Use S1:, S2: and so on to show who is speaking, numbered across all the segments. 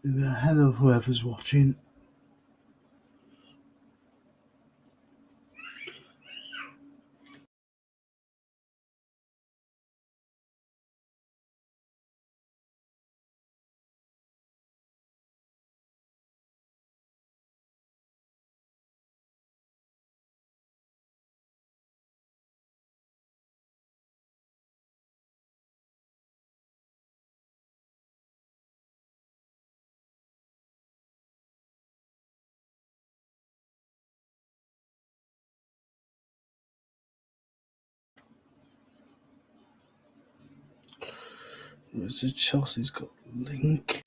S1: Hello, whoever's watching. Chelsea's got Link.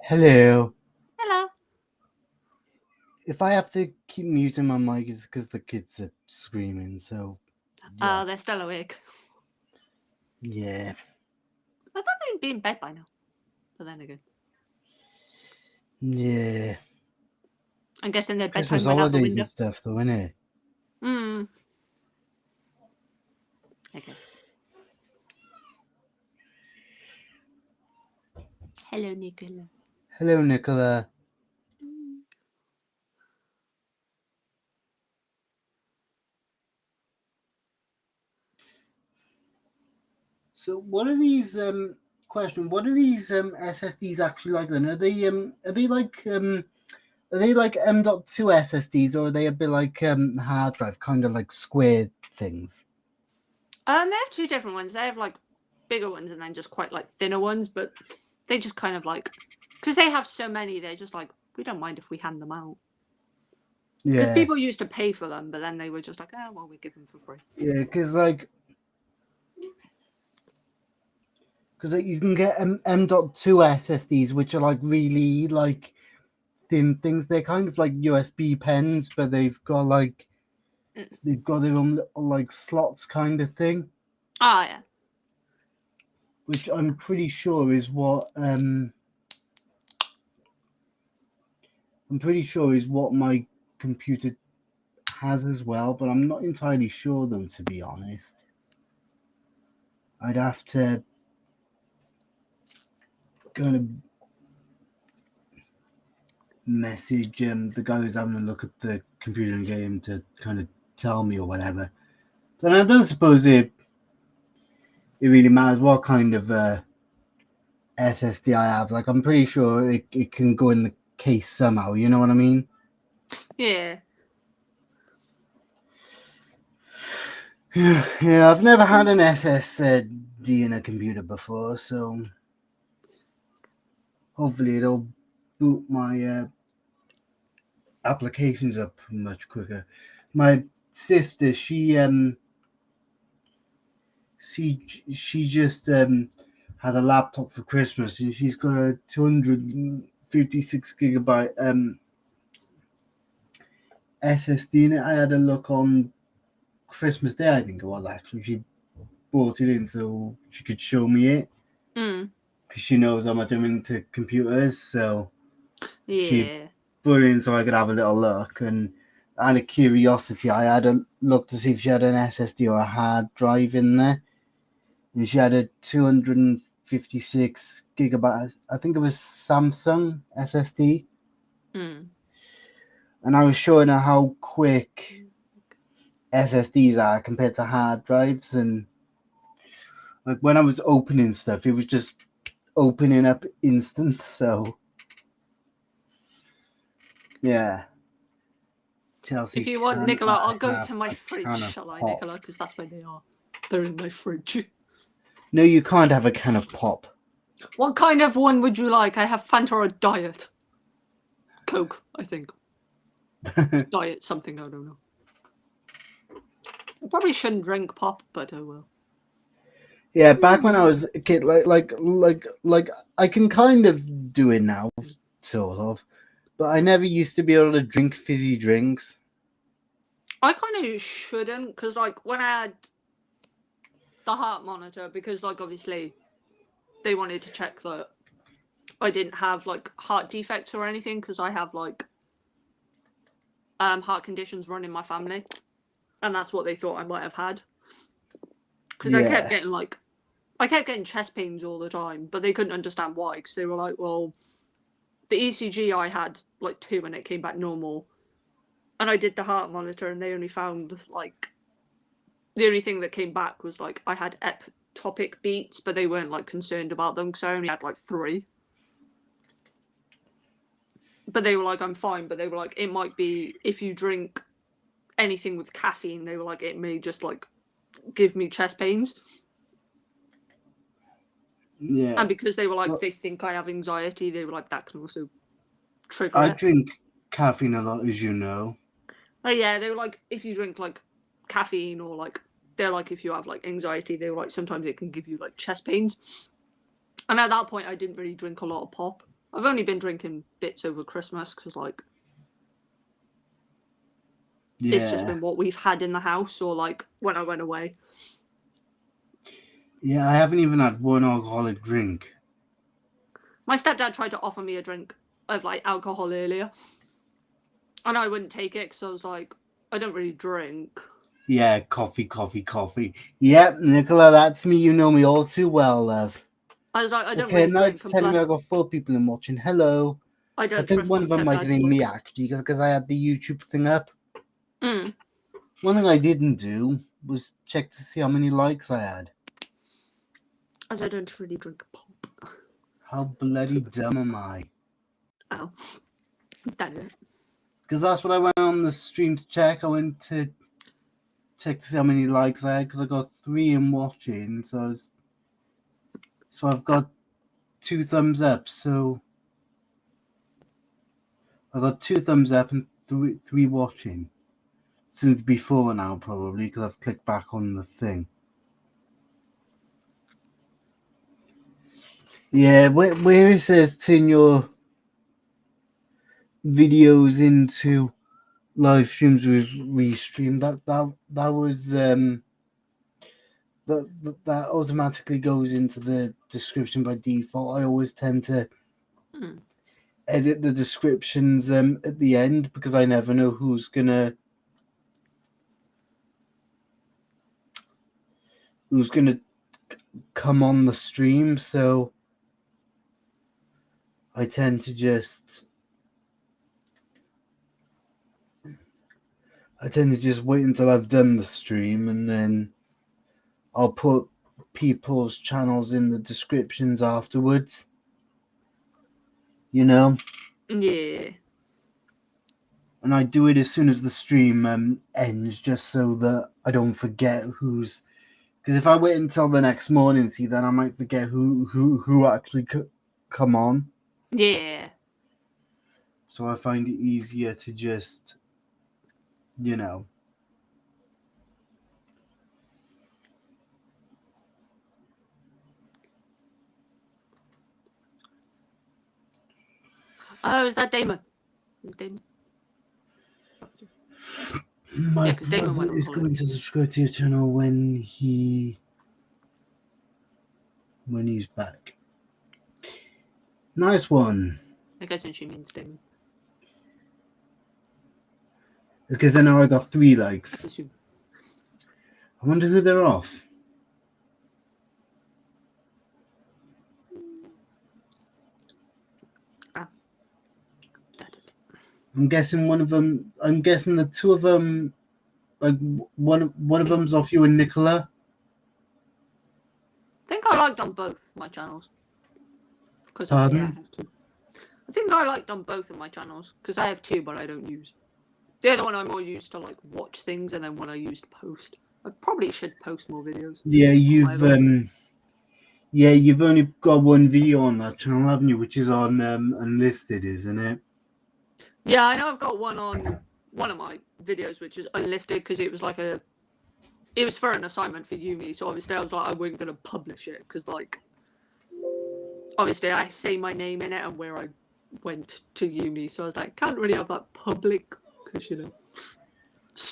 S1: Hello.
S2: Hello.
S1: If I have to keep muting my mic, it's because the kids are screaming. So, yeah.
S2: They're still awake.
S1: Yeah.
S2: I thought they'd be in bed by now. But then again,
S1: Yeah.
S2: I'm guessing their bedtime
S1: Christmas
S2: went out the
S1: holidays
S2: window.
S1: and stuff, though, innit?
S2: I guess. Hello, Nicola.
S1: Hello, Nicola. So, what are these? Question. What are these SSDs actually like? Then are they like M.2 SSDs, or are they a bit like hard drive, kind of like square things?
S2: They have two different ones. They have like bigger ones and then just quite like thinner ones, but they just kind of like because they have so many. They're just like we don't mind if we hand them out. Because people used to pay for them, but then they were just like, oh well, we give them for free.
S1: Yeah, because you can get M.2 SSDs, which are like really like thin things. They're kind of like USB pens, but they've got their own little like slots kind of thing.
S2: Oh yeah.
S1: Which I'm pretty sure is what my computer has as well, but I'm not entirely sure though, to be honest. I'd have to kind of message the guy who's having a look at the computer and get him to kind of tell me or whatever. But I don't suppose it it really matters what kind of SSD I have. Like, I'm pretty sure it can go in the case somehow. You know what I mean?
S2: Yeah.
S1: Yeah, I've never had an SSD in a computer before, so hopefully it'll boot my applications up much quicker. My sister, she just had a laptop for Christmas, and she's got a 256 gigabyte SSD in it. I had a look on Christmas Day, I think it was actually. She brought it in so she could show me it
S2: Mm.
S1: because she knows how much I'm into computers. So she
S2: Yeah.
S1: put it in so I could have a little look. And out of curiosity, I had a look to see if she had an SSD or a hard drive in there. And she had a 256 gigabyte, I think it was Samsung SSD.
S2: Mm.
S1: And I was showing her how quick SSDs are compared to hard drives. And like when I was opening stuff, it was just opening up instant. So yeah, Chelsea
S2: If you want,
S1: can
S2: Nicola, I'll go
S1: have
S2: to my
S1: a
S2: fridge,
S1: can of
S2: shall I,
S1: pop.
S2: Nicola? Because that's where they are. They're in my fridge.
S1: No, you can't have a can of pop.
S2: What kind of one would you like? I have Fanta or Diet. Coke, I think. Diet something, I don't know. I probably shouldn't drink pop, but oh well.
S1: Yeah, back when I was a kid, like I can kind of do it now, sort of, but I never used to be able to drink fizzy drinks.
S2: I kind of shouldn't, because like when I had the heart monitor, because like obviously they wanted to check that I didn't have like heart defects or anything, because I have like heart conditions run in my family, and that's what they thought I might have had. Because I kept getting chest pains all the time, but they couldn't understand why, because they were like, well, the ECG I had like 2 and it came back normal, and I did the heart monitor and they only found like the only thing that came back was like I had ectopic beats, but they weren't like concerned about them because I only had like 3. But they were like, I'm fine. But they were like, it might be if you drink anything with caffeine. They were like, it may just like give me chest pains.
S1: Yeah,
S2: And because they were like,
S1: well,
S2: they think I have anxiety, they were like, that can also trigger
S1: I
S2: it.
S1: drink caffeine a lot, as you know.
S2: Oh yeah, they were like, if you drink like caffeine or like, they're like, if you have like anxiety, they were like, sometimes it can give you like chest pains. And at that point, I didn't really drink a lot of pop. I've only been drinking bits over Christmas because like it's just
S1: Yeah,
S2: been what we've had in the house or like when I went away.
S1: yeah, I haven't even had one alcoholic drink.
S2: My stepdad tried to offer me a drink of like alcohol earlier, and I wouldn't take it because I was like, I don't really drink.
S1: Yeah, coffee, coffee, coffee. Yep, Nicola, that's me. You know me all too well, love.
S2: I was like, I don't
S1: Okay,
S2: really
S1: now
S2: drink,
S1: it's
S2: and
S1: telling me
S2: plus,
S1: I've got 4 people in watching. Hello.
S2: I
S1: I
S2: don't
S1: think
S2: trust
S1: one
S2: my
S1: of them might have
S2: stepdad to
S1: been me,
S2: watch.
S1: actually, because I had the YouTube thing up.
S2: Mm.
S1: One thing I didn't do was check to see how many likes I had.
S2: As I don't really drink pop.
S1: How bloody dumb am I?
S2: Oh, damn it.
S1: Because that's what I went on the stream to check. I went to check to see how many likes I had because I got 3 in watching. So I've got 2 thumbs up. So I got 2 thumbs up and three watching. Soon to be 4 now, probably, because I've clicked back on the thing. Yeah, where it says turn your videos into live streams with Restream, that was that automatically goes into the description by default. I always tend to edit the descriptions at the end because I never know who's gonna come on the stream, so I tend to just wait until I've done the stream, and then I'll put people's channels in the descriptions afterwards. You know?
S2: Yeah.
S1: And I do it as soon as the stream ends, just so that I don't forget who's. Because if I wait until the next morning, see, then I might forget who actually come on.
S2: Yeah.
S1: So I find it easier to just, you know.
S2: Oh, is that Damon? Damon?
S1: My
S2: Yeah, 'cause Damon
S1: brother
S2: went on
S1: is
S2: holiday.
S1: going to subscribe to your channel when he's back. Nice one.
S2: I guess she means Damon.
S1: Because then now I got 3 likes.
S2: I assume.
S1: I wonder who they're off. I'm guessing one of them. I'm guessing the 2 of them. Like one of them's off you and Nicola.
S2: I think I liked on both my channels. Because
S1: Pardon?
S2: obviously I have 2. I think I liked on both of my channels because I have 2, but I don't use. The other one I more use to like watch things, and then one I use to post. I probably should post more videos.
S1: Yeah, you've only got 1 video on that channel, haven't you? Which is on unlisted, isn't it?
S2: Yeah, I know I've got one on one of my videos, which is unlisted because it was like it was for an assignment for uni. So obviously I was like, I wasn't going to publish it because like, obviously I say my name in it and where I went to uni. So I was like, can't really have that public because, you know.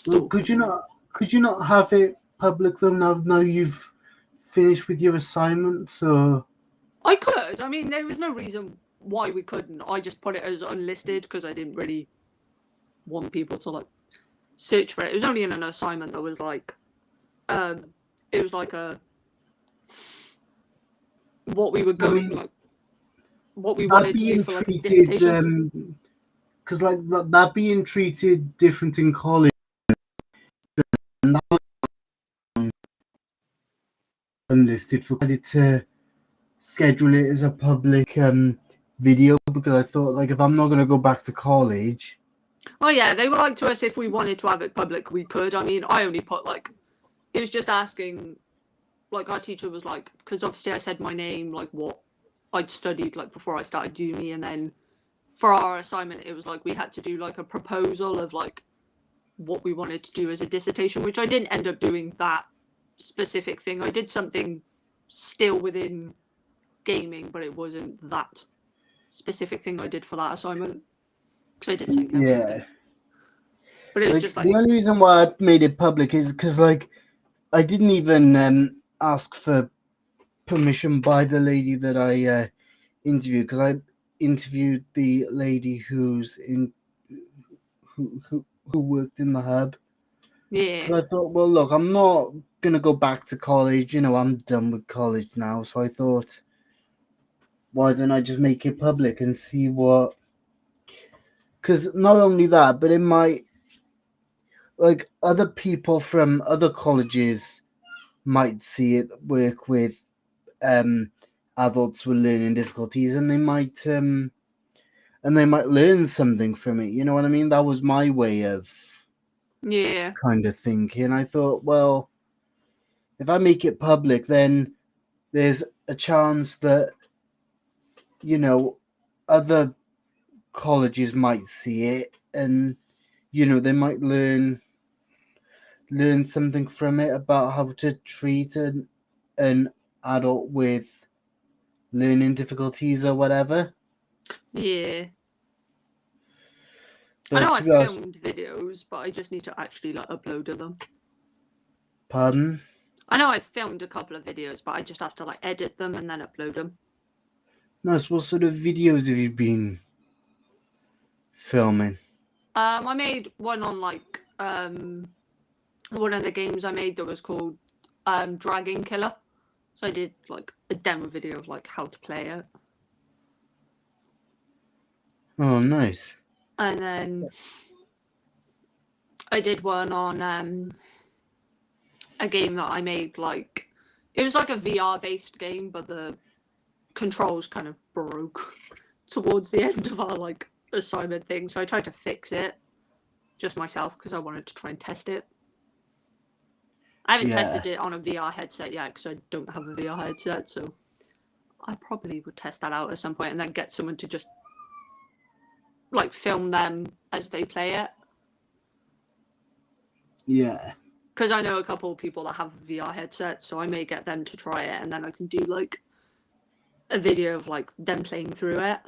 S1: Well, could you not have it public though now you've finished with your assignment? So
S2: I could. I mean, there was no reason why we couldn't. I just put it as unlisted because I didn't really want people to like search for it. It was only in an assignment that was like, it was like a what we were going like, what we wanted to do for like a dissertation.
S1: Because like that being treated different in college. And that was unlisted for credit to schedule it as a public video because I thought like if I'm not going to go back to college.
S2: Oh yeah, they were like to us if we wanted to have it public, we could. I mean, I only put like, it was just asking, like our teacher was like, because obviously I said my name, like what I'd studied like before I started uni, and then for our assignment it was like we had to do like a proposal of like what we wanted to do as a dissertation, which I didn't end up doing that specific thing. I did something still within gaming, but it wasn't that specific thing I did for that assignment because I did something else.
S1: Yeah.
S2: But it was just like
S1: the only reason why I made it public is because like I didn't even ask for permission by the lady that I interviewed, because I interviewed the lady who worked in the hub.
S2: Yeah.
S1: So I thought, well, look, I'm not gonna go back to college. You know, I'm done with college now. So I thought, why don't I just make it public and see what? Because not only that, but it might, like, other people from other colleges might see it, work with adults with learning difficulties, and they might learn something from it. You know what I mean? That was my way of kind of thinking. I thought, well, if I make it public, then there's a chance that, you know, other colleges might see it, and, you know, they might learn something from it about how to treat an adult with learning difficulties or whatever.
S2: Yeah.
S1: But
S2: I know I filmed videos, but I just need to actually like upload them.
S1: Pardon?
S2: I know I filmed a couple of videos, but I just have to like edit them and then upload them.
S1: Nice. What sort of videos have you been filming?
S2: I made one on like one of the games I made that was called Dragon Killer. So I did like a demo video of like how to play it.
S1: Oh, nice.
S2: And then I did one on a game that I made like It was like a VR based game, but the controls kind of broke towards the end of our like assignment thing. So I tried to fix it just myself because I wanted to try and test it. I haven't tested it on a VR headset yet because I don't have a VR headset. So I probably would test that out at some point and then get someone to just like film them as they play it.
S1: Yeah.
S2: Because I know a couple of people that have VR headsets, so I may get them to try it, and then I can do like a video of like them playing through it.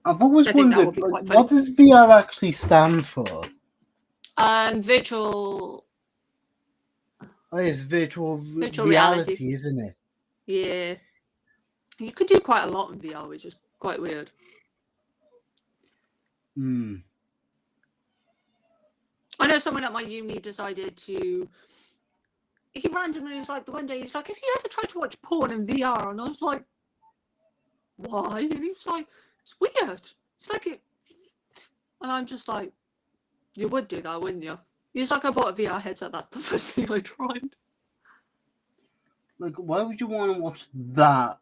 S1: I've always
S2: I think that
S1: wondered,
S2: would be
S1: like,
S2: quite funny.
S1: what does VR actually stand for?
S2: Virtual.
S1: Oh, it's virtual
S2: Virtual
S1: reality,
S2: reality.
S1: isn't it?
S2: Yeah. You could do quite a lot in VR, which is quite weird.
S1: Hmm.
S2: I know someone at my uni decided to. He randomly was like, the one day he's like, "If you ever tried to watch porn in VR?" And I was like, "Why?" And he was like, "It's weird. It's like it." And I'm just like, "You would do that, wouldn't you?" He's like, "I bought a VR headset. That's the first thing I tried."
S1: Like, why would you want to watch that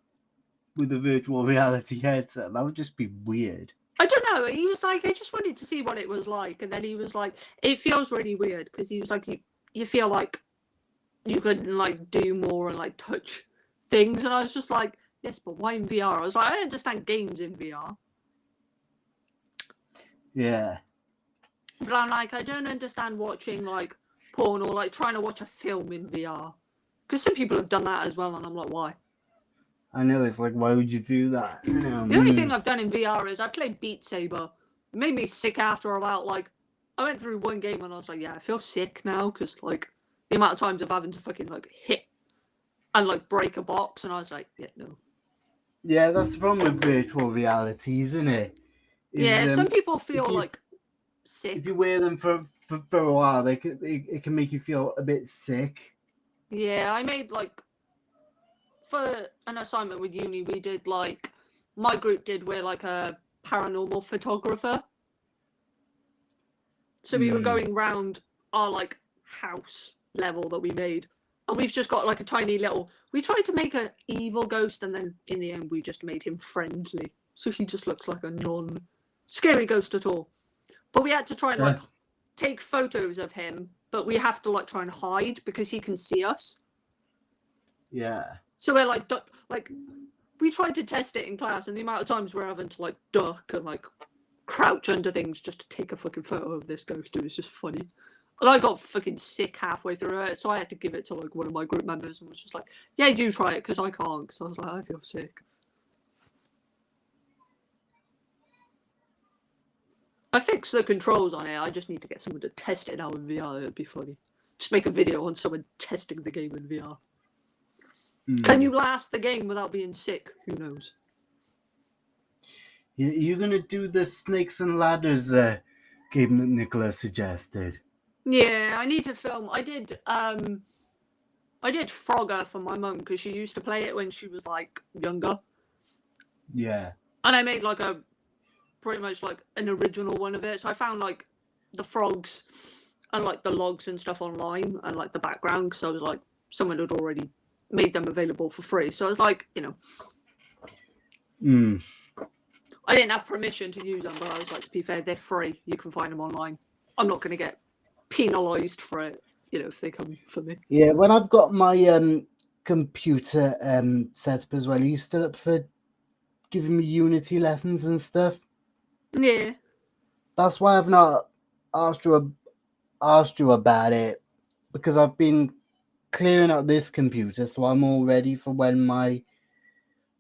S1: with a virtual reality headset? That would just be weird.
S2: I don't know. He was like, I just wanted to see what it was like. And then he was like, it feels really weird because he was like, you feel like you could like do more and like touch things. And I was just like, yes, but why in VR? I was like, I understand games in VR.
S1: Yeah.
S2: But I'm like, I don't understand watching like porn or like trying to watch a film in VR. Because some people have done that as well. And I'm like, why?
S1: I know, it's like, why would you do that?
S2: The only thing I've done in VR is I played Beat Saber. It made me sick after about like, I went through one game and I was like, yeah, I feel sick now because like the amount of times of having to fucking like hit and like break a box, and I was like, yeah, no.
S1: Yeah, that's the problem with virtual reality, isn't it?
S2: Some people feel like sick.
S1: If you wear them for a while, it can make you feel a bit sick.
S2: Yeah, I made like for an assignment with uni, we did like my group did wear like a paranormal photographer. So we were going round our like house level that we made. And we've just got like a tiny little. We tried to make an evil ghost, and then in the end, we just made him friendly. So he just looks like a non-scary ghost at all. But we had to try and like take photos of him, but we have to like try and hide because he can see us.
S1: Yeah.
S2: So we're like, we tried to test it in class, and the amount of times we're having to like duck and like crouch under things just to take a fucking photo of this ghost, it was just funny. And I got fucking sick halfway through it, so I had to give it to like one of my group members and was just like, yeah, you try it because I can't. Because I was like, I feel sick. I fixed the controls on it. I just need to get someone to test it now in VR. It'd be funny. Just make a video on someone testing the game in VR. Can you last the game without being sick? Who knows?
S1: You're gonna do the Snakes and Ladders game that Nicola suggested.
S2: Yeah, I need to film. I did Frogger for my mum because she used to play it when she was like younger.
S1: Yeah.
S2: And I made like a pretty much like an original one of it. So I found like the frogs and like the logs and stuff online and like the background because I was like someone had already made them available for free. So I was like, you know. I didn't have permission to use them, but I was like, to be fair, they're free. You can find them online. I'm not going to get penalised for it, you know, if they come for me.
S1: Yeah, when I've got my computer set up as well, are you still up for giving me Unity lessons and stuff?
S2: Yeah.
S1: That's why I've not asked you about it, because I've been clearing out this computer, so I'm all ready for when my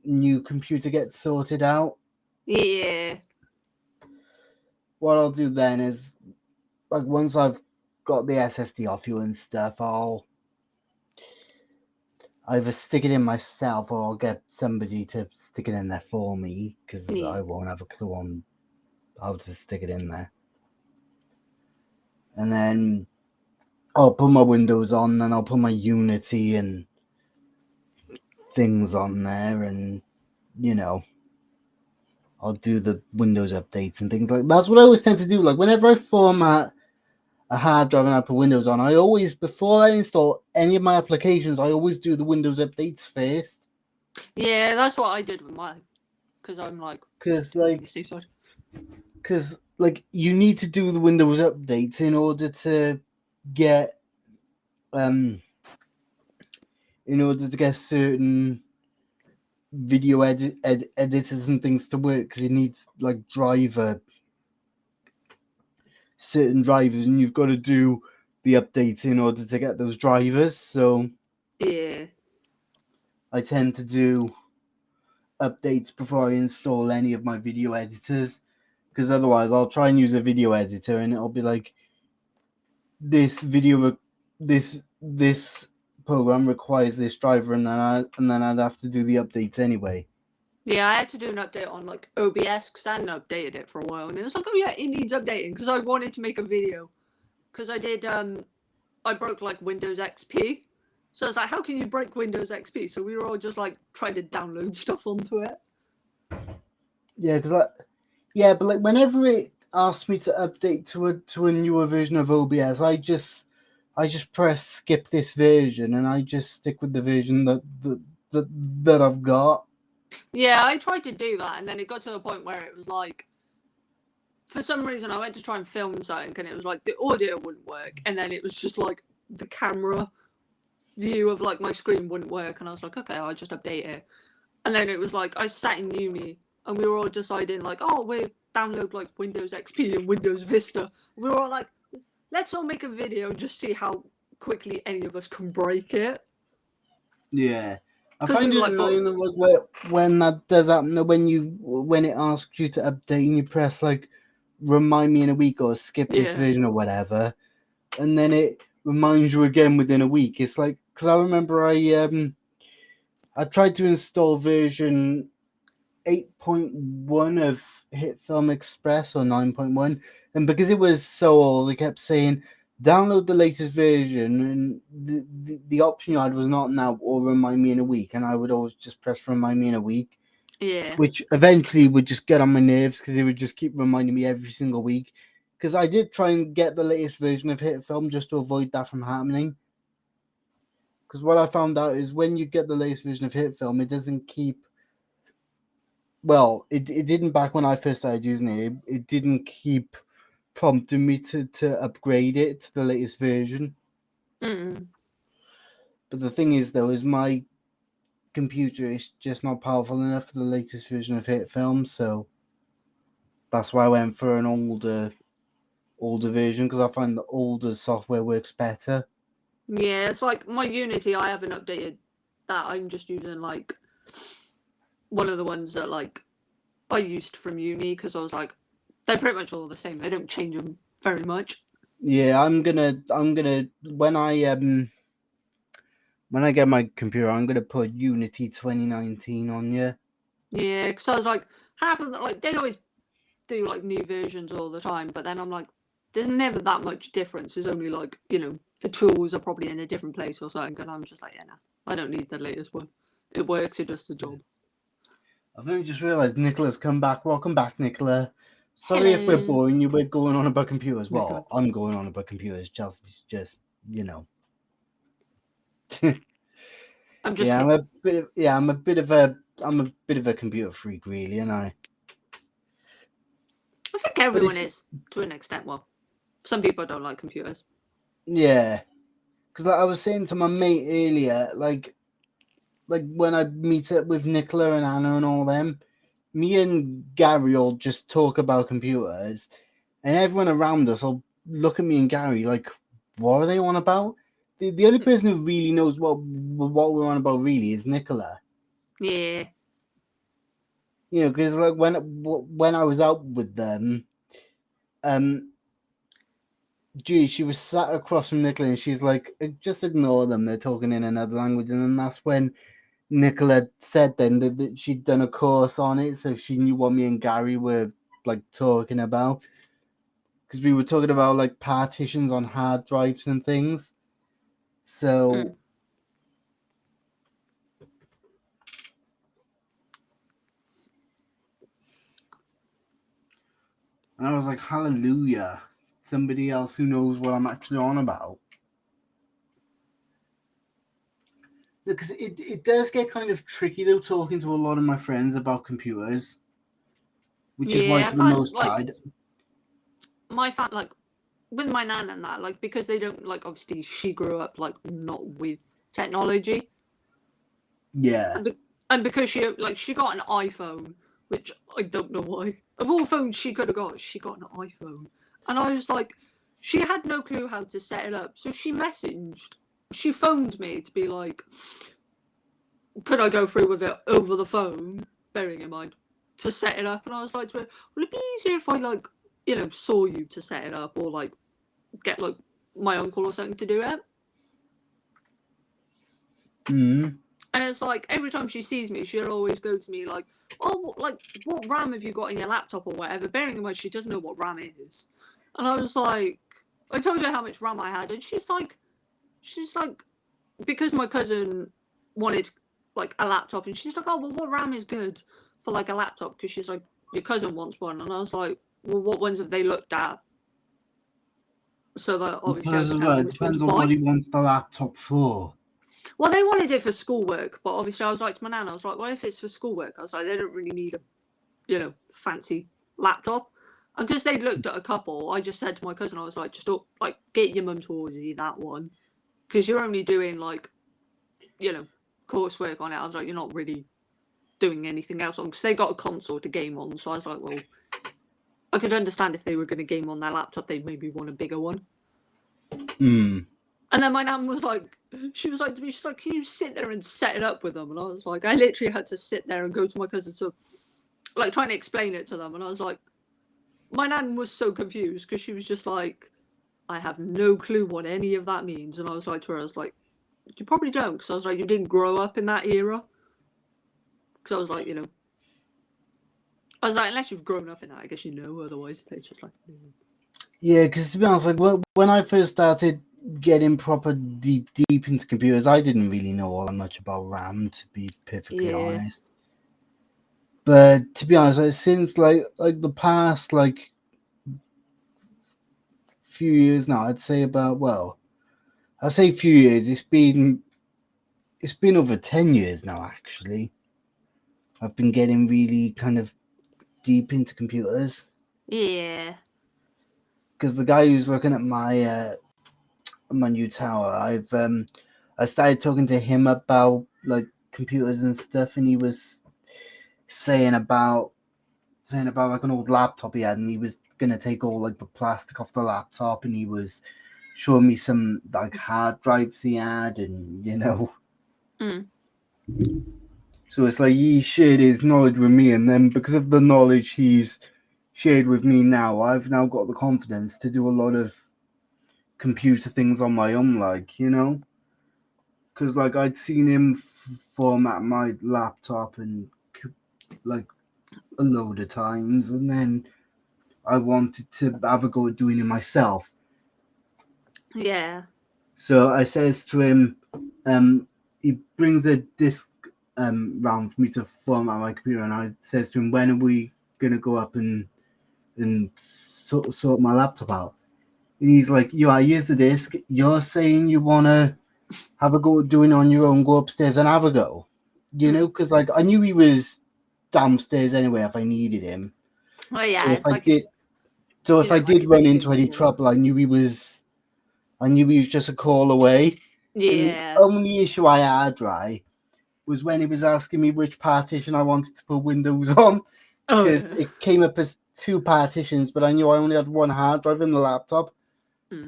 S1: new computer gets sorted out.
S2: Yeah.
S1: What I'll do then is, like, once I've got the SSD off you and stuff, I'll either stick it in myself or I'll get somebody to stick it in there for me, because I won't have a clue on how to stick it in there. And then I'll put my Windows on, then I'll put my Unity and things on there, and, you know, I'll do the Windows updates and things like that. That's what I always tend to do. Like, whenever I format a hard drive and I put Windows on, I always, before I install any of my applications, I always do the Windows updates first.
S2: Yeah, that's what I did with mine. Because I'm like,
S1: Because you need to do the Windows updates in order to get certain video editors and things to work, because it needs like certain drivers, and you've got to do the updates in order to get those drivers. So
S2: yeah.
S1: I tend to do updates before I install any of my video editors, because otherwise I'll try and use a video editor and it'll be like, this program requires this driver, and then I'd have to do the updates anyway.
S2: Yeah, I had to do an update on like OBS because I hadn't updated it for a while, and it was like, oh yeah, it needs updating because I wanted to make a video because I did I broke like Windows XP, so I was like, how can you break Windows XP? So we were all just like trying to download stuff onto it.
S1: Yeah, but like whenever it asks me to update to a newer version of OBS, I just press skip this version and I just stick with the version that I've got.
S2: Yeah, I tried to do that, and then it got to the point where it was like, for some reason, I went to try and film something, and it was like the audio wouldn't work, and then it was just like the camera view of like my screen wouldn't work, and I was like, okay, I'll just update it. And then it was like I sat in uni, and we were all deciding like, oh, we'll download like Windows XP and Windows Vista. We were all like, let's all make a video, just see how quickly any of us can break it.
S1: Yeah. I find it annoying when that does happen, when it asks you to update and you press like remind me in a week or skip this version or whatever, and then it reminds you again within a week. It's like, because I remember I tried to install version 8.1 of HitFilm Express or 9.1, and because it was so old, it kept saying download the latest version, and the option you had was not now or remind me in a week, and I would always just press remind me in a week.
S2: Yeah.
S1: Which eventually would just get on my nerves because it would just keep reminding me every single week. Because I did try and get the latest version of HitFilm just to avoid that from happening. Because what I found out is when you get the latest version of HitFilm, it doesn't keep... Well, it didn't back when I first started using it. It didn't keep prompting me to upgrade it to the latest version.
S2: Mm.
S1: But the thing is, though, is my computer is just not powerful enough for the latest version of HitFilm, so that's why I went for an older version, because I find the older software works better.
S2: Yeah, it's like my Unity, I haven't updated that. I'm just using like one of the ones that like I used from uni because I was like, they're pretty much all the same. They don't change them very much.
S1: Yeah, I'm gonna when I get my computer, I'm gonna put Unity 2019 on you.
S2: Yeah, because I was like, half of them, like they always do like new versions all the time, but then I'm like, there's never that much difference. There's only like, you know, the tools are probably in a different place or something, and I'm just like, yeah, nah, I don't need the latest one. It works, it does the job.
S1: I've only just realised Nicola's come back. Welcome back, Nicola. Sorry if we're boring you. We're going on about computers. Well, I'm going on about computers. Chelsea's just, you know.
S2: I'm just
S1: I'm a bit of a computer freak, really, and I
S2: think everyone is to an extent. Well, some people don't like computers.
S1: Yeah, because I was saying to my mate earlier, like when I meet up with Nicola and Anna and all them, me and Gary will just talk about computers, and everyone around us will look at me and Gary like, what are they on about? The only person who really knows what we're on about really is Nicola.
S2: Yeah.
S1: You know, because like when I was out with them, she was sat across from Nicola and she's like, just ignore them, they're talking in another language. And then that's when Nicola said then that she'd done a course on it, so she knew what me and Gary were like talking about. Because we were talking about like partitions on hard drives and things. So and I was like, hallelujah. somebody else who knows what I'm actually on about. Because it does get kind of tricky though talking to a lot of my friends about computers, which is why
S2: Yeah, I
S1: for the
S2: find
S1: most part,
S2: like with my nan and that, like because they don't like obviously she grew up like not with technology,
S1: yeah,
S2: and because she got an iPhone, which I don't know why. Of all phones she could have got, she got an iPhone, and I was like, she had no clue how to set it up, so she phoned me to be like, could I go through with it over the phone, bearing in mind to set it up, and I was like to her, would it be easier if I like saw you to set it up, or like get like my uncle or something to do it?
S1: mm.
S2: And it's like every time she sees me, she'll always go to me like, "Oh, like what RAM have you got in your laptop or whatever?" Bearing in mind she doesn't know what RAM is, and I was like, I told her how much RAM I had, and she's like, because my cousin wanted like a laptop, and she's like, "Oh, well, what RAM is good for like a laptop?" Because she's like, your cousin wants one, and I was like, "Well, what ones have they looked at?" So that obviously I
S1: Because
S2: can tell them
S1: it
S2: which one to
S1: depends on what
S2: buy.
S1: he wants the laptop for.
S2: Well, they wanted it for schoolwork, but obviously I was like to my nan, I was like, well, if it's for schoolwork, I was like, they don't really need a, fancy laptop. And because they'd looked at a couple, I just said to my cousin, I was like, just like get your mum to order you that one, because you're only doing like, coursework on it. I was like, you're not really doing anything else on, because they got a console to game on. So I was like, well, I could understand if they were going to game on their laptop, they'd maybe want a bigger one.
S1: Mm.
S2: And then my nan was like, she was like to me, she's like, can you sit there and set it up with them? And I was like, I literally had to sit there and go to my cousin to, like, trying to explain it to them. And I was like, my nan was so confused because she was just like, I have no clue what any of that means. And I was like to her, I was like, you probably don't. Because I was like, you didn't grow up in that era. Because I was like, I was like, unless you've grown up in that, I guess you know. Otherwise, they're just like,
S1: Yeah, because to be honest, like when I first started getting proper deep into computers, I didn't really know all that much about RAM, to be perfectly honest. But to be honest, like, since like the past like few years now, I'd say a few years. It's been over 10 years now. Actually, I've been getting really kind of deep into computers.
S2: Yeah.
S1: Because the guy who's looking at my new tower, I started talking to him about like computers and stuff, and he was saying about like an old laptop he had, and he was gonna take all like the plastic off the laptop, and he was showing me some like hard drives he had, and so it's like he shared his knowledge with me, and then because of the knowledge he's shared with me now, I've now got the confidence to do a lot of computer things on my own, like, because like I'd seen him format my laptop and like a load of times, and then I wanted to have a go at doing it myself.
S2: Yeah.
S1: So I says to him, he brings a disk round for me to format my computer, and I says to him, when are we gonna go up and sort my laptop out? And he's like, here's the disk. You're saying you wanna have a go at doing it on your own, go upstairs and have a go, because like I knew he was downstairs anyway if I needed him.
S2: Well, yeah.
S1: So if I did run into any trouble, I knew he was just a call away.
S2: Yeah.
S1: And the only issue I had, right, was when he was asking me which partition I wanted to put Windows on, because it came up as 2 partitions, but I knew I only had 1 hard drive in the laptop.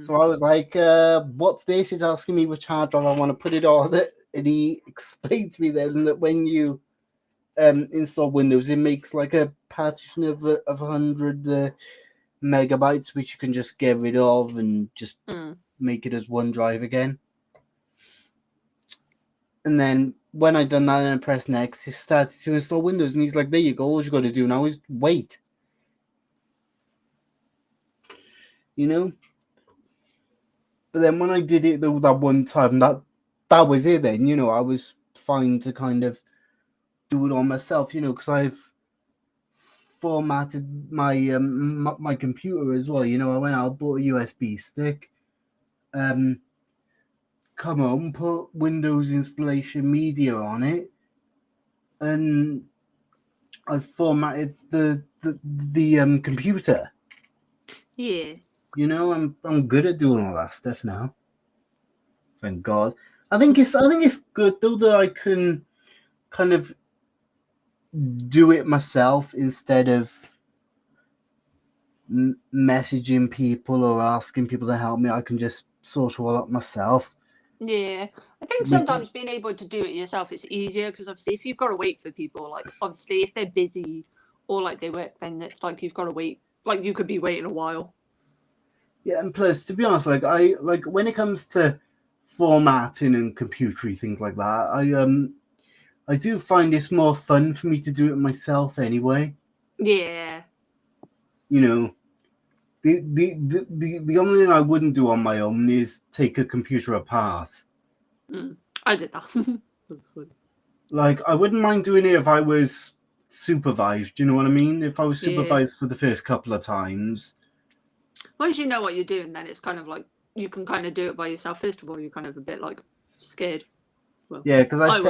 S1: So I was like, what's this? He's asking me which hard drive I want to put it on. And he explained to me then that when you install Windows, it makes like a partition of 100 megabytes, which you can just get rid of and just make it as 1 drive again. And then when I done that and I pressed next, he started to install Windows, and he's like, there you go, all you got to do now is wait. But then when I did it though that one time, that was it then, I was fine to kind of do it on myself, because I've formatted my my computer as well. You know, I went out, bought a USB stick, come home, put Windows installation media on it, and I formatted the computer.
S2: Yeah.
S1: You know, I'm good at doing all that stuff now. Thank God. I think it's good though that I can kind of do it myself instead of messaging people or asking people to help me. I can just sort it all up myself.
S2: Yeah, I think sometimes being able to do it yourself is easier because obviously if you've got to wait for people, like obviously if they're busy or like they work, then it's like you've got to wait. Like you could be waiting a while.
S1: Yeah, and plus, to be honest, like I like when it comes to formatting and computery things like that, I do find it's more fun for me to do it myself anyway.
S2: Yeah.
S1: You know, the only thing I wouldn't do on my own is take a computer apart.
S2: I did that. That's funny.
S1: Like, I wouldn't mind doing it if I was supervised. You know what I mean? If I was supervised for the first couple of times.
S2: Once you know what you're doing, then it's kind of like you can kind of do it by yourself. First of all, you're kind of a bit like scared. Well,
S1: Yeah, because I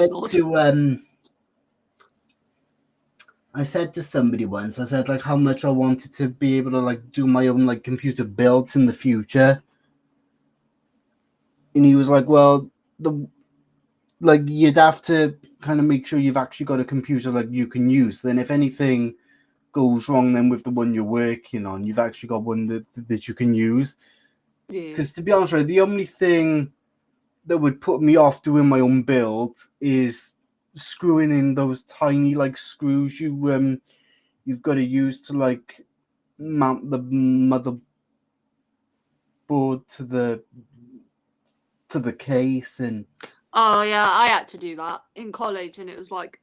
S1: said to somebody once, I said like how much I wanted to be able to like do my own like computer builds in the future, and he was like, "Well, you'd have to kind of make sure you've actually got a computer like you can use. Then if anything goes wrong, then with the one you're working on, you've actually got one that you can use." Because to be honest, right, the only thing that would put me off doing my own build is screwing in those tiny like screws you've got to use to like mount the motherboard to the case. And
S2: oh yeah, I had to do that in college, and it was like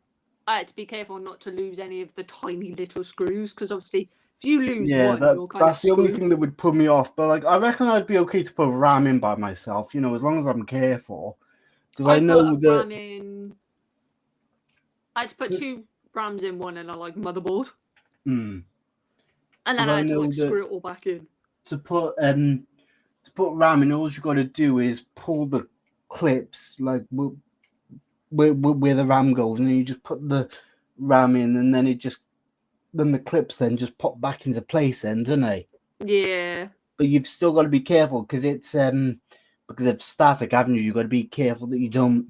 S2: I had to be careful not to lose any of the tiny little screws because obviously if you lose one, you're kind
S1: that's
S2: of
S1: the only
S2: screwed.
S1: thing that would put me off. But like I reckon I'd be okay to put RAM in by myself, you know, as long as I'm careful. Because I know
S2: put a RAM in. I had to put 2 RAMs in one and a like motherboard. And then I had to like screw it all back in.
S1: To put RAM in, all you got to do is pull the clips like where the RAM goes, and then you just put the RAM in, and then the clips then just pop back into place, then, don't they?
S2: Yeah.
S1: But you've still got to be careful because it's because of static, haven't you? You've got to be careful that you don't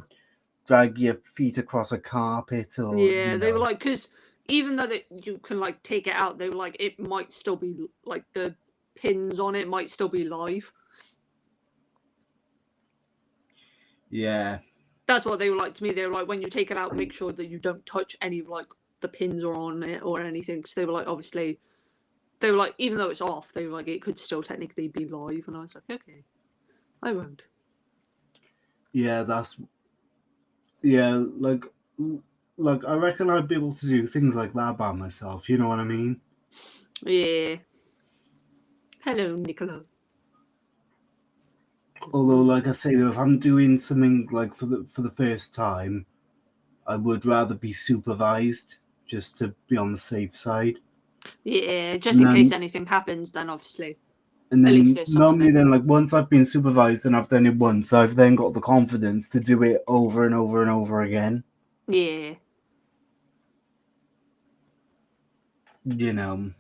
S1: drag your feet across a carpet or.
S2: Yeah, they were like, because even though you can like take it out, they were like, it might still be like the pins on it might still be live.
S1: Yeah.
S2: That's what they were like to me. They were like, when you take it out, make sure that you don't touch any of like the pins or on it or anything. Because they were like, obviously, they were like, even though it's off, they were like, it could still technically be live. And I was like, okay, I won't.
S1: Yeah, like I reckon I'd be able to do things like that by myself. You know what I mean?
S2: Yeah. Hello, Nicola.
S1: Although, like I say, if I'm doing something like for the first time, I would rather be supervised just to be on the safe side.
S2: Yeah, just in case anything happens, then obviously.
S1: And
S2: at least
S1: then
S2: there's something
S1: normally, then like once I've been supervised and I've done it once, I've then got the confidence to do it over and over and over again.
S2: Yeah.
S1: You know.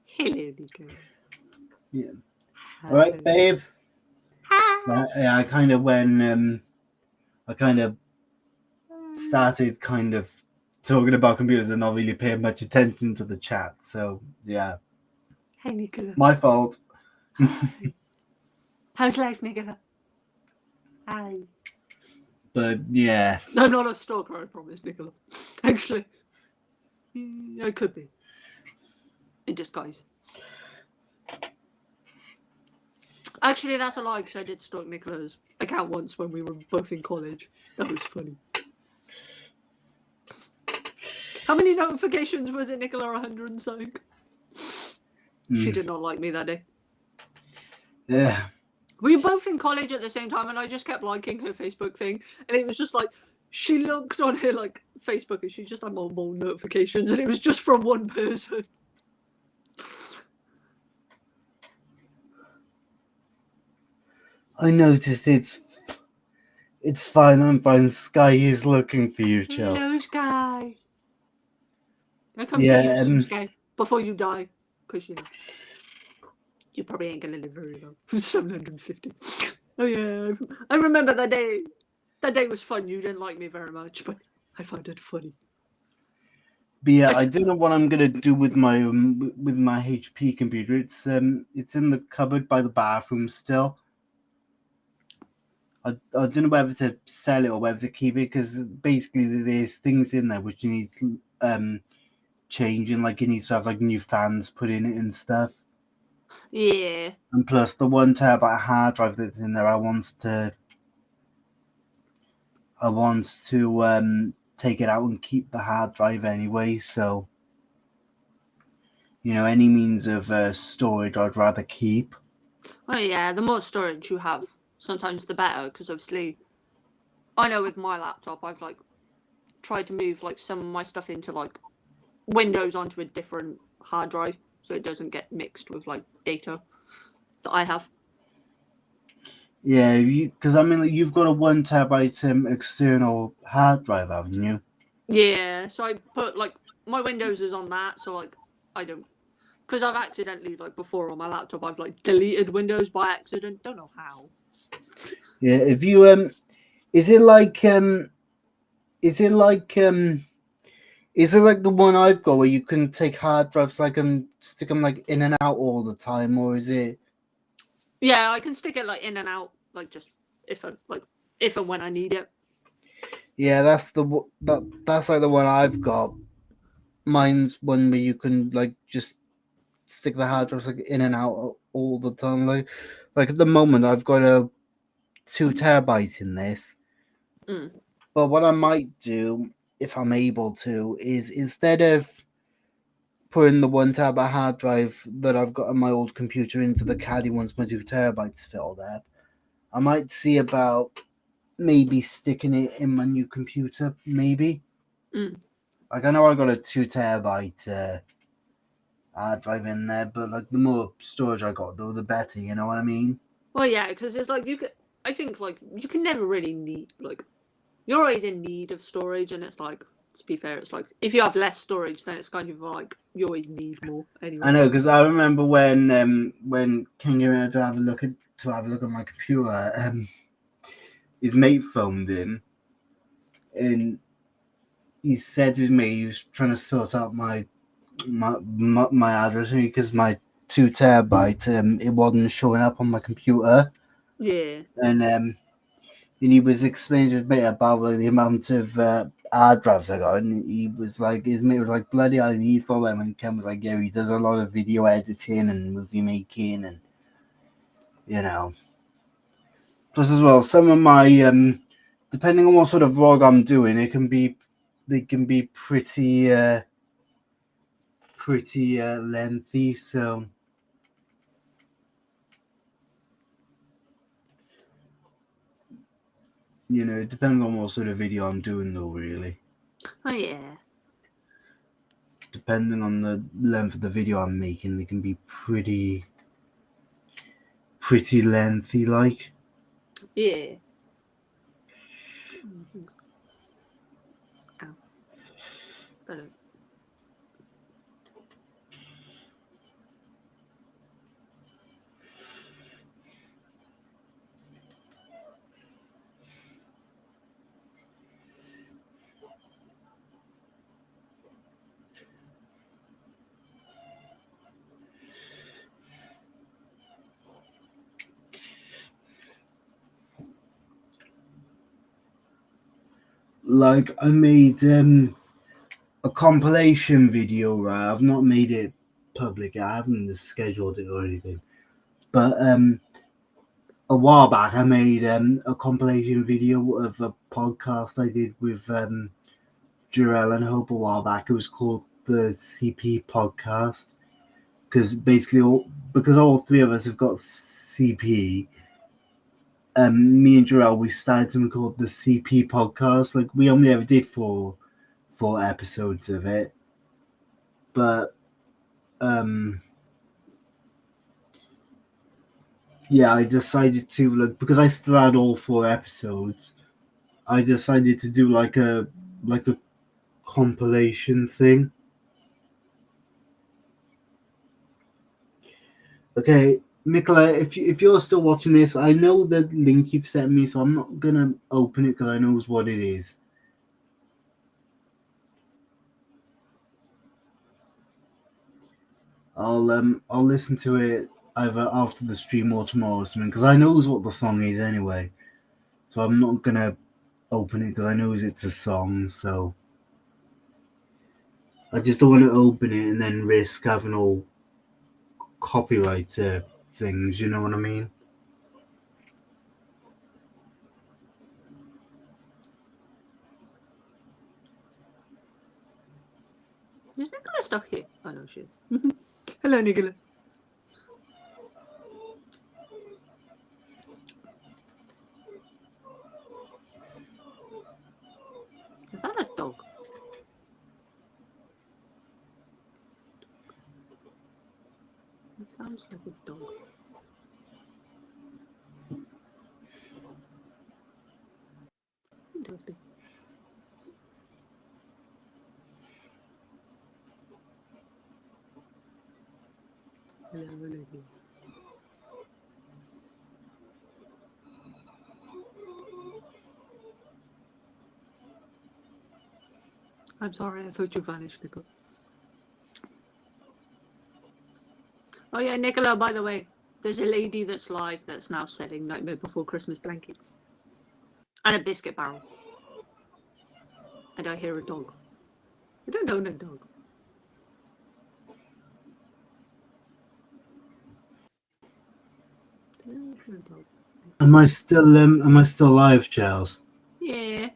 S2: Hello, Nico.
S1: Yeah. All right, babe.
S2: Hi.
S1: I kind of started kind of talking about computers and not really paying much attention to the chat. So yeah.
S2: Hey, Nicola.
S1: My fault.
S2: Hi. How's life, Nicola? Hi.
S1: But yeah.
S2: I'm not a stalker, I promise, Nicola. Actually, I could be. In disguise. Actually, that's a lie, because I did stalk Nicola's account once when we were both in college. That was funny. How many notifications was it, Nicola? 100 and something? She did not like me that day.
S1: Yeah.
S2: We were both in college at the same time, and I just kept liking her Facebook thing, and it was just like She looked on her like Facebook and she just had more notifications, and it was just from one person.
S1: I noticed it's fine. I'm fine. Sky is looking for you, Chelsea.
S2: Hello, Sky. I come see
S1: Yeah,
S2: you soon, Sky, before you die, because you probably ain't gonna live very long. 750. Oh yeah, I remember that day. That day was fun. You didn't like me very much, but I found it funny.
S1: but yeah, I don't know what I'm gonna do with my HP computer. It's in the cupboard by the bathroom still. I don't know whether to sell it or whether to keep it, because basically there's things in there which you need changing. Like it needs to have like new fans put in it and stuff.
S2: Yeah.
S1: And plus the 1 terabyte hard drive that's in there, I want to take it out and keep the hard drive anyway. So any means of storage I'd rather keep.
S2: Oh yeah, the more storage you have, sometimes the better. Because obviously, I know with my laptop, I've like tried to move like some of my stuff into like Windows onto a different hard drive, so it doesn't get mixed with like data that I have.
S1: Yeah, because I mean, you've got a 1 terabyte external hard drive, haven't you?
S2: Yeah, so I put like my Windows is on that, so like I don't, because I've accidentally like before on my laptop I've like deleted Windows by accident. Don't know how.
S1: Yeah, if you is it like is it like the one I've got where you can take hard drives like and stick them like in and out all the time, or is it?
S2: Yeah, I can stick it like in and out, like just if and when I need it.
S1: Yeah, that's that's like the one I've got. Mine's one where you can like just stick the hard drives like in and out all the time. Like at the moment, I've got a 2 terabyte in this.
S2: Mm.
S1: But what I might do, if I'm able to, is instead of putting the 1 terabyte hard drive that I've got on my old computer into the caddy once my 2 terabytes filled up, I might see about maybe sticking it in my new computer. Maybe.
S2: Mm.
S1: Like I know I got a 2 terabyte hard drive in there, but like the more storage I got, though, the better. You know what I mean?
S2: Well, yeah, because it's like I think like you can never really need like you're always in need of storage, and it's like to be fair, it's like if you have less storage, then it's kind of like you always need more anyway.
S1: I know, because I remember when King came out to have a look at my computer, his mate phoned in, and he said to me he was trying to sort out my address because my 2 terabyte it wasn't showing up on my computer.
S2: Yeah.
S1: And he was explaining to me about like, the amount of hard drives I got, and he was like, his mate was like, bloody hell, and he thought that when Ken was like, yeah, he does a lot of video editing and movie making, and plus as well, some of my depending on what sort of vlog I'm doing, they can be pretty lengthy, so it depends on what sort of video I'm doing, though, really.
S2: Oh yeah.
S1: Depending on the length of the video I'm making, they can be pretty lengthy, like.
S2: Yeah. Mm-hmm. Ow. But,
S1: Like I made a compilation video, right? I've not made it public. I haven't scheduled it or anything. But a while back, I made a compilation video of a podcast I did with Jarell and Hope a while back. It was called the CP Podcast because basically all three of us have got CP. me and Jarrell, we started something called the CP podcast. Like we only ever did four episodes of it, but yeah, I decided to because I still had all 4 episodes. I decided to do like a compilation thing. Okay, Nicola, if you're still watching this, I know the link you've sent me, so I'm not gonna open it because I know what it is. I'll listen to it either after the stream or tomorrow or something because I knows what the song is anyway. So I'm not gonna open it because I knows it's a song. So I just don't want to open it and then risk having all copyright things. You know what I mean?
S2: Is Nicola stuck here? Oh no, she is. Hello, Nicola. Is that a dog? It sounds like a dog. Interesting. Hello, hello. I'm sorry, I thought you vanished, Nicola. Oh yeah, Nicola, by the way, there's a lady that's live that's now selling Nightmare Before Christmas blankets. And a biscuit barrel. And I hear a dog. I don't own a dog.
S1: Am I still live, Charles?
S2: Yeah.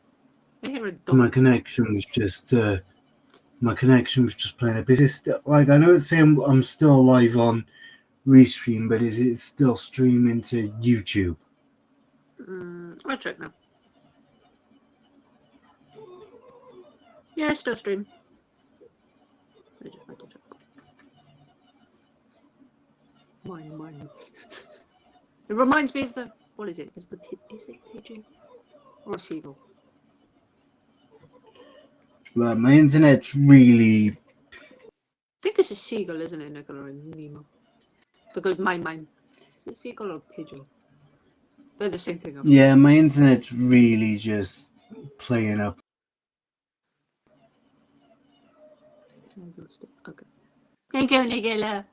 S2: I hear a dog.
S1: My connection was just playing up. Is it still, like, I know it's saying I'm still live on Restream, but is it still streaming to YouTube?
S2: I'll check now. Yeah, it's still stream. I just had to check. Mine. It reminds me of the, what is it? Is it pigeon or a seagull?
S1: Right, my internet's really.
S2: I think it's a seagull, isn't it, Nicola and Nemo? Because mine. Is it a seagull or a pigeon? They're the same thing.
S1: Yeah, my internet's really just playing up.
S2: Okay. Thank you, Nicola.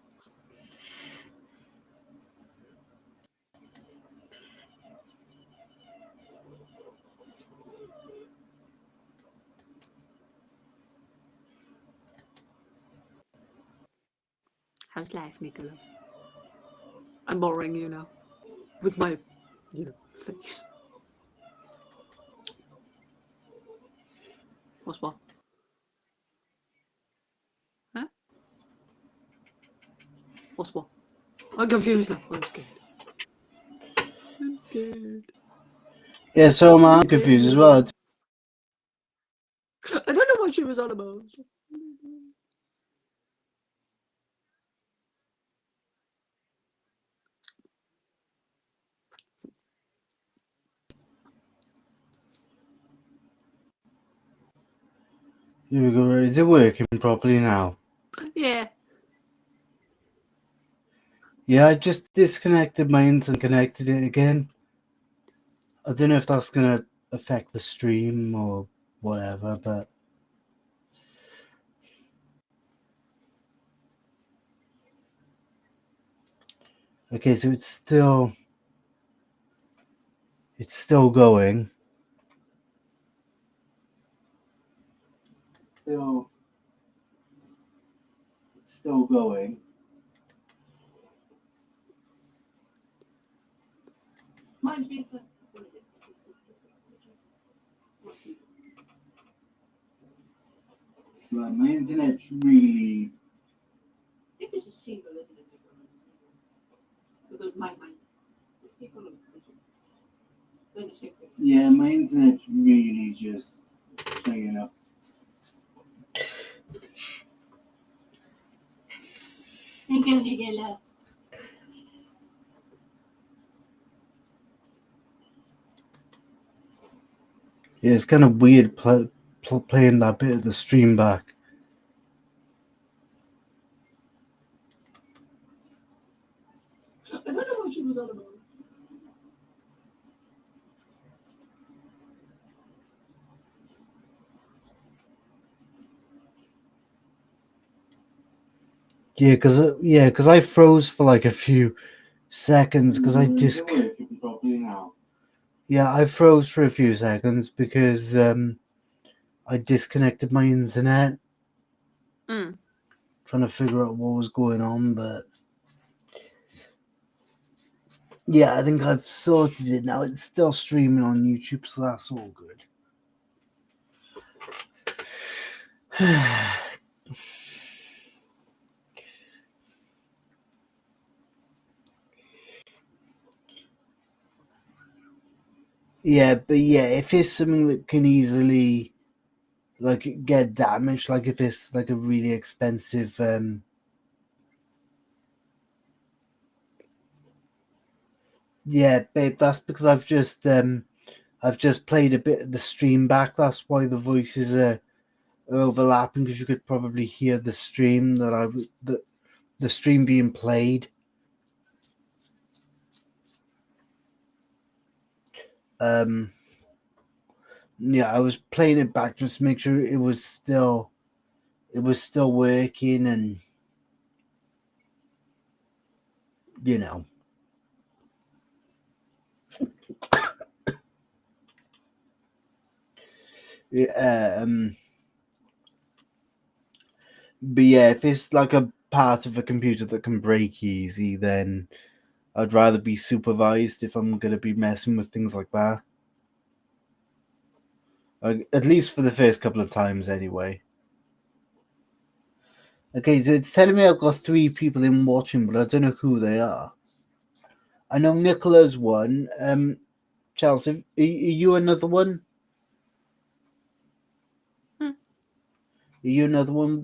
S2: How's life, Nicola? I'm boring you now. With my, face. What's what? Huh? What's what? I'm confused now. I'm scared.
S1: Yeah, so I'm confused as well.
S2: I don't know what she was on about.
S1: Here we go. Is it working properly now?
S2: Yeah.
S1: Yeah, I just disconnected my internet, connected it again. I don't know if that's gonna affect the stream or whatever, but okay, so it's still going. It's still going.
S2: Mine's been for, what is it?
S1: Right, my internet's really.
S2: I think it's a seagull, isn't it? So there's mine. Seagull or pigeon?
S1: Yeah, my internet's really just playing up. Yeah, it's kind of weird playing that bit of the stream back.
S3: I don't know what she was on about.
S1: Yeah, because I froze for like a few seconds because I Yeah, I froze for a few seconds because I disconnected my internet. Trying to figure out what was going on, but yeah, I think I've sorted it now. It's still streaming on YouTube, so that's all good. Yeah, but yeah, if it's something that can easily like get damaged, like if it's like a really expensive yeah, babe, that's because I've just played a bit of the stream back. That's why the voices are overlapping, because you could probably hear the stream the stream being played. Yeah, I was playing it back just to make sure it was still working, and you know. Yeah, but yeah, if it's like a part of a computer that can break easy, then I'd rather be supervised if I'm going to be messing with things like that. At least for the first couple of times, anyway. Okay, so it's telling me I've got 3 people in watching, but I don't know who they are. I know Nicola's one. Chelsea, are you another one? Are you another one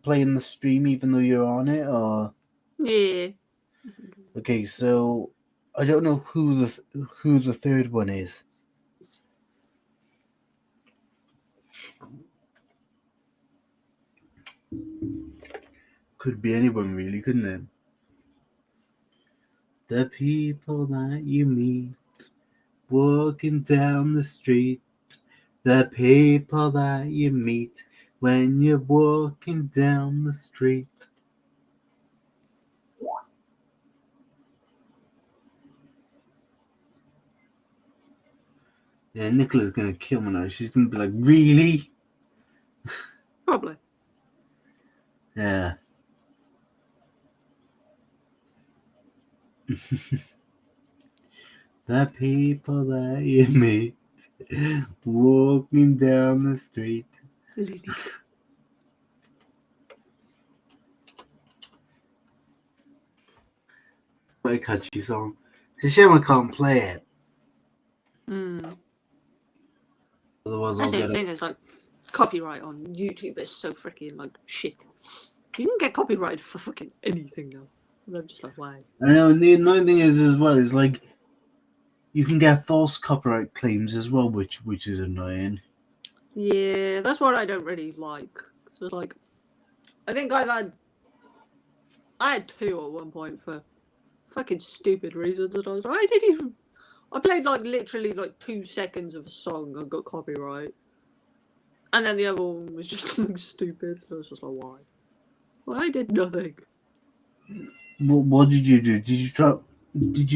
S1: playing the stream even though you're on it, or?
S2: Yeah.
S1: Okay, so I don't know who the third one is. Could be anyone, really, couldn't it? The people that you meet walking down the street. The people that you meet when you're walking down the street. Yeah, Nicola's gonna kill me now. She's gonna be like, really?
S2: Probably.
S1: Yeah. The people that you meet walking down the street. Quite a catchy song. It's a shame I can't play it. Otherwise,
S2: That's the thing, is like copyright on YouTube is so freaking like shit. You can get copyrighted for fucking anything now. And I'm just like, why?
S1: I know, and the annoying thing is as well is like you can get false copyright claims as well, which is annoying.
S2: Yeah, that's what I don't really like. So it's like, I think I had 2 at one point for fucking stupid reasons, and I was like, I played like literally like 2 seconds of a song and got copyright. And then the other one was just something stupid, so I was just like, why? Well, I did nothing.
S1: What did you do? Did you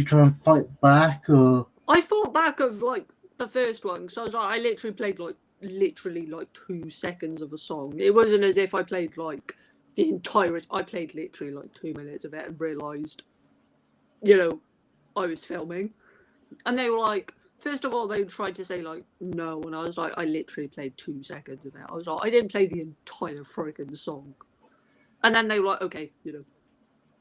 S1: try and fight back, or?
S2: I fought back of like the first one, so I was like, I literally played like 2 seconds of a song. It wasn't as if I played like the entire. I played literally like 2 minutes of it and realised, I was filming. And they were like, first of all, they tried to say like no, and I was like, I literally played 2 seconds of it. I was like, I didn't play the entire freaking song. And then they were like, okay,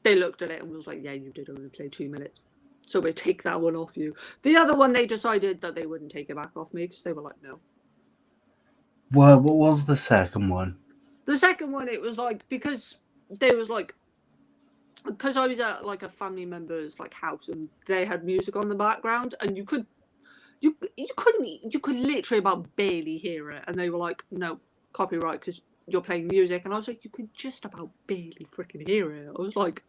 S2: they looked at it and was like, yeah, you did only play 2 minutes. so we take that one off you. The other one, they decided that they wouldn't take it back off me because they were like, no.
S1: Well, what was the second one?
S2: The second one, it was like, because they was like, because I was at like a family member's like house and they had music on the background and you could literally about barely hear it, and they were like, no, copyright because you're playing music. And I was like, you could just about barely freaking hear it. I was like,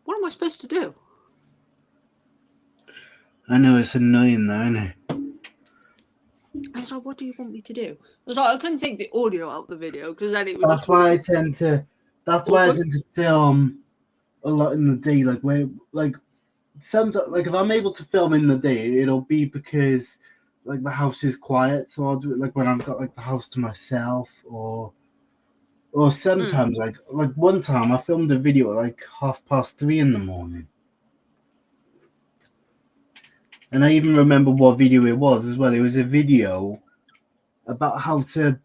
S2: what am I supposed to do?
S1: I know, it's annoying though, isn't it?
S2: I was like, what do you want me to do? I was like, I couldn't take the audio out of the video because then it would.
S1: That's why I tend to film a lot in the day. Like when, like sometimes, like if I'm able to film in the day, it'll be because like the house is quiet, so I'll do it like when I've got like the house to myself, or sometimes like one time I filmed a video at like 3:30 in the morning. And I even remember what video it was as well. It was a video about how to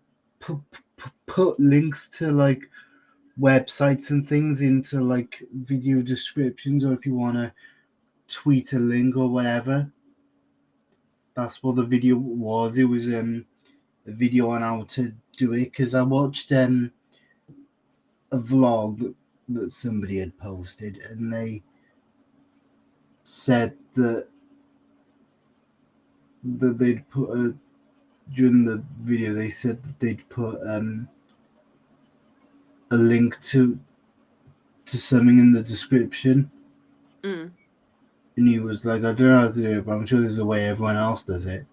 S1: put links to like websites and things into like video descriptions, or if you want to tweet a link or whatever. That's what the video was. It was a video on how to do it, because I watched a vlog that somebody had posted, and they said that they'd put during the video they said that they'd put a link to something in the description. And he was like, I don't know how to do it, but I'm sure there's a way everyone else does it.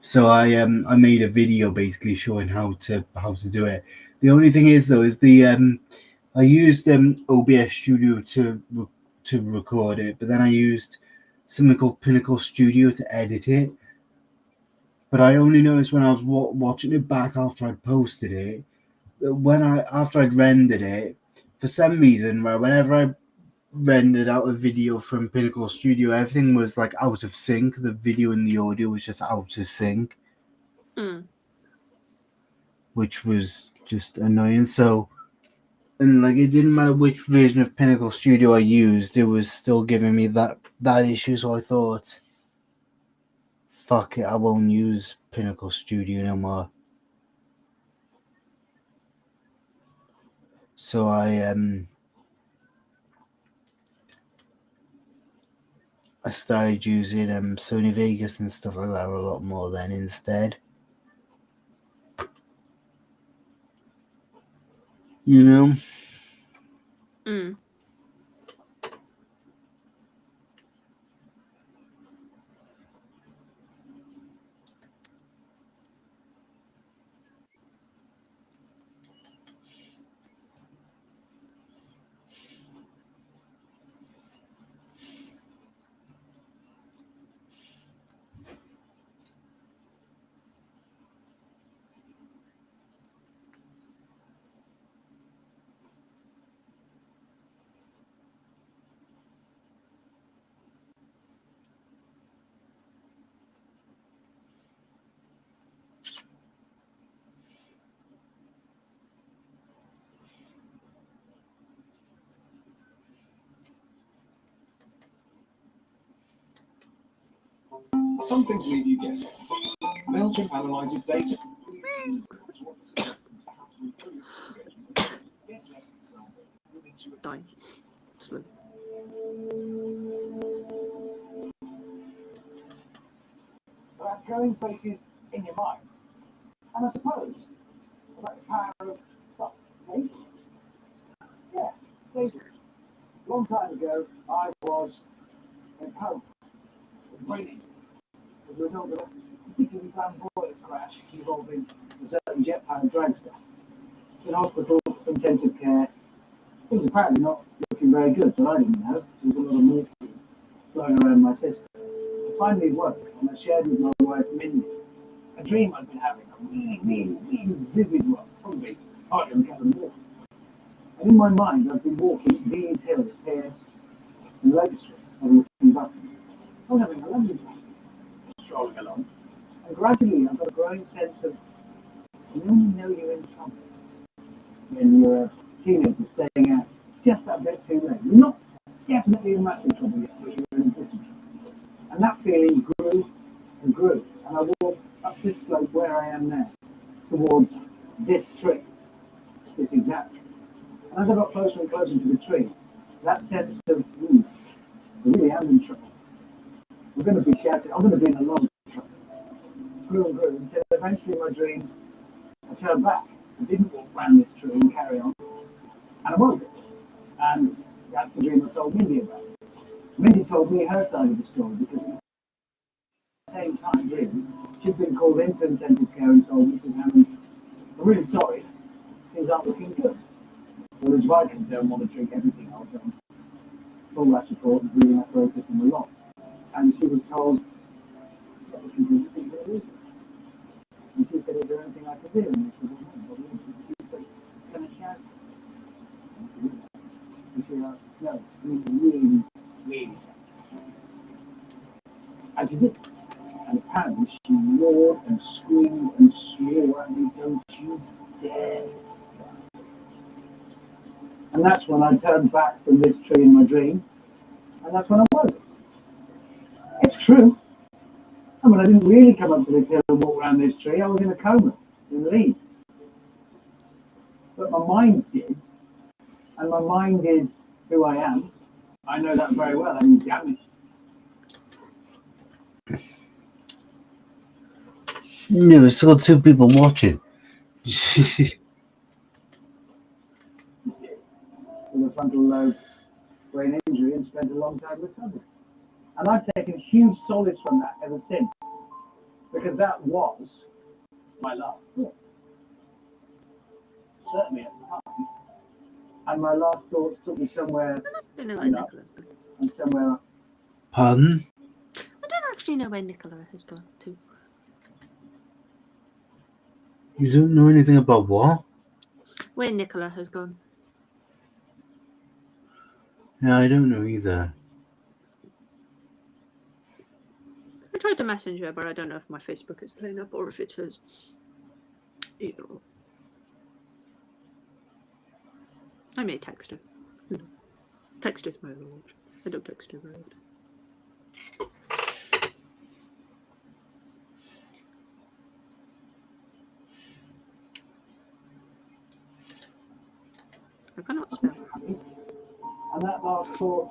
S1: So I made a video basically showing how to do it. The only thing is though, is the I used OBS Studio to record it, but then I used something called Pinnacle Studio to edit it. But I only noticed when I was watching it back after I'd posted it, after I'd rendered it, for some reason, whenever I rendered out a video from Pinnacle Studio, everything was like out of sync. The video and the audio was just out of sync, which was just annoying. So, and like it didn't matter which version of Pinnacle Studio I used, it was still giving me that issue. So I thought, fuck it, I won't use Pinnacle Studio no more. So I started using Sony Vegas and stuff like that a lot more then instead. You know?
S4: Some things leave you guessing. MailChimp analyzes data.
S2: Die. Slow.
S5: About going places in your mind. And I suppose about the power of daydreams. Yeah, daydreams. A long time ago, I was at home. It was raining as a result of a particularly flamboyant crash involving a certain jet-powered dragster. In hospital, intensive care. Things apparently not looking very good, but I didn't know. There was a lot of morphine flowing around my system. I finally woke and I shared with my wife Mindy a dream I'd been having, a really vivid one, probably partly on account of morphine. And in my mind, I've been walking these hills here in Locust Street, overlooking Buckingham. I was having a lovely time, strolling along, and gradually I've got a growing sense of, you only know you're in trouble when you're a teenager staying out just that bit too late. You're not definitely in massive trouble yet, but you're in As I got closer and closer to the tree, that sense of, I really am in trouble. I'm going to be shouting, I'm going to be in a lot of trouble. Grew and grew until eventually in my dream, I turned back and didn't walk round this tree and carry on. And I woke. And that's the dream I told Mindy about. Mindy told me her side of the story because at the same time, really, she'd been called into intensive care and told Mrs. Hammond, I'm really sorry, things aren't looking good. Well, as far as I'm concerned, monitoring everything I was on. Full life support and breathing apparatus and the lot. And she was told, what we can do, things are easy. And she said, is there anything I can do? And she said, well, no, she said, can I shout? And she asked, no, you need to really, really shout. And she did. And apparently she roared and screamed and swore at me, don't you dare. And that's when I turned back from this tree in my dream. And that's when I woke. It's true. I mean, I didn't really come up to this hill and walk around this tree. I was in a coma, in Leeds. But my mind did. And my mind is who I am. I know that very well. I mean, damn it.
S1: No, it's still got two people watching.
S5: With a frontal lobe brain injury and spent a long time recovering. And I've taken huge solace from that ever since. Because that was my last thought. Certainly at the time. And my last thoughts took me somewhere
S2: I don't know where Nicola has gone.
S5: and somewhere.
S1: Pardon?
S2: I don't actually know where Nicola has gone to.
S1: You don't know anything about what?
S2: Where Nicola has gone.
S1: Yeah, I don't know either.
S2: I tried to message her, but I don't know if my Facebook is playing up or if it says either or. I may text her. Text is my lord. I don't text her very often. I cannot spell.
S5: And that last thought,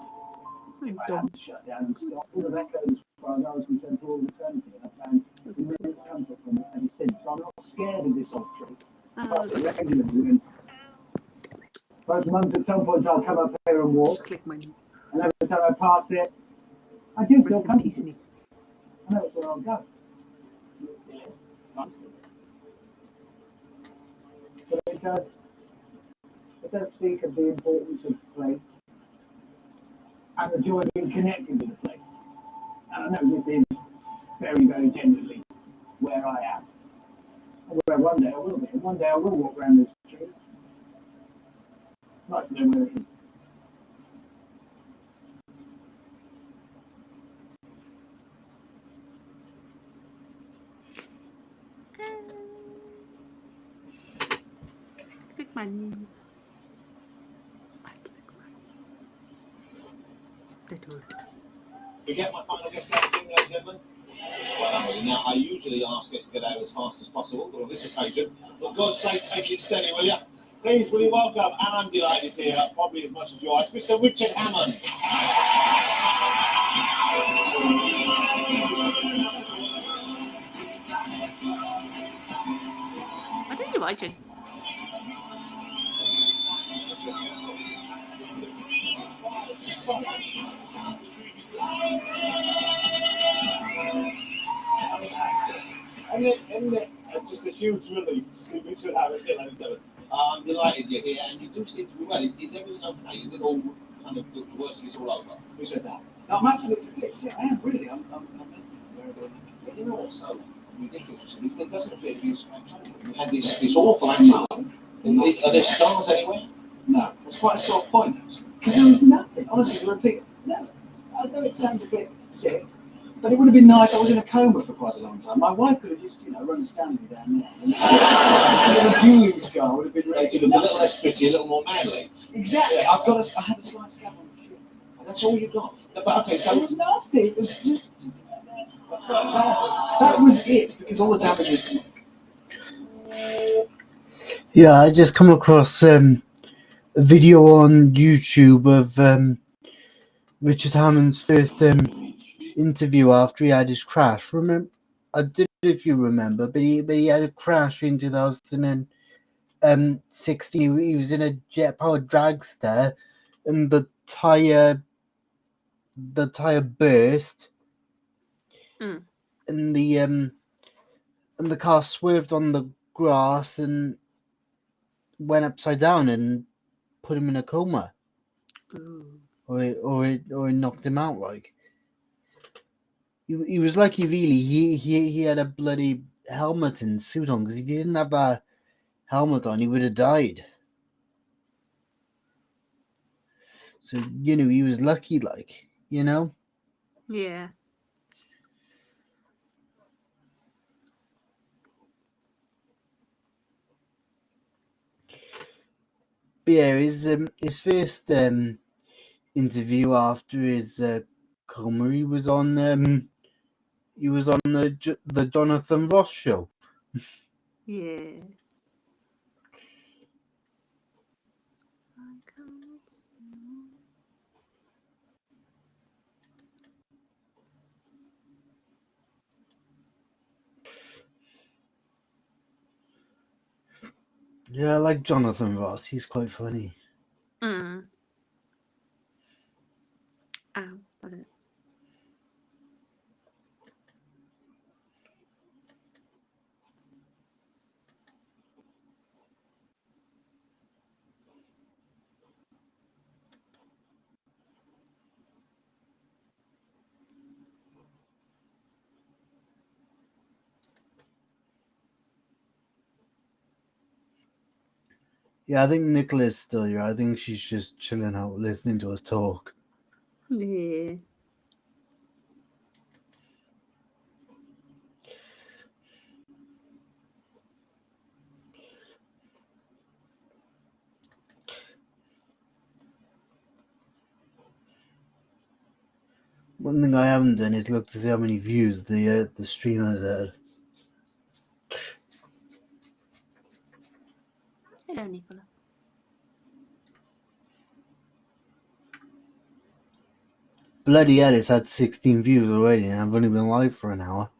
S2: I'm
S5: my
S2: dumb.
S5: hands shut down and stopped full of echoes as far as I was concerned for all eternity. And I found immense comfort from it ever since. So I'm not scared of this old tree. Regularly. Most months at some point I'll come up here and walk.
S2: Just click my name.
S5: And every time I pass it, I do feel
S2: Rest in peace,
S5: comfortable.
S2: Nick.
S5: I know it's where I'll go. But it does speak of the importance of play and the joy of being connected with the place. And I know this is very, very genuinely where I am. And where one day I will be. And one day I will walk around this tree. Nice to know where it is.
S2: Click my name. That worked.
S6: We get my final guest out soon, ladies and gentlemen. Well, Emily, now I usually ask us to get out as fast as possible, but on this occasion, for God's sake, take it steady, will you? Please, will you welcome, and I'm delighted here, probably as much as you are, it's Mr. Richard Hammond.
S2: I think you're watching.
S6: Isn't it just a huge relief to see Richard Hammond here, ladies and gentlemen? I'm delighted you're here, and you do seem to be well. Is everything okay? Is it all kind of the worst of it's all over? Who said that?
S4: No, I'm absolutely fixed. Yeah, I am really. I'm very, very.
S6: But you know what's so ridiculous? There doesn't appear to be a scratch. You had this awful accident. Are there scars anywhere?
S4: No, that's quite a sore point, actually. Because there was nothing. Honestly, to repeat, no. I know it sounds a bit sick, but it would have been nice. I was in a coma for quite a long time. My wife could have just, run a Stanley down there. So the dueling scar would have been
S6: They
S4: ready.
S6: look a little less pretty, a little more manly.
S4: Exactly.
S6: Yeah.
S4: I had a slight scab on the shoe.
S6: That's all you got. No, but okay,
S4: It
S6: so
S4: was nasty. It was just that was it, because all the damage was.
S1: Yeah, I just come across video on YouTube of Richard Hammond's first interview after he had his crash. Remember, I don't know if you remember, but he had a crash in 2016. He was in a jet-powered dragster, and the tire burst,
S2: Mm.
S1: and the car swerved on the grass and went upside down and put him in a coma,
S2: Ooh.
S1: or it knocked him out. Like he was lucky, really. He had a bloody helmet and suit on, because if he didn't have that helmet on, he would have died. So he was lucky, like
S2: Yeah.
S1: But yeah, his first interview after his coma, he was on the Jonathan Ross show.
S2: Yeah.
S1: Yeah, I like Jonathan Ross. He's quite funny.
S2: Mm. Ow, got it.
S1: Yeah, I think Nicola's still here. I think she's just chilling out, listening to us talk.
S2: Yeah.
S1: One thing I haven't done is look to see how many views the stream has had.
S2: Hello, Nicola.
S1: Bloody hell, it's had 16 views already, and I've only been live for an hour.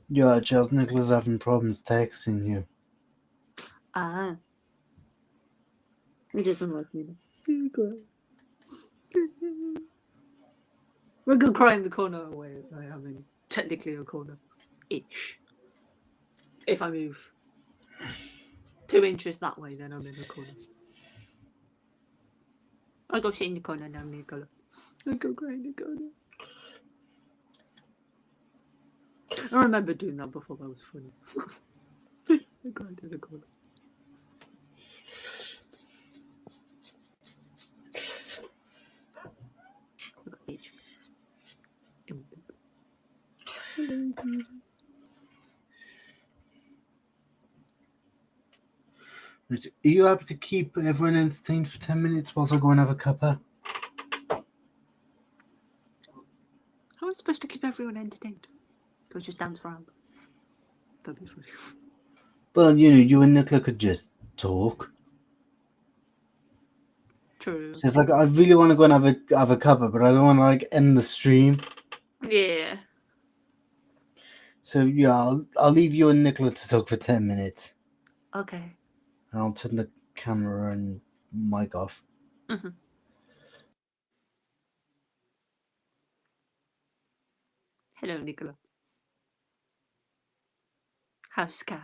S1: Yeah, Charles, Nicola's having problems texting you.
S2: Ah. He doesn't like me. We're gonna cry in the corner away. I mean, technically a corner. Ish. If I move 2 inches that way, then I'm in the corner. I'll go sit in the corner now, Nicola. I'll go cry in the corner. I remember doing that before, that was funny. I cried in the corner. I got itch.
S1: Are you happy to keep everyone entertained for 10 minutes whilst I go and have a cuppa?
S2: How am I supposed to keep everyone entertained? Do I just dance around? That'd be funny.
S1: Well, you and Nicola could just talk.
S2: True.
S1: So it's like, I really want to go and have a cuppa, but I don't want to like end the stream.
S2: Yeah.
S1: So yeah, I'll leave you and Nicola to talk for 10 minutes.
S2: Okay.
S1: And I'll turn the camera and mic off.
S2: Mm-hmm. Hello, Nicola. How's Sky?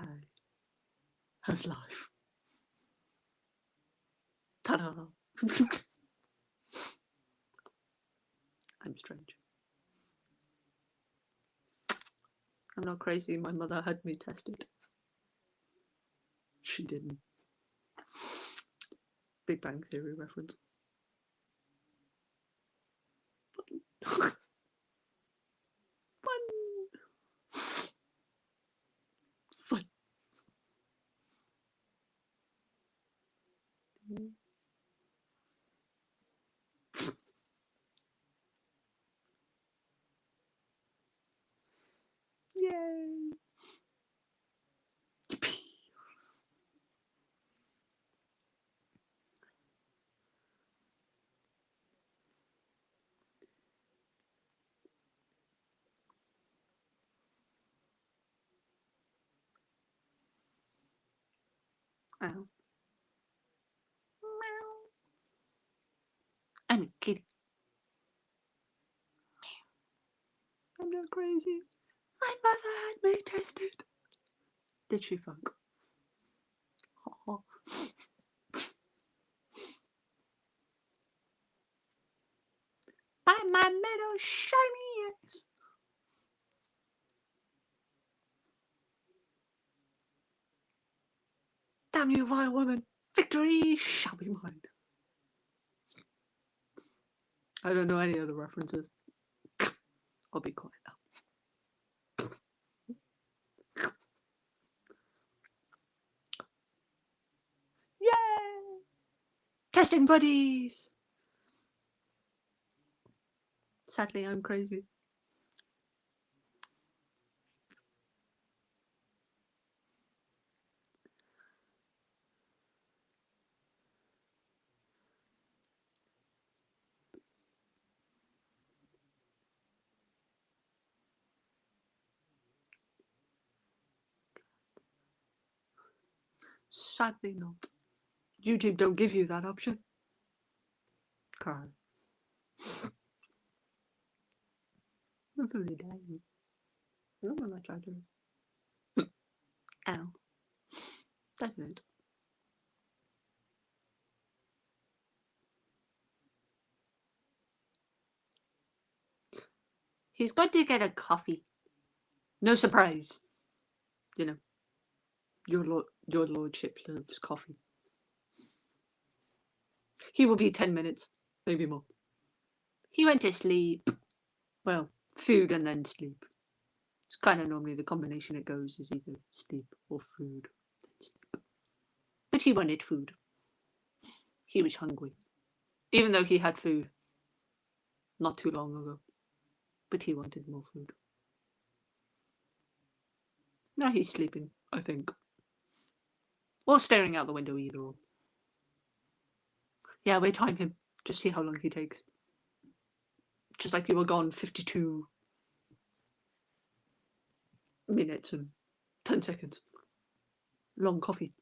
S2: How's life? Ta-da! I'm strange. I'm not crazy. My mother had me tested. She didn't. Big Bang Theory reference. Fun. Fun. Yay! Yippee! Ow. Meow. I'm a kitty. Meow. I'm not crazy. My mother had me tested. Did she, Funk? By my meadow shiny ears. Damn you, vile woman. Victory shall be mine. I don't know any other references. I'll be quiet now. Yay! Testing buddies! Sadly, I'm crazy. Sadly not. YouTube don't give you that option. Cry. I'm really dying. I don't want to try to. Ow. That's it. He's got to get a coffee. No surprise. You know, your lordship loves coffee. He will be 10 minutes, maybe more. He went to sleep. Well, food and then sleep. It's kind of normally the combination it goes is either sleep or food. But he wanted food. He was hungry. Even though he had food not too long ago. But he wanted more food. Now he's sleeping, I think. Or staring out the window, either or. Yeah, we time him. Just see how long he takes. Just like you were gone 52 minutes and 10 seconds. Long coffee.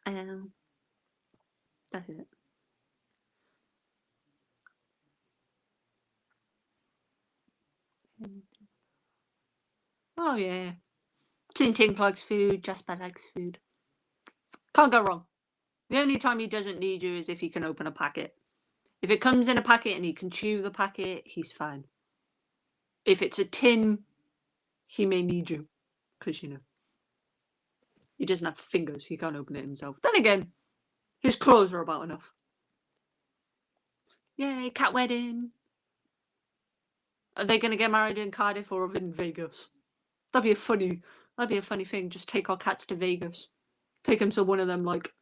S2: That's it. Oh yeah. Tintin likes food, Jasper likes food. Can't go wrong. The only time he doesn't need you is if he can open a packet. If it comes in a packet and he can chew the packet, he's fine. If it's a tin, he may need you. Because, you know, he doesn't have fingers. He can't open it himself. Then again, his claws are about enough. Yay, cat wedding. Are they going to get married in Cardiff or in Vegas? That'd be a funny thing. Just take our cats to Vegas. Take them to one of them, like,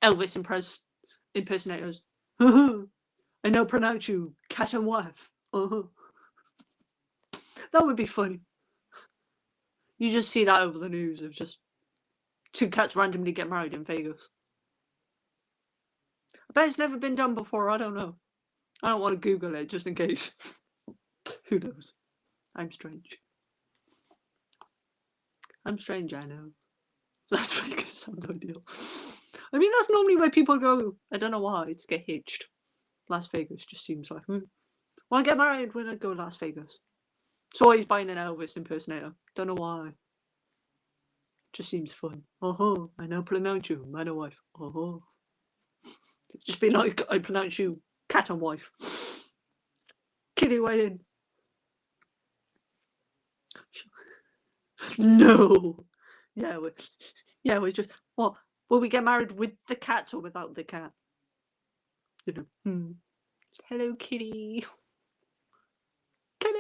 S2: Elvis impersonators. I now pronounce you cat and wife. That would be funny. You just see that over the news of just two cats randomly get married in Vegas. I bet it's never been done before. I don't know. I don't want to Google it just in case. Who knows? I'm strange. I'm strange, I know. Las Vegas sounds ideal. I mean, that's normally where people go. I don't know why. It's get hitched. Las Vegas just seems like, when I get married, when I go to Las Vegas. It's always buying an Elvis impersonator. Don't know why. Just seems fun. I now pronounce you man and wife. Just be like, I pronounce you cat and wife. Kitty wedding. No. Yeah, we just what? Will we get married with the cats or without the cat? You know. Hello, kitty. Kitty.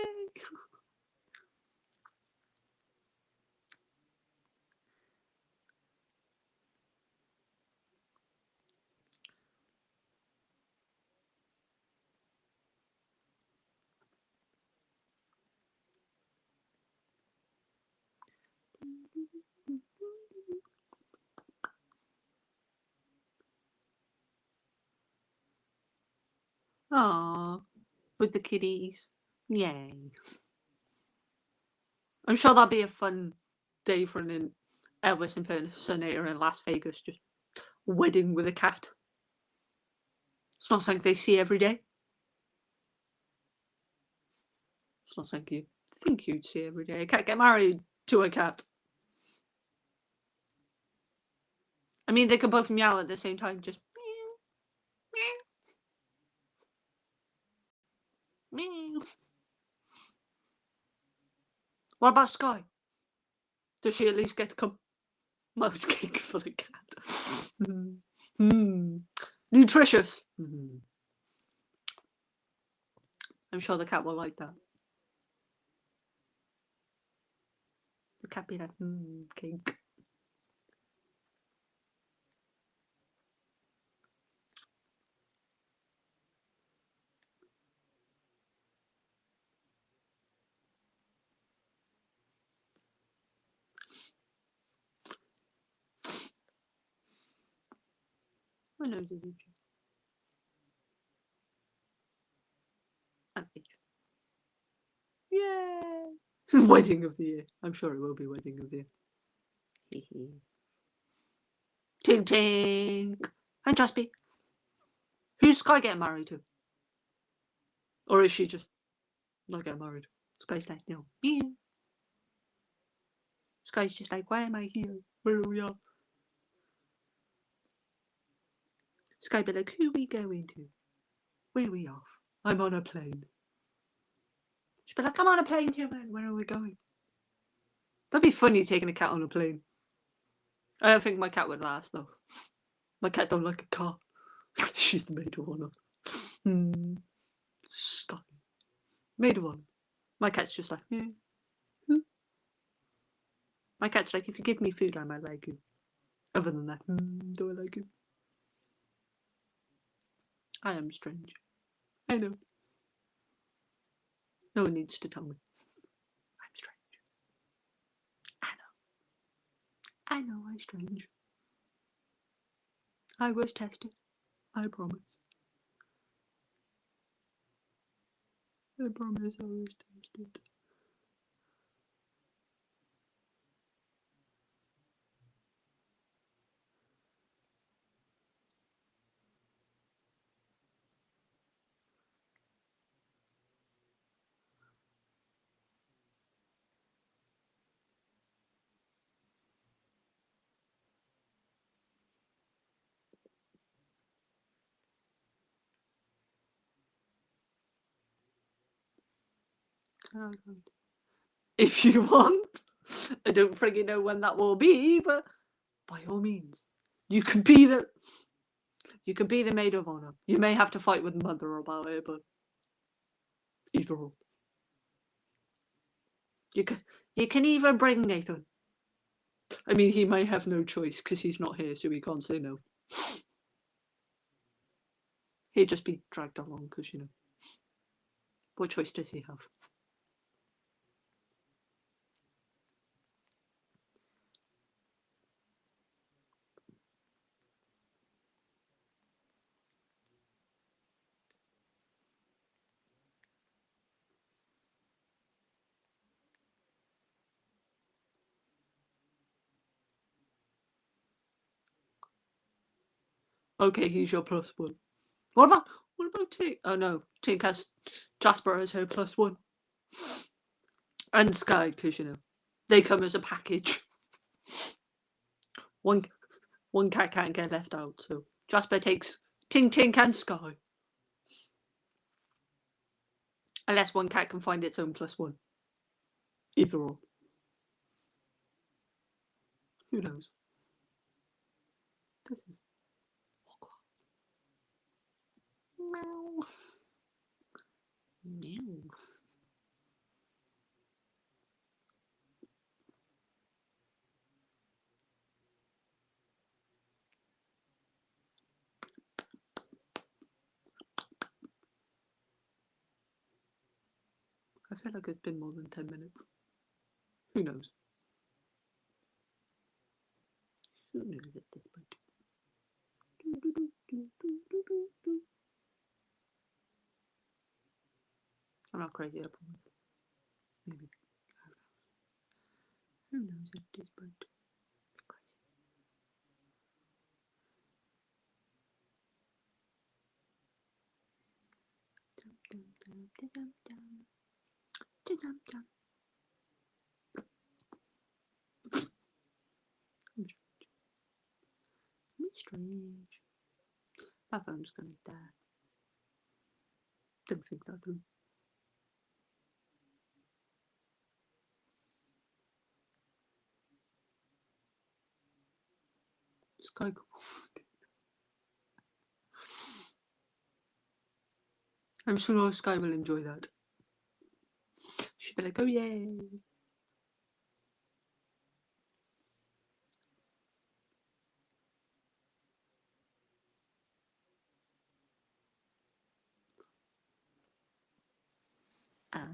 S2: Aww, with the kitties. Yay. I'm sure that'd be a fun day for an Elvis impersonator in Las Vegas, just wedding with a cat. It's not something they see every day. It's not something you think you'd see every day. A cat get married to a cat. I mean, they could both meow at the same time, just meow, meow, meow. What about Sky? Does she at least get to come mouse cake for the cat? Nutritious. I'm sure the cat will like that. The cat be like, cake. My nose is itchy. I'm itchy. Yay! Wedding of the year. I'm sure it will be wedding of the year. Tink tink. And Jaspy. Who's Sky getting married to? Or is she just not getting married? Sky's like, no. Meow. Sky's just like, why am I here? Where are we off? Sky be like, who are we going to? Where are we off? I'm on a plane. She'd be like, I'm on a plane too, man. Where are we going? That'd be funny taking a cat on a plane. I don't think my cat would last though. My cat don't like a car. She's the maid of honor. Sky. Maid of honor. My cat's just like, yeah. My cat's like, if you give me food, I might like you. Other than that, do I like you? I am strange. I know. No one needs to tell me. I'm strange. I know I'm strange. I was tested. I promise. I promise I was tested. If you want. I don't friggin' know when that will be, but by all means. You could be the maid of honor. You may have to fight with Mother about it, but either or. You can even bring Nathan. I mean, he may have no choice because he's not here, so he can't say no. He'd just be dragged along because, you know, what choice does he have? Okay, he's your +1. What about Tink? Oh no, Tink has Jasper as her +1. And Sky, because you know, they come as a package. One cat can't get left out, so Jasper takes Tink and Sky. Unless one cat can find its own +1. Either or. Who knows? This is meow. Meow. I feel like it's been more than 10 minutes. Who knows? Who knows at this point? I'm not crazy, I promise. Maybe. Who knows at this point? Crazy. I'm strange. My phone's gonna die. Didn't think that through. Sky. I'm sure Sky will enjoy that. She'll be like, oh yay. Ah.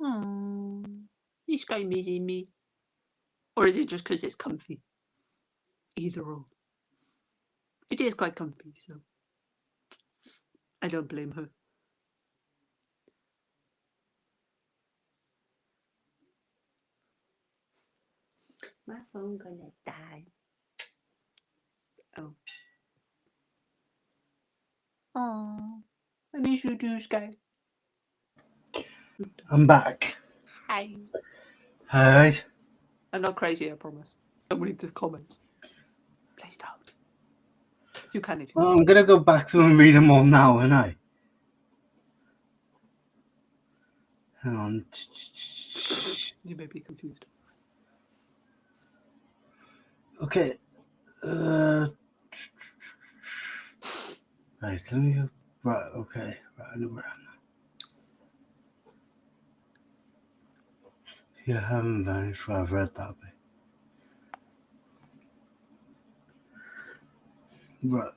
S2: Oh, is Sky missing me? Or is it just because it's comfy? Either or. It is quite comfy, so I don't blame her. My phone gonna die. Oh. Oh, I miss you too, Sky.
S1: I'm back.
S2: Hi.
S1: Alright.
S2: I'm not crazy, I promise. Don't read the comments. Please don't. You can if you
S1: Well,
S2: want.
S1: I'm gonna go back through and read them all now, aren't I? Hang on.
S2: You may be confused.
S1: Okay. Right, let me. Right, okay. Right, I know where I am now. You haven't vanished. Well, I've read that bit. Right.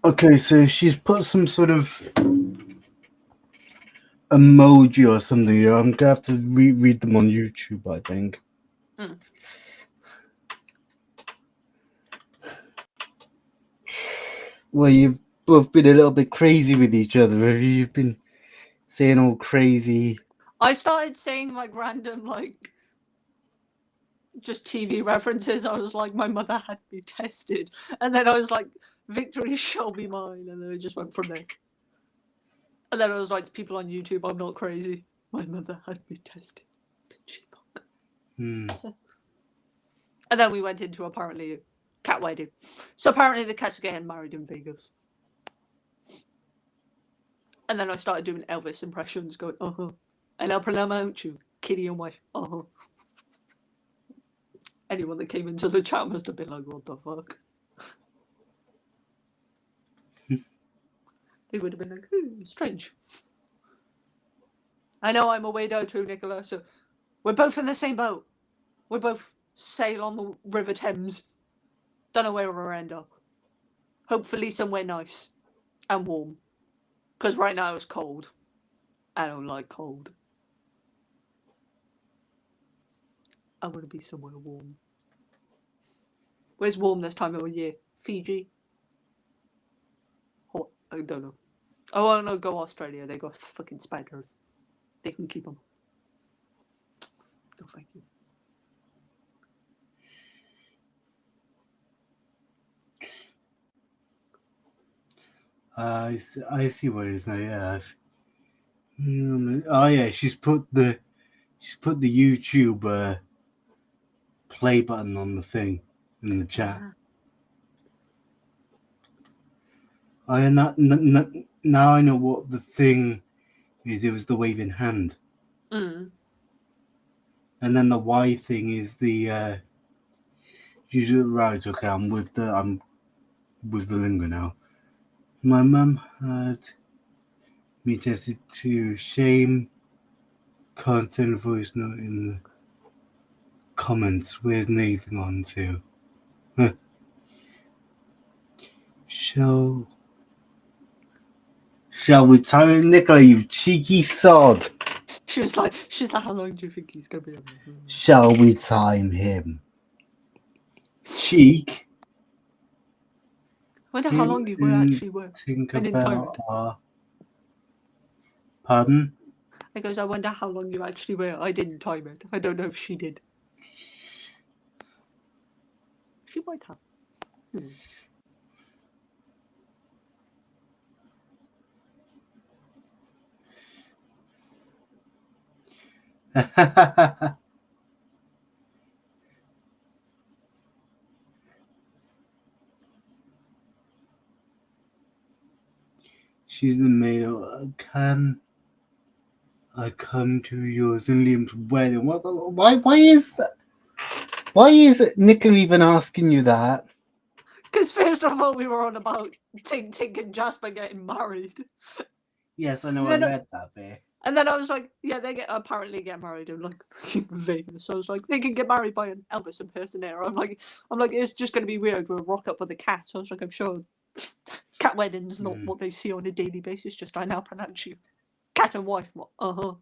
S1: Okay, so she's put some sort of emoji or something. I'm gonna have to reread them on YouTube, I think.
S2: Mm.
S1: Well, you've both been a little bit crazy with each other. Have you? You've been saying all crazy.
S2: I started saying like random like just TV references. I was like, my mother had me tested, and then I was like, victory shall be mine, and then it just went from there. And then I was like to people on YouTube, I'm not crazy. My mother had me tested. Did she fuck?
S1: Hmm.
S2: And then we went into apparently cat wedding. So apparently the cats are getting married in Vegas. And then I started doing Elvis impressions, going, and El Problema, don't you? Kitty and wife, Anyone that came into the chat must have been like, what the fuck? They would have been like, strange. I know I'm a weirdo too, Nicola, so we're both in the same boat. We both sail on the River Thames. Don't know where we'll end up. Hopefully somewhere nice and warm. Because right now it's cold. I don't like cold. I want to be somewhere warm. Where's warm this time of year? Fiji? Hot? I don't know. I want to go Australia. They got fucking spiders. They can keep them. No, thank you.
S1: I see what it is now. Yeah. Oh yeah, she's put the YouTube play button on the thing in the chat. I now I know what the thing is. It was the waving hand,
S2: Mm.
S1: and then the Y thing is the usually right. Okay, I'm with the lingo now. My mum had me tested to shame. Can't send a voice note in the comments. Where's Nathan on to? Huh. Shall we time him, Nicola, you cheeky sod?
S2: She was like, how long do you think he's gonna be?
S1: Shall we time him? Cheek.
S2: I wonder how long you actually were.
S1: Think
S2: I didn't time
S1: about
S2: it.
S1: our... Pardon?
S2: I goes, I wonder how long you actually were. I didn't time it. I don't know if she did. She might have.
S1: She's the maid of... Can I come to yours and Liam's wedding? Why is that? Why is Nicola even asking you that?
S2: Because first of all, we were on about Tink Tink and Jasper getting married.
S1: Yes, I know.
S2: No,
S1: I
S2: no.
S1: read that bit.
S2: And then I was like, yeah, they apparently get married in like Vegas. So I was like, they can get married by an Elvis impersonator. I'm like, it's just gonna be weird. We'll rock up with a cat. So I was like, I'm sure cat weddings not what they see on a daily basis. Just I now pronounce you cat and wife. I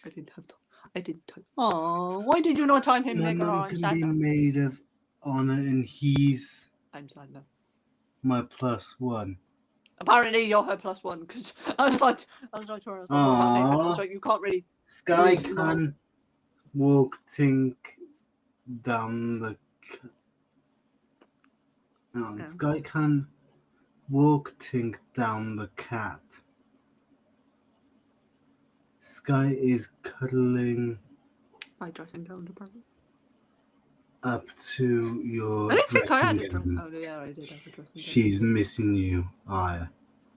S2: didn't have time. I didn't time. Oh, why did you not time him,
S1: My
S2: nigga?
S1: mum
S2: I'm
S1: can
S2: sad
S1: be
S2: now.
S1: maid of honor, and he's
S2: I'm sad now.
S1: my +1.
S2: Apparently, you're her +1 because I was like, to her, I was like, what about Nathan? I was like, you can't really.
S1: Sky
S2: Move,
S1: can walk Tink down the.
S2: Yeah.
S1: Sky can walk Tink down the cat. Sky is cuddling
S2: My dressing gown, apparently.
S1: up to your.
S2: I don't think I had a
S1: dressing
S2: dressing
S1: gown.
S2: gown. Yeah, I did have a dressing gown.
S1: She's missing you. Yeah.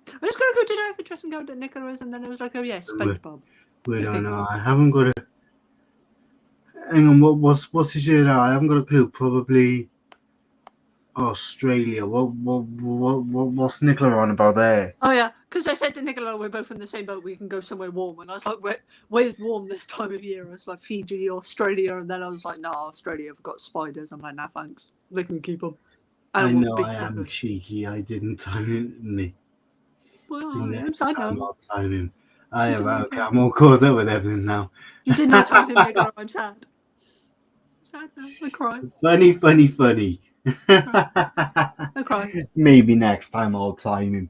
S2: I was gonna go to have a dressing gown at Nicola's, and then it was like, oh yeah, SpongeBob.
S1: We don't
S2: Okay.
S1: know. I haven't got a. Hang on. What's his year now? I haven't got a clue. Probably Australia. What's Nicola on about there?
S2: Oh yeah, because I said to Nicola, we're both in the same boat. We can go somewhere warm, and I was like, where's warm this time of year? I was like Fiji, Australia, and then I was like, no, Australia have got spiders. I'm like, nah, thanks. They can keep them.
S1: I know I am cheeky. I didn't time it. Me.
S2: Well,
S1: I'm
S2: sad now.
S1: not timing. Okay, I'm all caught up with everything now.
S2: You did not time him, Nicola. I'm sad. Sad now. I cry.
S1: Funny.
S2: I cry.
S1: Maybe next time I'll time him.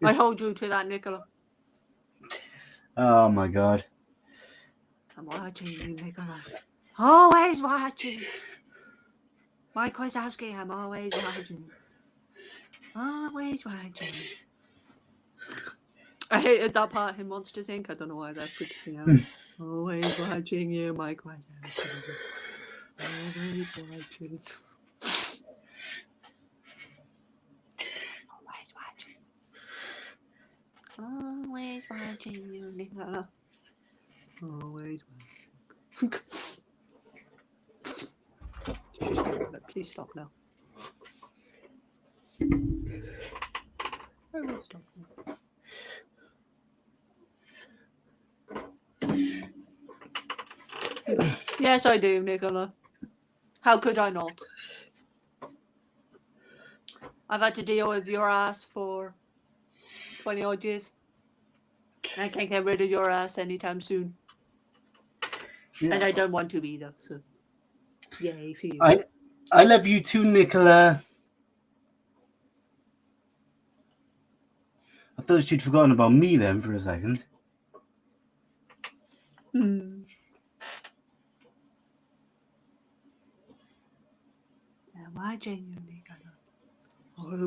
S2: I hold you to that, Nicola.
S1: Oh my god.
S2: I'm watching you, Nicola. Always watching. Mike Wazowski, I'm always watching. Always watching. I hated that part in Monsters Inc. I don't know why that freaked me out. Always watching you, Mike Wazowski. Always watching. Always watching. Always watching you, Nicola. Always watching. Please stop now. I will stop now. Yes, I do, Nicola. How could I not? I've had to deal with your ass for 20 odd years. I can't get rid of your ass anytime soon.
S1: Yeah.
S2: And I don't want to either, so yay for you.
S1: I love you too, Nicola. I thought she'd forgotten about me then for a second.
S2: I'm watching you, Nicola.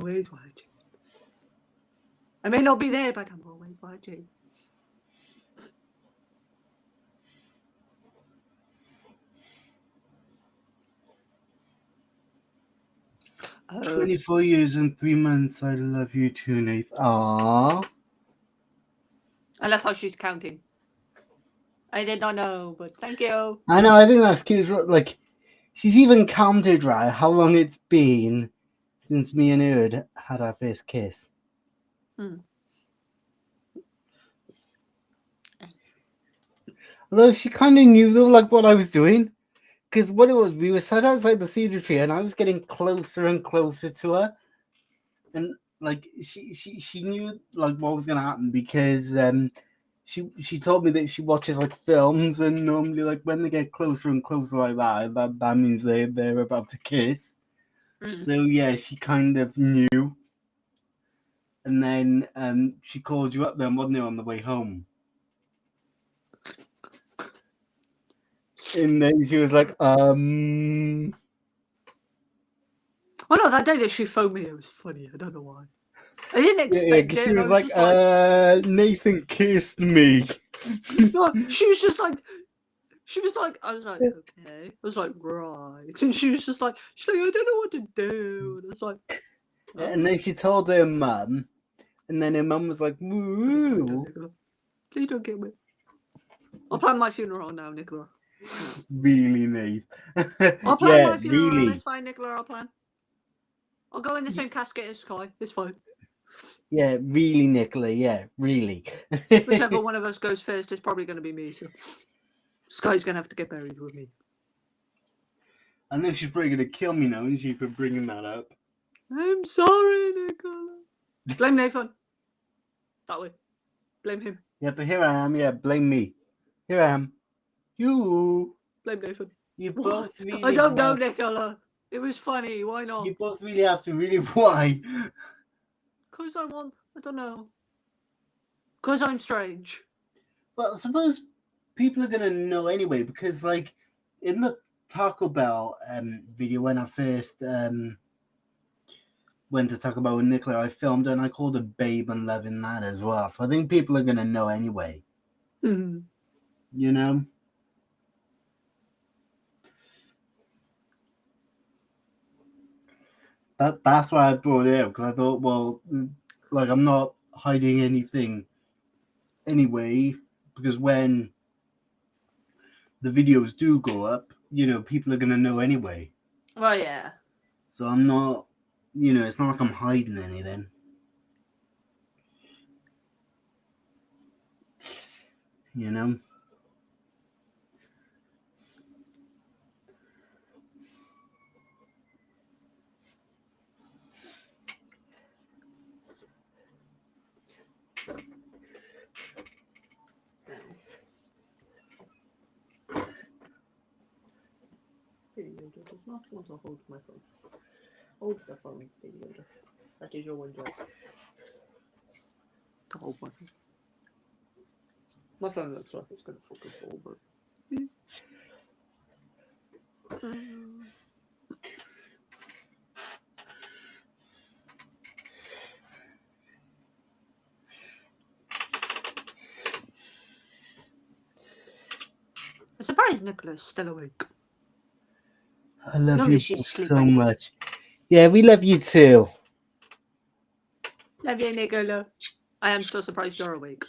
S2: Always watching. I may not be there, but I'm always watching. Oh,
S1: 24 years and 3 months. I love you too, Nath. Aww.
S2: I love how she's counting. I did not know, but thank you.
S1: I know, I think that's cute. Like, she's even counted, right, how long it's been since me and her had our first kiss. Although she kind of knew, though, like, what I was doing. Because what it was, we were sat outside the cedar tree, and I was getting closer and closer to her. And, like, she knew, like, what was going to happen, because she told me that she watches, like, films, and normally, like, when they get closer and closer like that means they're about to kiss. So, yeah, she kind of knew. And then she called you up then, wasn't it, on the way home? And then she was like,
S2: Oh no, that day that she phoned me, it was funny. I don't know why. I didn't expect it.
S1: She
S2: and I
S1: was like,
S2: just
S1: Nathan kissed me.
S2: no, she was like, I was like, okay. I was like, right. And she was like, I don't know what to do. And I was like, oh.
S1: And then she told her mum, and then her mum was like, woo.
S2: Please don't kill me. I'll plan my funeral now, Nicola.
S1: Really, Nate?
S2: I'll plan
S1: Yeah,
S2: my funeral.
S1: really.
S2: It's fine, Nicola. I'll plan. I'll go in the same casket as Sky. It's fine.
S1: Yeah, really, Nicola. Yeah, really.
S2: Whichever one of us goes first is probably going to be me. So Sky's going to have to get buried with me.
S1: I know she's probably going to kill me now, isn't she, for bringing that up?
S2: I'm sorry, Nicola. Blame Nathan. That way. Blame him.
S1: Yeah, but here I am. Yeah, blame me. Here I am. You.
S2: Blame Nathan.
S1: You both really.
S2: I don't know, Nicola. It was funny. Why not?
S1: You both really have to. Really, why?
S2: Because I don't know. Because I'm strange.
S1: Well, I suppose people are gonna know anyway, because like in the Taco Bell video when I first went to Taco Bell with Nicola, I filmed her and I called her Babe and Love in that as well. So I think people are gonna know anyway.
S2: Mm-hmm.
S1: You know? That's why I brought it up, because I thought, well, like I'm not hiding anything anyway, because when the videos do go up, you know, people are gonna know anyway.
S2: Well, yeah.
S1: So I'm not, you know, it's not like I'm hiding anything. You know?
S2: Yoda does not want to hold my phone. Hold the phone, Baby Yoda. That is your one job. To hold my phone. My phone looks like it's gonna fucking fall, but. I'm surprised Nicola's still awake.
S1: I love
S2: Normally
S1: you
S2: she's
S1: both so
S2: sleeping.
S1: much. Yeah, we love you too.
S2: Love you, Nicola. I am still surprised you're awake.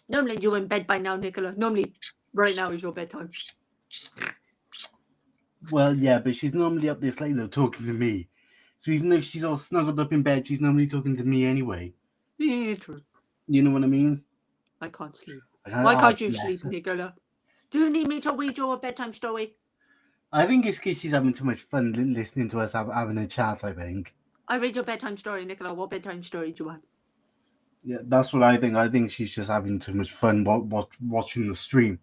S2: Normally you're in bed by now, Nicola. Normally, right now is your bedtime.
S1: Well, yeah, but she's normally up this late though, talking to me. So even though she's all snuggled up in bed, she's normally talking to me anyway.
S2: Yeah, true.
S1: You know what I mean?
S2: I can't sleep.
S1: Like,
S2: Why
S1: oh,
S2: can't you
S1: bless
S2: sleep,
S1: her.
S2: Nicola? Do you need me to read you a bedtime story?
S1: I think it's because she's having too much fun listening to us having a chat, I think.
S2: I read your bedtime story, Nicola. What bedtime story do you want?
S1: Yeah, that's what I think. I think she's just having too much fun watching the stream.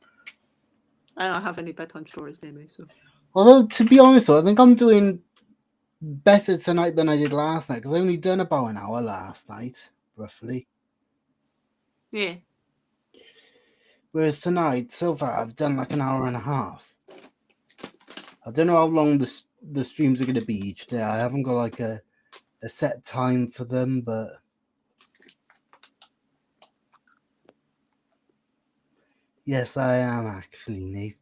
S2: I don't have any bedtime stories near me, so.
S1: Although, to be honest, though, I think I'm doing better tonight than I did last night, because I only done about an hour last night, roughly.
S2: Yeah.
S1: Whereas tonight, so far, I've done like an hour and a half. I don't know how long the streams are going to be each day. I haven't got like a set time for them, but yes, I am actually, Nate.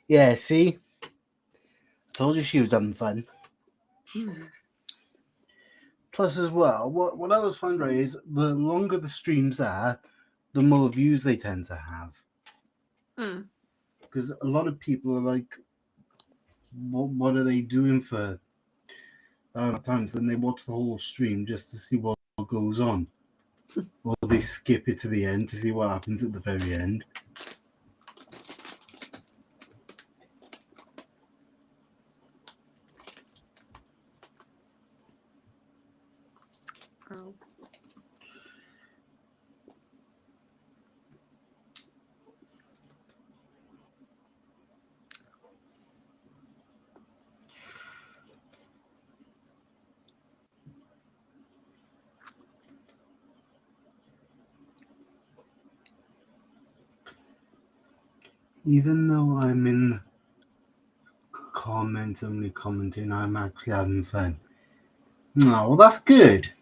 S1: Yeah, see? I told you she was having fun. Plus, as well, what I always find right is the longer the streams are, the more views they tend to have.
S2: Mm.
S1: Because a lot of people are like, what are they doing for times? Then they watch the whole stream just to see what goes on. Or they skip it to the end to see what happens at the very end.
S2: Oh.
S1: Even though I'm in comments, only commenting, I'm actually having fun. Oh, well, that's good.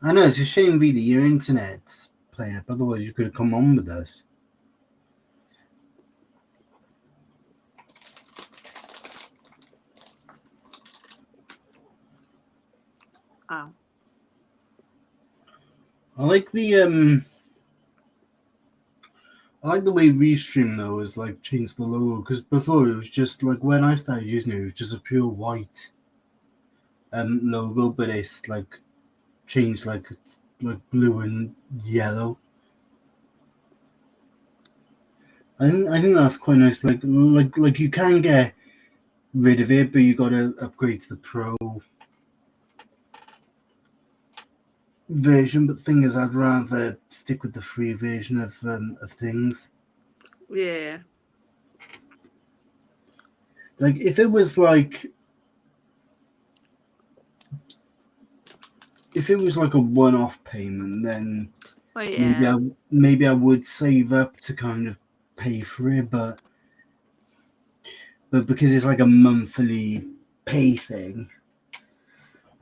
S1: I know, it's a shame, really, your internet's playing up. Otherwise, you could have come on with us.
S2: Oh.
S1: I like the way Restream though is like changed the logo, because before it was just like when I started using it, it was just a pure white logo, but it's like changed, like it's like blue and yellow. I think that's quite nice. Like you can get rid of it, but you got to upgrade to the Pro version. But the thing is, I'd rather stick with the free version of things.
S2: Yeah.
S1: Like if it was like a one-off payment, then
S2: Well, yeah.
S1: maybe I would save up to kind of pay for it, but because it's like a monthly pay thing,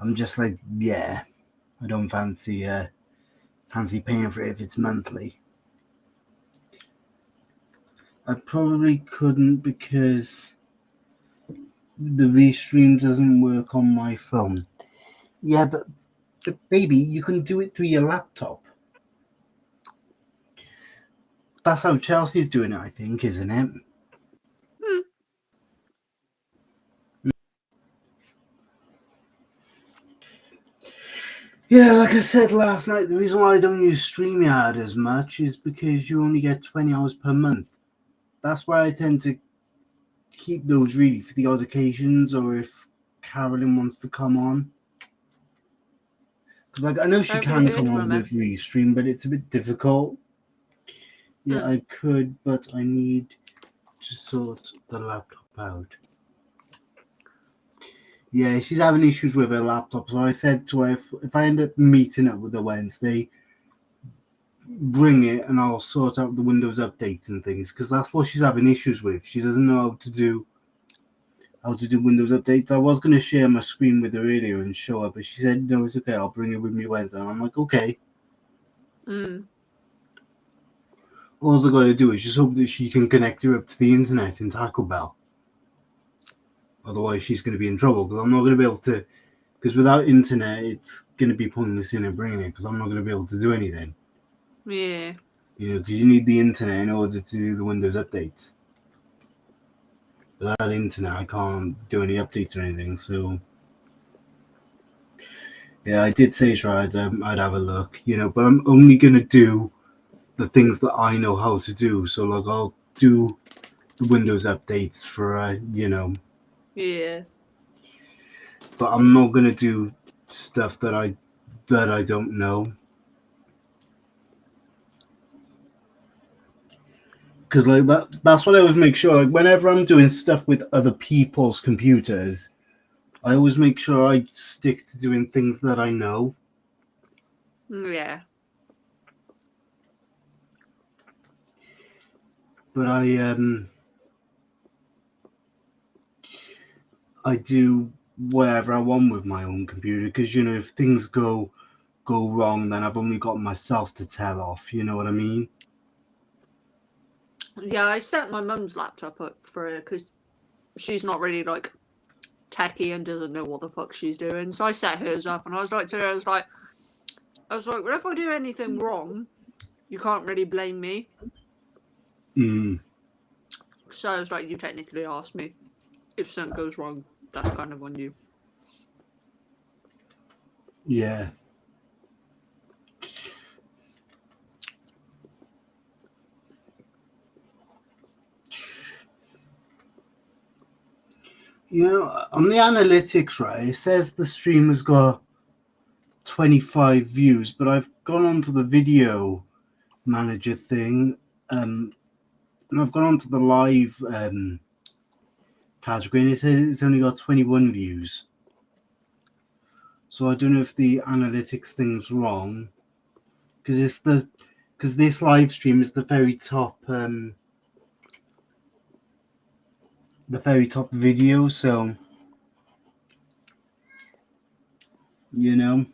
S1: I'm just like, yeah, I don't fancy paying for it if it's monthly. I probably couldn't because the Restream doesn't work on my phone. Yeah, but baby, you can do it through your laptop. That's how Chelsea's doing it, I think, isn't it? Yeah, like I said last night, the reason why I don't use StreamYard as much is because you only get 20 hours per month. That's why I tend to keep those really for the odd occasions, or if Carolyn wants to come on. Because like I know she can come on with Restream, but it's a bit difficult. Yeah, I could, but I need to sort the laptop out. Yeah, she's having issues with her laptop, so I said to her, if I end up meeting up with her Wednesday, bring it and I'll sort out the Windows updates and things, because that's what she's having issues with. She doesn't know how to do Windows updates. I was going to share my screen with her earlier and show her, but she said, no, it's okay, I'll bring it with me Wednesday. And I'm like, okay. All I got to do is just hope that she can connect her up to the internet in Taco Bell. Otherwise, she's going to be in trouble, because I'm not going to be able to. Because without internet, it's going to be pointless in her bringing it, because I'm not going to be able to do anything.
S2: Yeah.
S1: You know, because you need the internet in order to do the Windows updates. Without internet, I can't do any updates or anything. So, yeah, I did say to her I'd have a look, you know, but I'm only going to do the things that I know how to do. So, like, I'll do the Windows updates for, you know.
S2: Yeah.
S1: But I'm not going to do stuff that I don't know. Because like that's what I always make sure. Like whenever I'm doing stuff with other people's computers, I always make sure I stick to doing things that I know.
S2: Yeah.
S1: But I do whatever I want with my own computer, because you know, if things go wrong, then I've only got myself to tell off. You know what I mean?
S2: Yeah, I set my mum's laptop up for her because she's not really like techie and doesn't know what the fuck she's doing. So I set hers up, and I was like to her, I was like, well, if I do anything wrong, you can't really blame me. So I was like, you technically asked me. If something goes wrong, that's kind of on you.
S1: Yeah. You know, on the analytics, right, it says the stream has got 25 views, but I've gone onto the video manager thing, and I've gone onto the live category, and it says it's only got 21 views. So I don't know if the analytics thing's wrong, because this live stream is the very top video, so you know.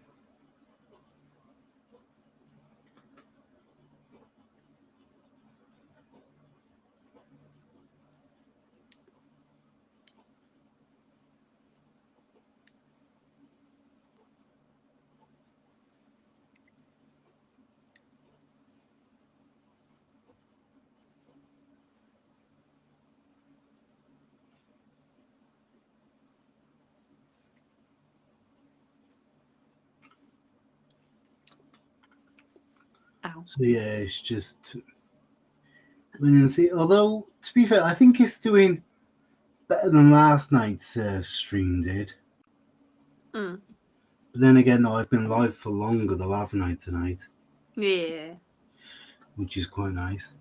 S2: Ow.
S1: So yeah, it's just. Although to be fair, I think it's doing better than last night's stream did. But then again, though, I've been live for longer though, haven't I, tonight?
S2: Yeah.
S1: Which is quite nice.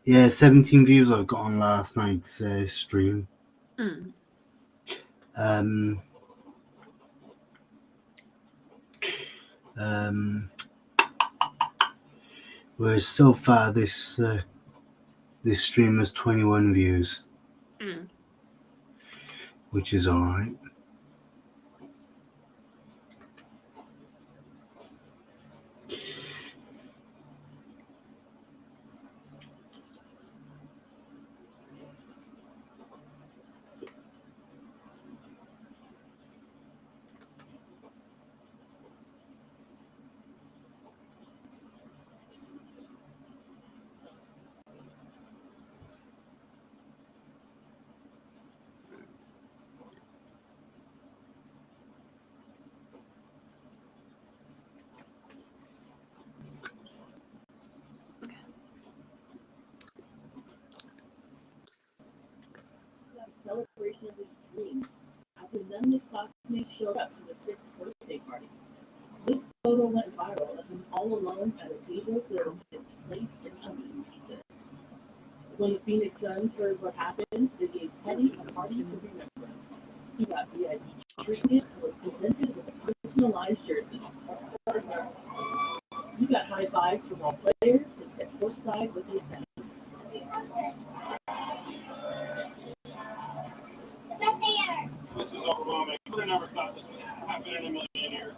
S1: Yeah, 17 views I've got on last night's stream. Whereas so far this stream has 21 views, which is all right.
S3: Celebration of his dreams. After them, his classmates showed up to the 6th birthday party. This photo went viral of him all alone at a table filled with plates and onion pizzas. When the Phoenix Suns heard what happened, they gave Teddy a party to remember. He got VIP treatment and was presented with a personalized jersey. He got high fives from all players and sat courtside with his family.
S6: This is overwhelming. I would have never thought this would happen in a million years.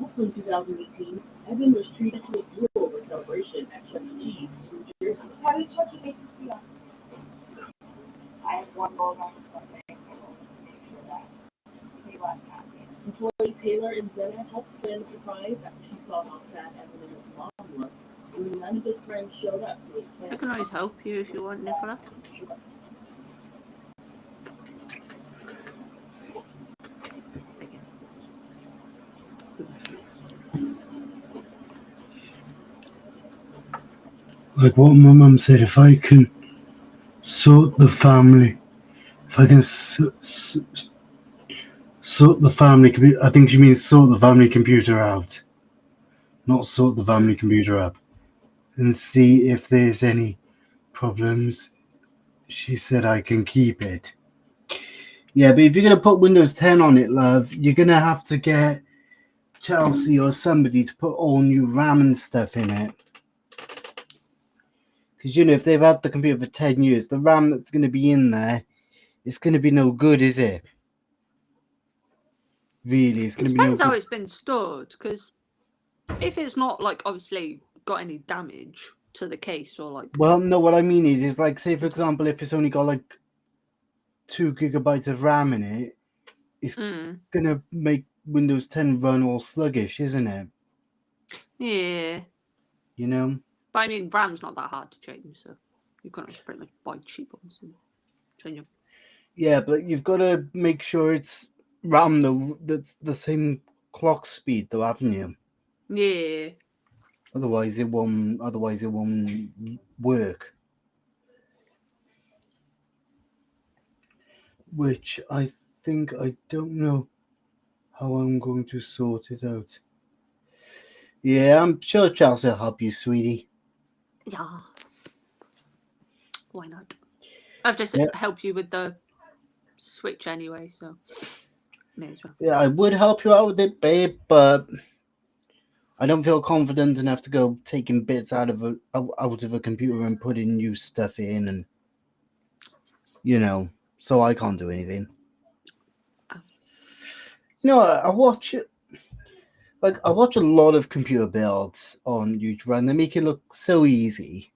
S3: Also in 2018, Evan was treated to a do-over celebration at Chuck E. Cheese, New Jersey.
S7: How did Chuck E. make you feel? I have one goal on Sunday. Make sure that he was happy.
S3: Employee Taylor and Zena helped plan the surprise after she saw how sad Evan and his mom looked. When none of his friends showed up to his
S2: I
S3: plan.
S2: can always help you if you want, Nicola.
S1: Like what my mum said, if I can sort the family, if I can sort the family computer, I think she means sort the family computer out, not sort the family computer up, and see if there's any problems. She said I can keep it. Yeah, but if you're going to put Windows 10 on it, love, you're going to have to get Chelsea or somebody to put all new RAM and stuff in it. Because if they've had the computer for 10 years, the RAM that's going to be in there, it's going to be no good, is it? Really, it's
S2: It
S1: going to be no
S2: depends how
S1: good.
S2: it's been stored, because if it's not like obviously got any damage to the case or like
S1: Well, no, what I mean is like, say for example, if it's only got like 2 gigabytes of RAM in it, it's gonna make Windows 10 run all sluggish, isn't it?
S2: yeah.
S1: You know?
S2: But I mean, RAM's not that hard to change, so you can pretty much buy cheap ones and change them.
S1: Yeah, but you've got to make sure it's RAM that's the same clock speed, though, haven't you?
S2: Yeah.
S1: Otherwise, it won't work. Which I don't know how I'm going to sort it out. Yeah, I'm sure Chelsea will help you, sweetie.
S2: Yeah. Why not? I've just
S1: Yeah.
S2: helped you with the Switch anyway, so may as well.
S1: Yeah, I would help you out with it, babe, but I don't feel confident enough to go taking bits out of a computer and putting new stuff in, and so I can't do anything. I watch it. Like, I watch a lot of computer builds on YouTube, and they make it look so easy.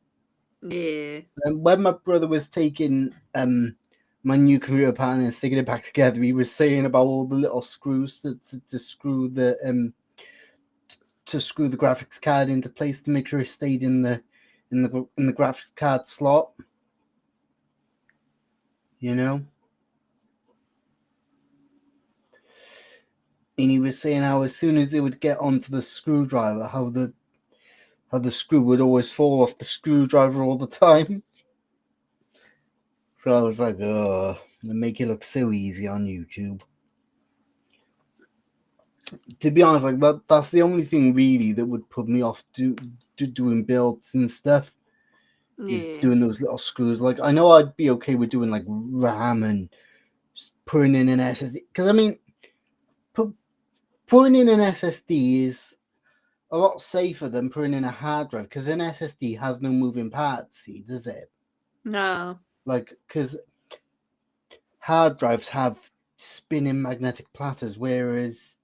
S2: Yeah.
S1: And when my brother was taking my new computer pan and sticking it back together, he was saying about all the little screws to screw the graphics card into place to make sure it stayed in the graphics card slot. And he was saying how as soon as it would get onto the screwdriver, how the screw would always fall off the screwdriver all the time. So I was like, oh, they make it look so easy on YouTube. To be honest, like that's the only thing really that would put me off doing builds and stuff.
S2: Yeah.
S1: Is doing those little screws. Like, I know I'd be okay with doing like RAM and putting in an SSD, because I mean, putting in an SSD is a lot safer than putting in a hard drive, because an SSD has no moving parts, see, does it?
S2: No.
S1: Like, because hard drives have spinning magnetic platters, whereas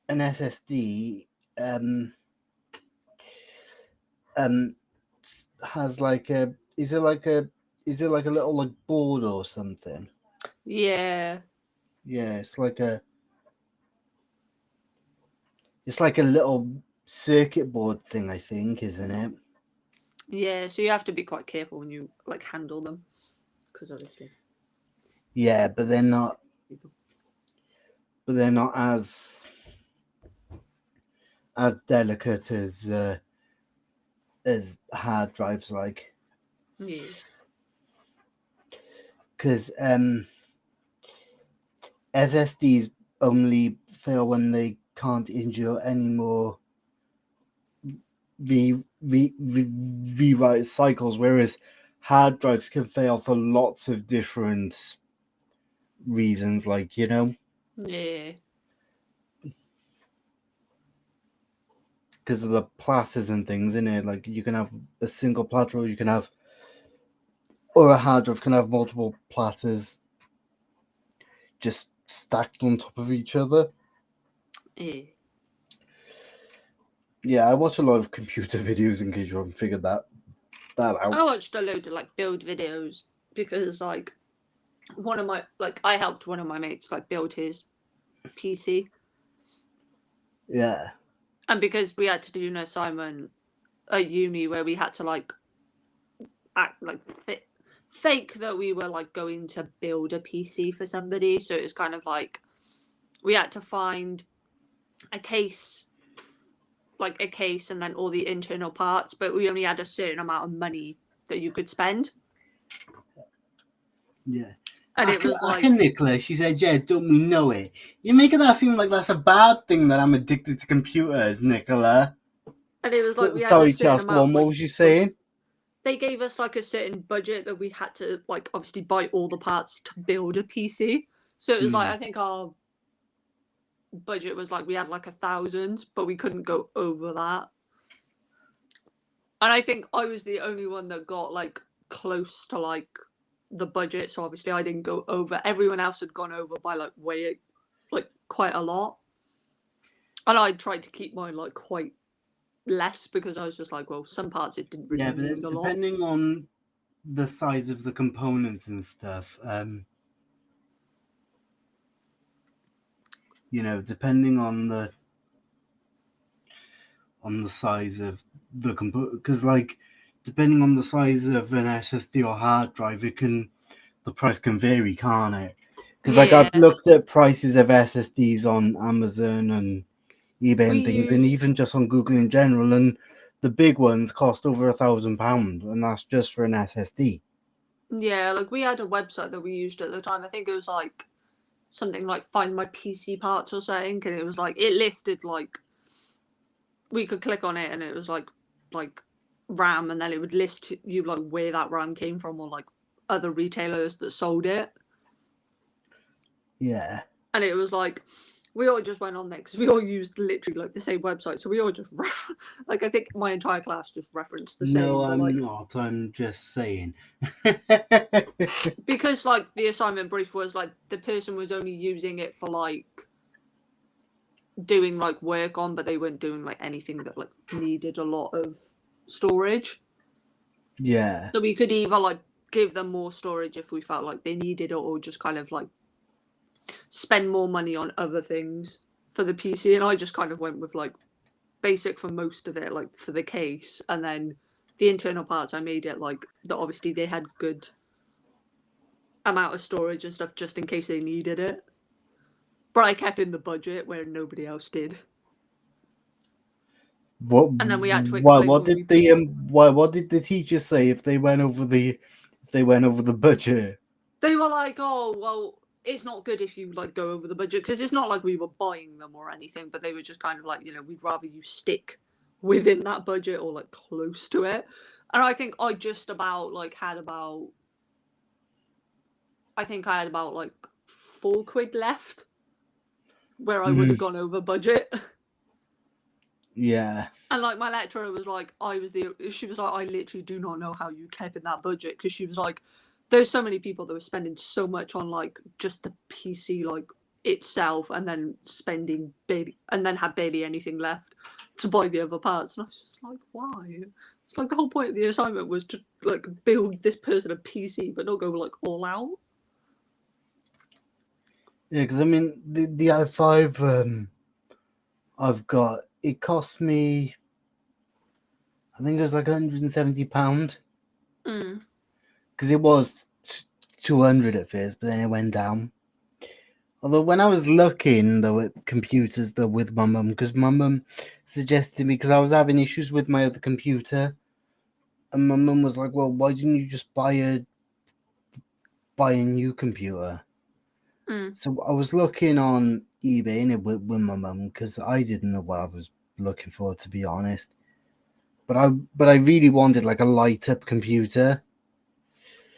S1: an SSD has like a is it like a little like board or something?
S2: Yeah.
S1: Yeah, it's like a little circuit board thing, I think, isn't it?
S2: Yeah, so you have to be quite careful when you like handle them, because obviously.
S1: Yeah, but they're not as delicate as hard drives, like.
S2: Yeah.
S1: Because SSDs only fail when they can't endure any more rewrite cycles, whereas hard drives can fail for lots of different reasons, like,
S2: Yeah.
S1: because of the platters and things in it. Like, you can have a single platter, or a hard drive can have multiple platters just stacked on top of each other.
S2: Yeah.
S1: Yeah, I watch a lot of computer videos, in case you haven't figured that out.
S2: I watched a load of like build videos because like I helped one of my mates like build his PC.
S1: Yeah.
S2: And because we had to do an assignment at uni where we had to like act like fake that we were like going to build a PC for somebody, so it was kind of like we had to find a case and then all the internal parts, but we only had a certain amount of money that you could spend.
S1: Yeah.
S2: And it was like
S1: Nicola, she said, yeah, don't we know it? You're making that seem like that's a bad thing that I'm addicted to computers, Nicola.
S2: And it was like we had
S1: Sorry,
S2: a certain
S1: Charles,
S2: amount.
S1: what was you saying?
S2: They gave us like a certain budget that we had to like obviously buy all the parts to build a PC. So it was like I think our budget was like we had like 1,000, but we couldn't go over that. And I think I was the only one that got like close to like the budget. So obviously I didn't go over. Everyone else had gone over by like quite a lot. And I tried to keep mine like quite less because I was just like, well, some parts it didn't really
S1: Yeah, but
S2: need a lot.
S1: depending on the size of the components and stuff, depending on the size of the computer, because like depending on the size of an SSD or hard drive, the price can vary, can't it? Because like I've looked at prices of SSDs on Amazon and eBay and things, and even just on Google in general, and the big ones cost over £1,000, and that's just for an SSD.
S2: Yeah, like we had a website that we used at the time. I think it was like something like Find My PC Parts or something, and it was like it listed like we could click on it and it was like RAM, and then it would list you like where that RAM came from or like other retailers that sold it.
S1: Yeah.
S2: And it was like we all just went on there because we all used literally like the same website, so we all just like I think my entire class just referenced the same.
S1: No, I'm
S2: like,
S1: not. I'm just saying.
S2: Because like the assignment brief was like the person was only using it for like doing like work on, but they weren't doing like anything that like needed a lot of storage.
S1: Yeah.
S2: So we could either like give them more storage if we felt like they needed it, or just kind of like spend more money on other things for the PC. And I just kind of went with like basic for most of it, like for the case, and then the internal parts I made it like that obviously they had good amount of storage and stuff just in case they needed it. But I kept in the budget where nobody else did.
S1: What?
S2: And then we had to explain
S1: What did what did the teacher say if they went over the budget?
S2: They were like, "Oh, well, it's not good if you like go over the budget," because it's not like we were buying them or anything, but they were just kind of like, we'd rather you stick within that budget or like close to it. And I think I just about like had about like £4 left where I would have gone over budget.
S1: Yeah.
S2: And like my lecturer was like, she was like, I literally do not know how you kept in that budget, because she was like, there's so many people that were spending so much on like just the PC like itself, and then spending had barely anything left to buy the other parts. And I was just like, why? It's like the whole point of the assignment was to like build this person a PC, but not go like all out.
S1: Yeah, because I mean the i5 I've got, it cost me, I think it was like £170. Because it was 200 at first, but then it went down. Although when I was looking though at computers though with my mum, because my mum suggested to me, because I was having issues with my other computer, and my mum was like, well, why didn't you just buy a new computer? So I was looking on eBay and with my mum, because I didn't know what I was looking for, to be honest. But I really wanted like a light up computer.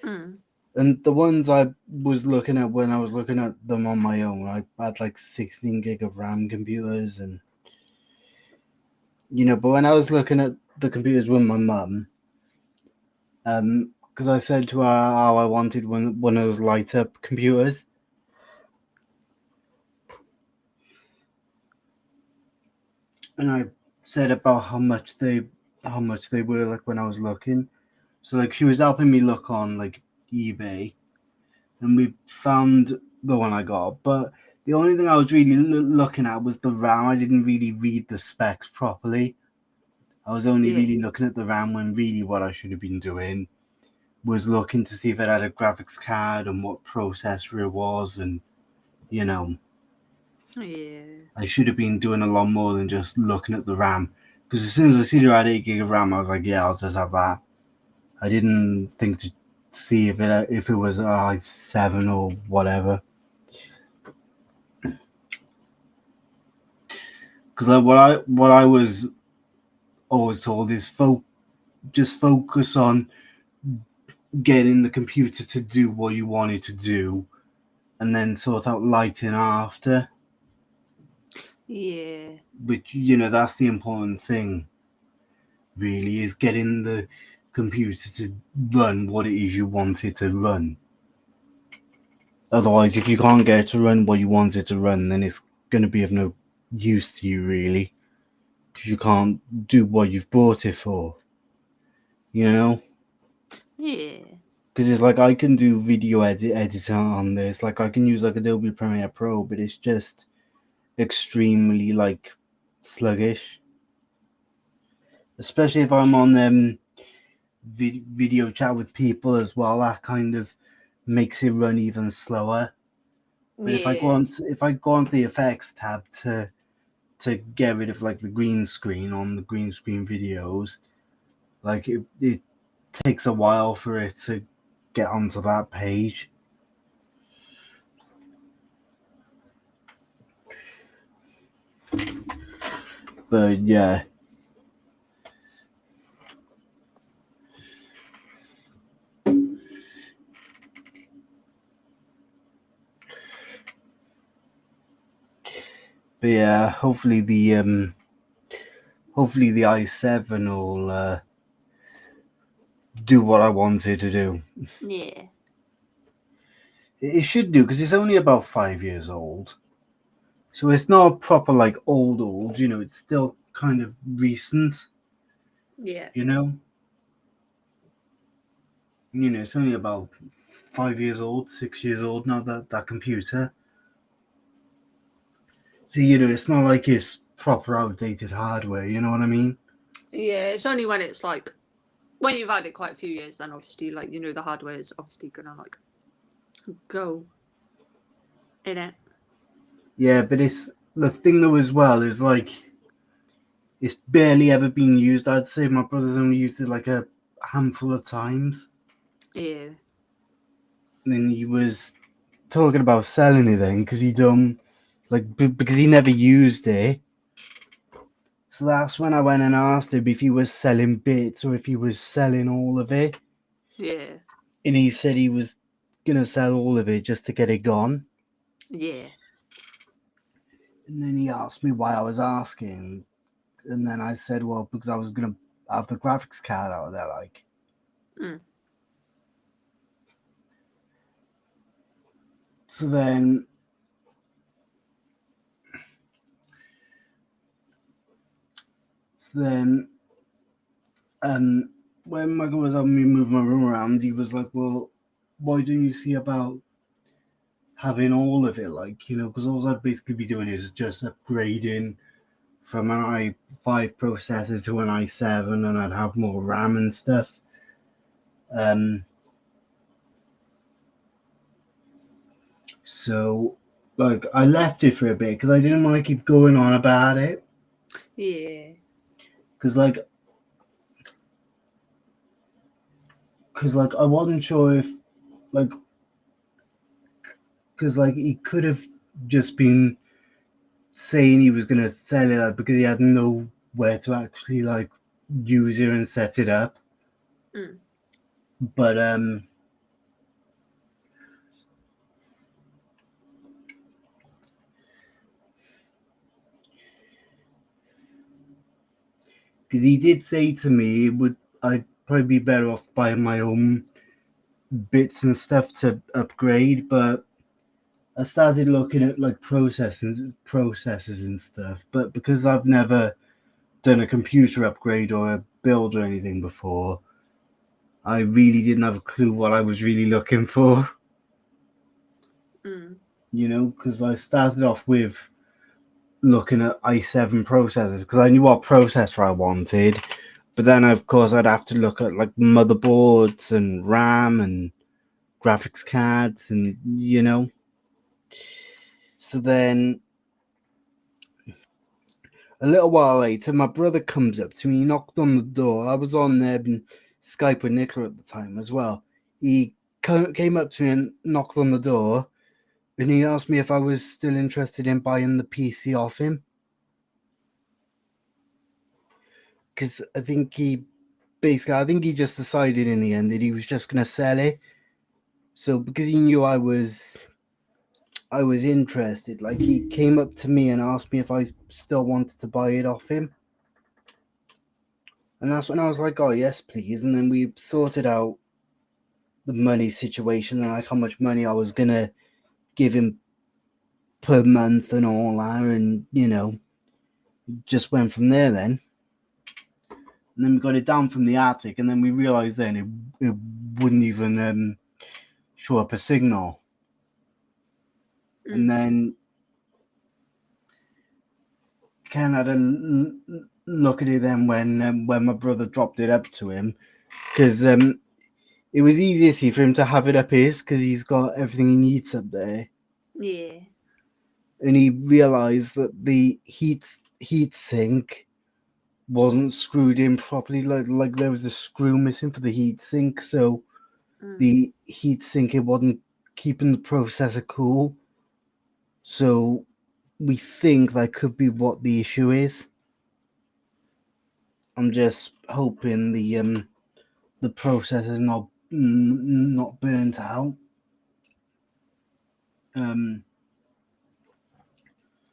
S1: And the ones I was looking at when I was looking at them on my own, I had like 16 gig of RAM computers, and but when I was looking at the computers with my mum, because I said to her how I wanted one of those light up computers. And I said about how much they were like when I was looking. So like she was helping me look on like eBay, and we found the one I got. But the only thing I was really looking at was the RAM. I didn't really read the specs properly. I was only really looking at the RAM, when really what I should have been doing was looking to see if it had a graphics card and what processor it was, and I should have been doing a lot more than just looking at the RAM. Because as soon as I seen it had 8 gig of RAM, I was like, yeah, I'll just have that. I didn't think to see if it was a i7 or whatever. Because like what I was always told is just focus on getting the computer to do what you want it to do, and then sort out lighting after.
S2: Yeah.
S1: But that's the important thing. really, is getting the computer to run what it is you want it to run. Otherwise, if you can't get it to run what you want it to run, then it's going to be of no use to you, really, because you can't do what you've bought it for. You know?
S2: Yeah.
S1: Because it's like I can do video editing on this. Like I can use like Adobe Premiere Pro, but it's just extremely like sluggish. Especially if I'm on video chat with people as well, that kind of makes it run even slower. But if I go onto the effects tab to get rid of like the green screen on the green screen videos, like it takes a while for it to get onto that page. But yeah. But yeah, hopefully the i7 will do what I want it to do.
S2: Yeah.
S1: It should do, because it's only about 5 years old. So it's not proper like old, you know, it's still kind of recent,
S2: Yeah.
S1: you know? You know, it's only about 5 years old, 6 years old now, that computer. So, you know, it's not like it's proper outdated hardware, you know what I mean?
S2: Yeah, it's only when it's like when you've had it quite a few years, then obviously like the hardware is obviously gonna like go in it.
S1: Yeah, but it's the thing though as well is like it's barely ever been used. I'd say my brother's only used it like a handful of times.
S2: Yeah.
S1: And then he was talking about selling it then because because he never used it. So that's when I went and asked him if he was selling bits or if he was selling all of it.
S2: Yeah.
S1: And he said he was gonna sell all of it just to get it gone.
S2: Yeah.
S1: And then he asked me why I was asking. And then I said, well, because I was gonna have the graphics card out there, like.
S2: Mm.
S1: So then when Michael was helping me move my room around, he was like, well, why do you see about having all of it? Like, you know, because all I'd basically be doing is just upgrading from an i5 processor to an i7, and I'd have more RAM and stuff. So, like, I left it for a bit because I didn't want to keep going on about it.
S2: Yeah.
S1: Because I wasn't sure if, like, because, like, he could have just been saying he was going to sell it because he had nowhere to actually, like, use it and set it up.
S2: Mm.
S1: But, because he did say to me I'd probably be better off buying my own bits and stuff to upgrade, but I started looking at like processes and stuff, but because I've never done a computer upgrade or a build or anything before, I really didn't have a clue what I was really looking for.
S2: Mm.
S1: You know, because I started off with looking at i7 processors because I knew what processor I wanted, but then of course I'd have to look at like motherboards and RAM and graphics cards, and you know. So then a little while later, my brother comes up to me. He knocked on the door. I was on Skype with Nicola at the time as well. He came up to me and knocked on the door, and he asked me if I was still interested in buying the PC off him. Because I think he just decided in the end that he was just going to sell it. So because he knew I was interested, like he came up to me and asked me if I still wanted to buy it off him. And that's when I was like, oh, yes, please. And then we sorted out the money situation and like how much money I was going to give him per month and all that. And, you know, just went from there then. And then we got it down from the attic. And then we realized then it wouldn't even show up a signal. And then Ken had a look at it then when my brother dropped it up to him, because it was easier for him to have it up his because he's got everything he needs up there.
S2: Yeah.
S1: And he realised that the heat sink wasn't screwed in properly. Like there was a screw missing for the heat sink, so the heat sink, it wasn't keeping the processor cool. So we think that could be what the issue is. I'm just hoping the processor's not burnt out.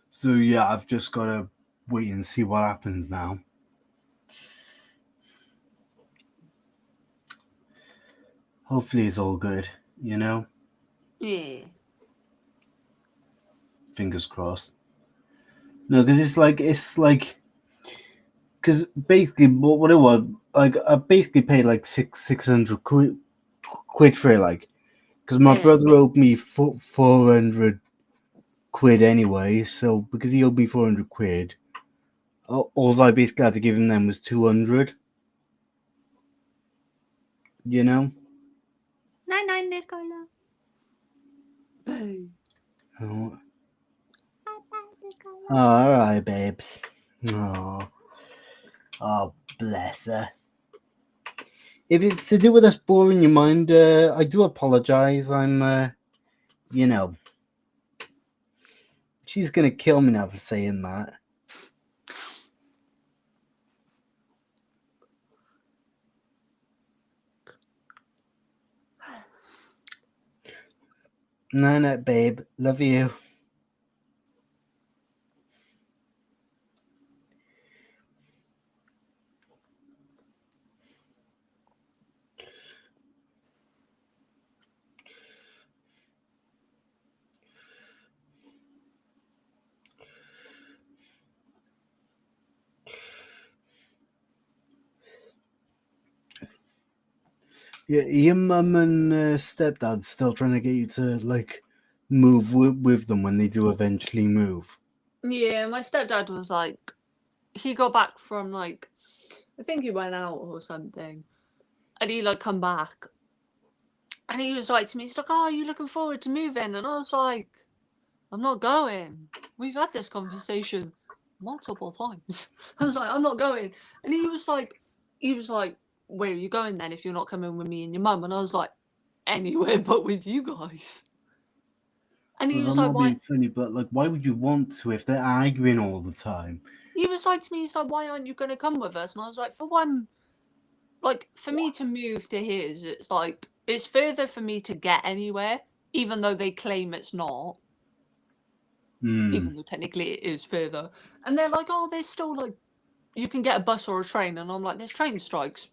S1: So yeah, I've just got to wait and see what happens now. Hopefully it's all good, you know?
S2: Yeah.
S1: Fingers crossed. No, because it's like, because basically what it was, like I basically paid like 600 quid for it, like, because my brother owed me 400 quid anyway, so because he owed me 400 quid, all I basically had to give him then was 200. You know?
S2: Night, Nicola. Bye.
S1: Oh. All right, babes. Oh, bless her. If it's to do with us boring your mind, I do apologize. I'm, you know, she's gonna kill me now for saying that. No, babe. Love you. Yeah, your mum and stepdad still trying to get you to like move with them when they do eventually move.
S2: Yeah, my stepdad was like, he got back from like, I think he went out or something, and he like come back, and he was like to me, he's like, "Oh, are you looking forward to moving?" And I was like, "I'm not going. We've had this conversation multiple times." I was like, "I'm not going," and he was like, "Where are you going then if you're not coming with me and your mum?" And I was like, "Anywhere but with you guys." And he was
S1: I'm
S2: like,
S1: not
S2: "Why?"
S1: being funny, but like, why would you want to if they're arguing all the time?
S2: He was like to me, he's like, "Why aren't you going to come with us?" And I was like, "For one, like for me to move to his, it's like it's further for me to get anywhere, even though they claim it's not. Even though technically it is further." And they're like, "Oh, there's still like you can get a bus or a train," and I'm like, "There's train strikes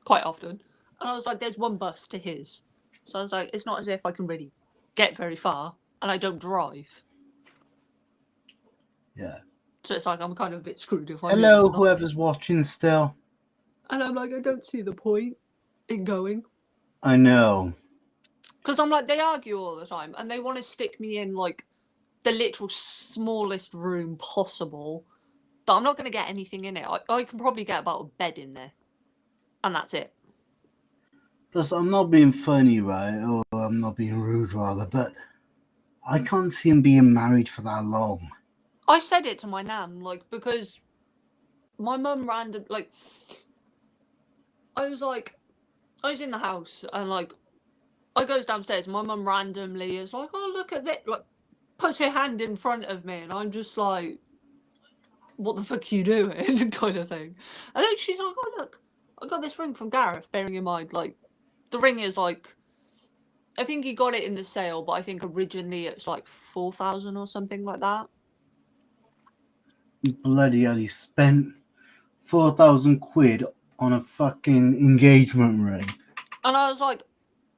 S2: quite often," and I was like, "There's one bus to his," so I was like, "It's not as if I can really get very far, and I don't drive."
S1: Yeah.
S2: So it's like I'm kind of a bit screwed if I
S1: Hello,
S2: move.
S1: whoever's watching still.
S2: And I'm like, I don't see the point in going.
S1: I know.
S2: Because I'm like, they argue all the time, and they want to stick me in like the literal smallest room possible. But I'm not going to get anything in it. I can probably get about a bed in there, and that's it.
S1: Plus, I'm not being funny, right? Or I'm not being rude, rather, but I can't see him being married for that long.
S2: I said it to my nan, like, because my mum like, I was in the house, and like, I goes downstairs, and my mum randomly is like, "Oh, look at this," like, puts her hand in front of me, and I'm just like, "What the fuck are you doing?" kind of thing. And then she's like, "Oh, look, I got this ring from Gareth," bearing in mind, like, the ring is like, I think he got it in the sale, but I think originally it's like 4,000 or something like that.
S1: Bloody hell, he spent 4,000 quid on a fucking engagement ring.
S2: And I was like,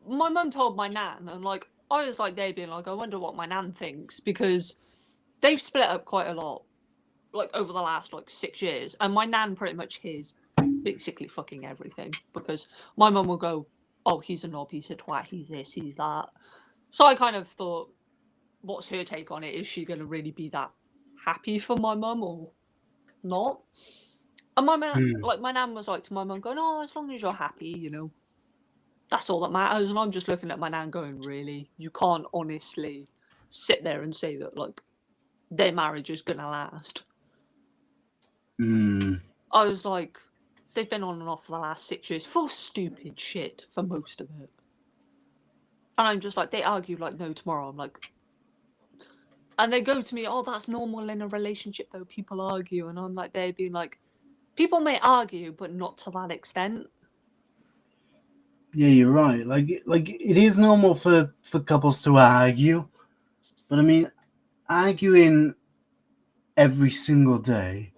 S2: my mum told my nan, and like I was like, they being like, I wonder what my nan thinks, because they've split up quite a lot, like over the last like 6 years, and my nan pretty much hears basically fucking everything, because my mum will go, oh, he's a knob, he's a twat, he's this, he's that. So I kind of thought, what's her take on it? Is she going to really be that happy for my mum or not? And my nan was like to my mum going, oh, as long as you're happy, you know, that's all that matters. And I'm just looking at my nan going, really? You can't honestly sit there and say that like their marriage is going to last. I was like, they've been on and off for the last 6 years for stupid shit for most of it. And I'm just like, they argue like no tomorrow. I'm like, and they go to me, oh, that's normal in a relationship though, people argue. And I'm like, they're being like, people may argue, but not to that extent.
S1: Yeah, you're right. Like it is normal for couples to argue, but I mean, arguing every single day.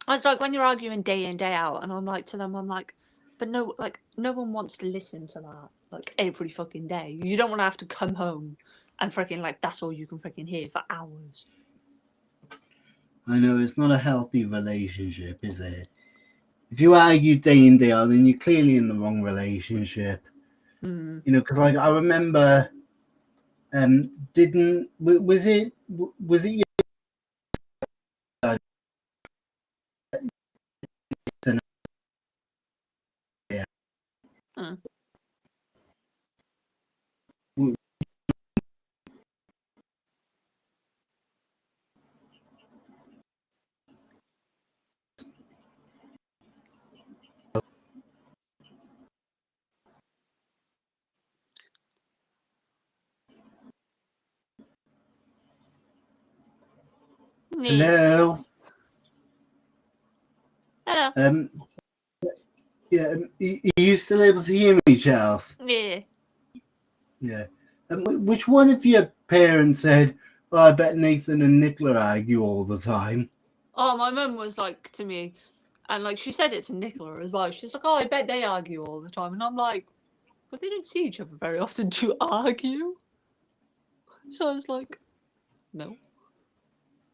S2: It's like when you're arguing day in, day out, and I'm like to them, I'm like, but no, like no one wants to listen to that like every fucking day. You don't want to have to come home and freaking like that's all you can freaking hear for hours.
S1: I know it's not a healthy relationship, is it? If you argue day in, day out, then you're clearly in the wrong relationship. You know, because like I remember, was it your Hello?
S2: Hello.
S1: Yeah, are you still able to hear me, Charles?
S2: Yeah.
S1: Yeah. Which one of your parents said, oh, I bet Nathan and Nicola argue all the time?
S2: Oh, my mum was like to me, and like she said it to Nicola as well. She's like, oh, I bet they argue all the time. And I'm like, but they don't see each other very often to argue. So I was like, no.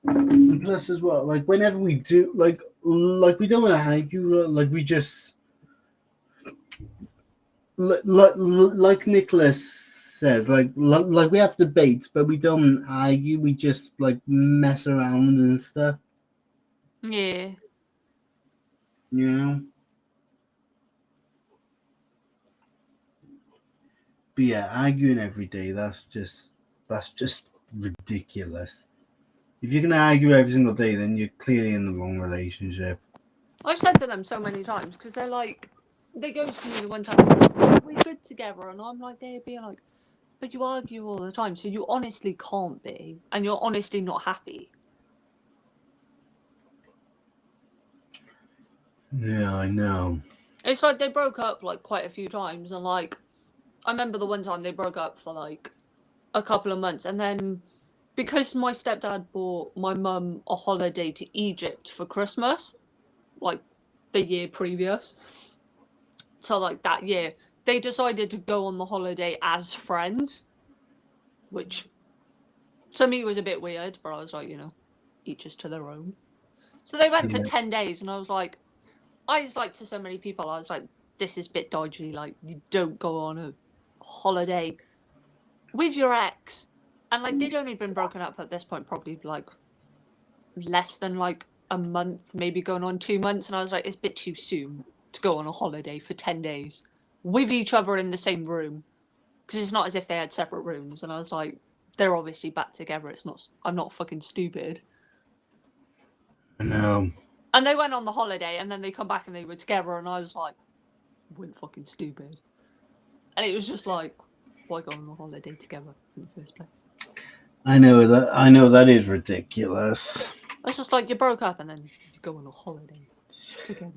S1: And plus as well, like whenever we do, like we don't want to argue, like we just, like Nicholas says, like we have debates, but we don't argue. We just like mess around and stuff.
S2: Yeah.
S1: You know. But yeah, arguing every day, that's just ridiculous. If you're gonna argue every single day, then you're clearly in the wrong relationship.
S2: I've said to them so many times because they're like, they go to me the one time, we're good together, and I'm like, they're being like, but you argue all the time, so you honestly can't be, and you're honestly not happy.
S1: Yeah, I know.
S2: It's like they broke up like quite a few times, and like I remember the one time they broke up for like a couple of months, and then because my stepdad bought my mum a holiday to Egypt for Christmas, like the year previous, so like that year they decided to go on the holiday as friends, which to me was a bit weird, but I was like, you know, each is to their own. So they went for 10 days, and I was like to so many people, I was like, this is a bit dodgy. Like, you don't go on a holiday with your ex. And like they'd only been broken up at this point probably like less than like a month, maybe going on 2 months. And I was like, it's a bit too soon to go on a holiday for 10 days with each other in the same room, because it's not as if they had separate rooms. And I was like, they're obviously back together. It's not, I'm not fucking stupid.
S1: I know.
S2: And they went on the holiday, and then they come back and they were together, and I was like, we're fucking stupid. And it was just like, why go on a holiday together in the first place?
S1: I know that is ridiculous.
S2: It's just like you broke up and then you go on a holiday together.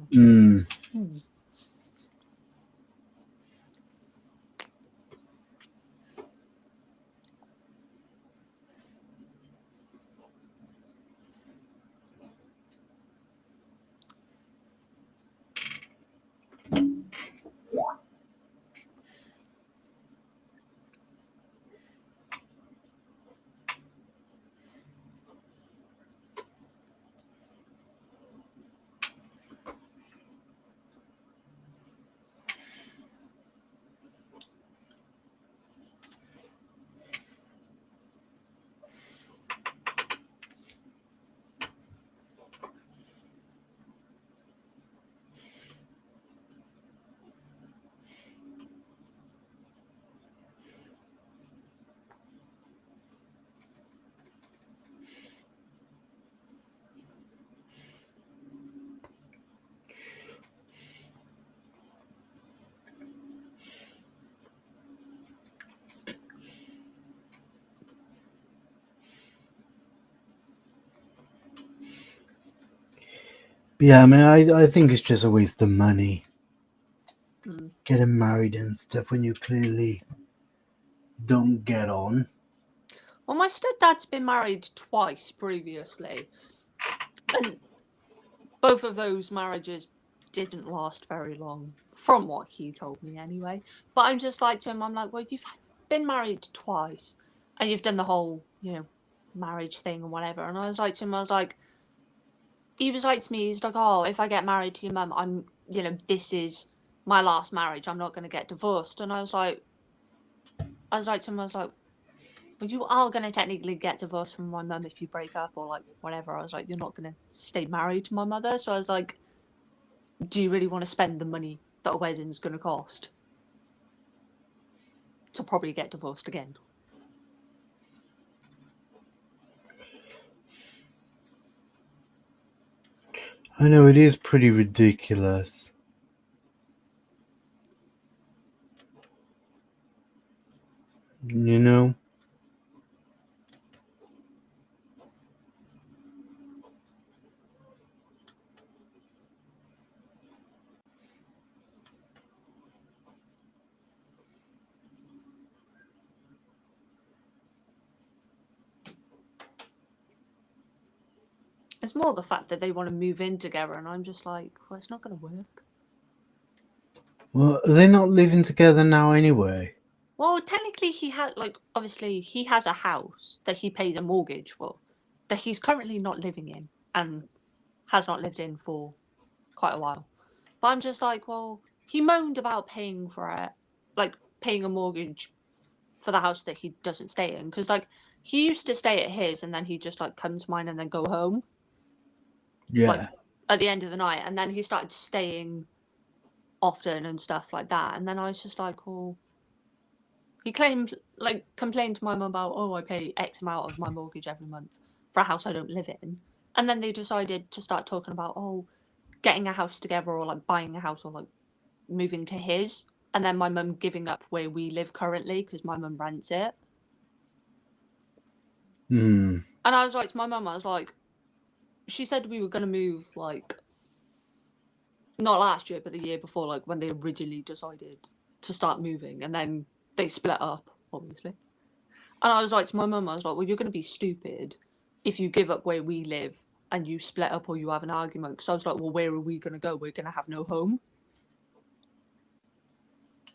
S1: Yeah, I mean, I think it's just a waste of money.
S2: Mm.
S1: Getting married and stuff when you clearly don't get on.
S2: Well, my stepdad's been married twice previously, and both of those marriages didn't last very long, from what he told me anyway. But I'm just like to him, I'm like, well, you've been married twice, and you've done the whole, marriage thing and whatever. And I was like to him, he was like to me, he's like, oh, if I get married to your mum, I'm, this is my last marriage. I'm not going to get divorced. And I was like to him, well, you are going to technically get divorced from my mum if you break up or like whatever. I was like, you're not going to stay married to my mother. So I was like, do you really want to spend the money that a wedding's going to cost to probably get divorced again?
S1: I know it is pretty ridiculous. You know?
S2: It's more the fact that they want to move in together, and I'm just like, well, it's not going to work.
S1: Well, are they not living together now anyway?
S2: Well, technically, obviously, he has a house that he pays a mortgage for, that he's currently not living in, and has not lived in for quite a while. But I'm just like, well, he moaned about paying for it, like paying a mortgage for the house that he doesn't stay in, because like he used to stay at his, and then he'd just like come to mine and then go home.
S1: Yeah.
S2: Like at the end of the night, and then he started staying often and stuff like that. And then I was just like, well, he complained to my mum about, oh, I pay X amount of my mortgage every month for a house I don't live in. And then they decided to start talking about, oh, getting a house together or like buying a house or like moving to his. And then my mum giving up where we live currently because my mum rents it.
S1: Hmm.
S2: And I was like to my mum, I was like, she said we were going to move like not last year, but the year before, like when they originally decided to start moving, and then they split up, obviously. And I was like to my mum, I was like, well, you're going to be stupid if you give up where we live and you split up or you have an argument. Because I was like, well, where are we going to go? We're going to have no home.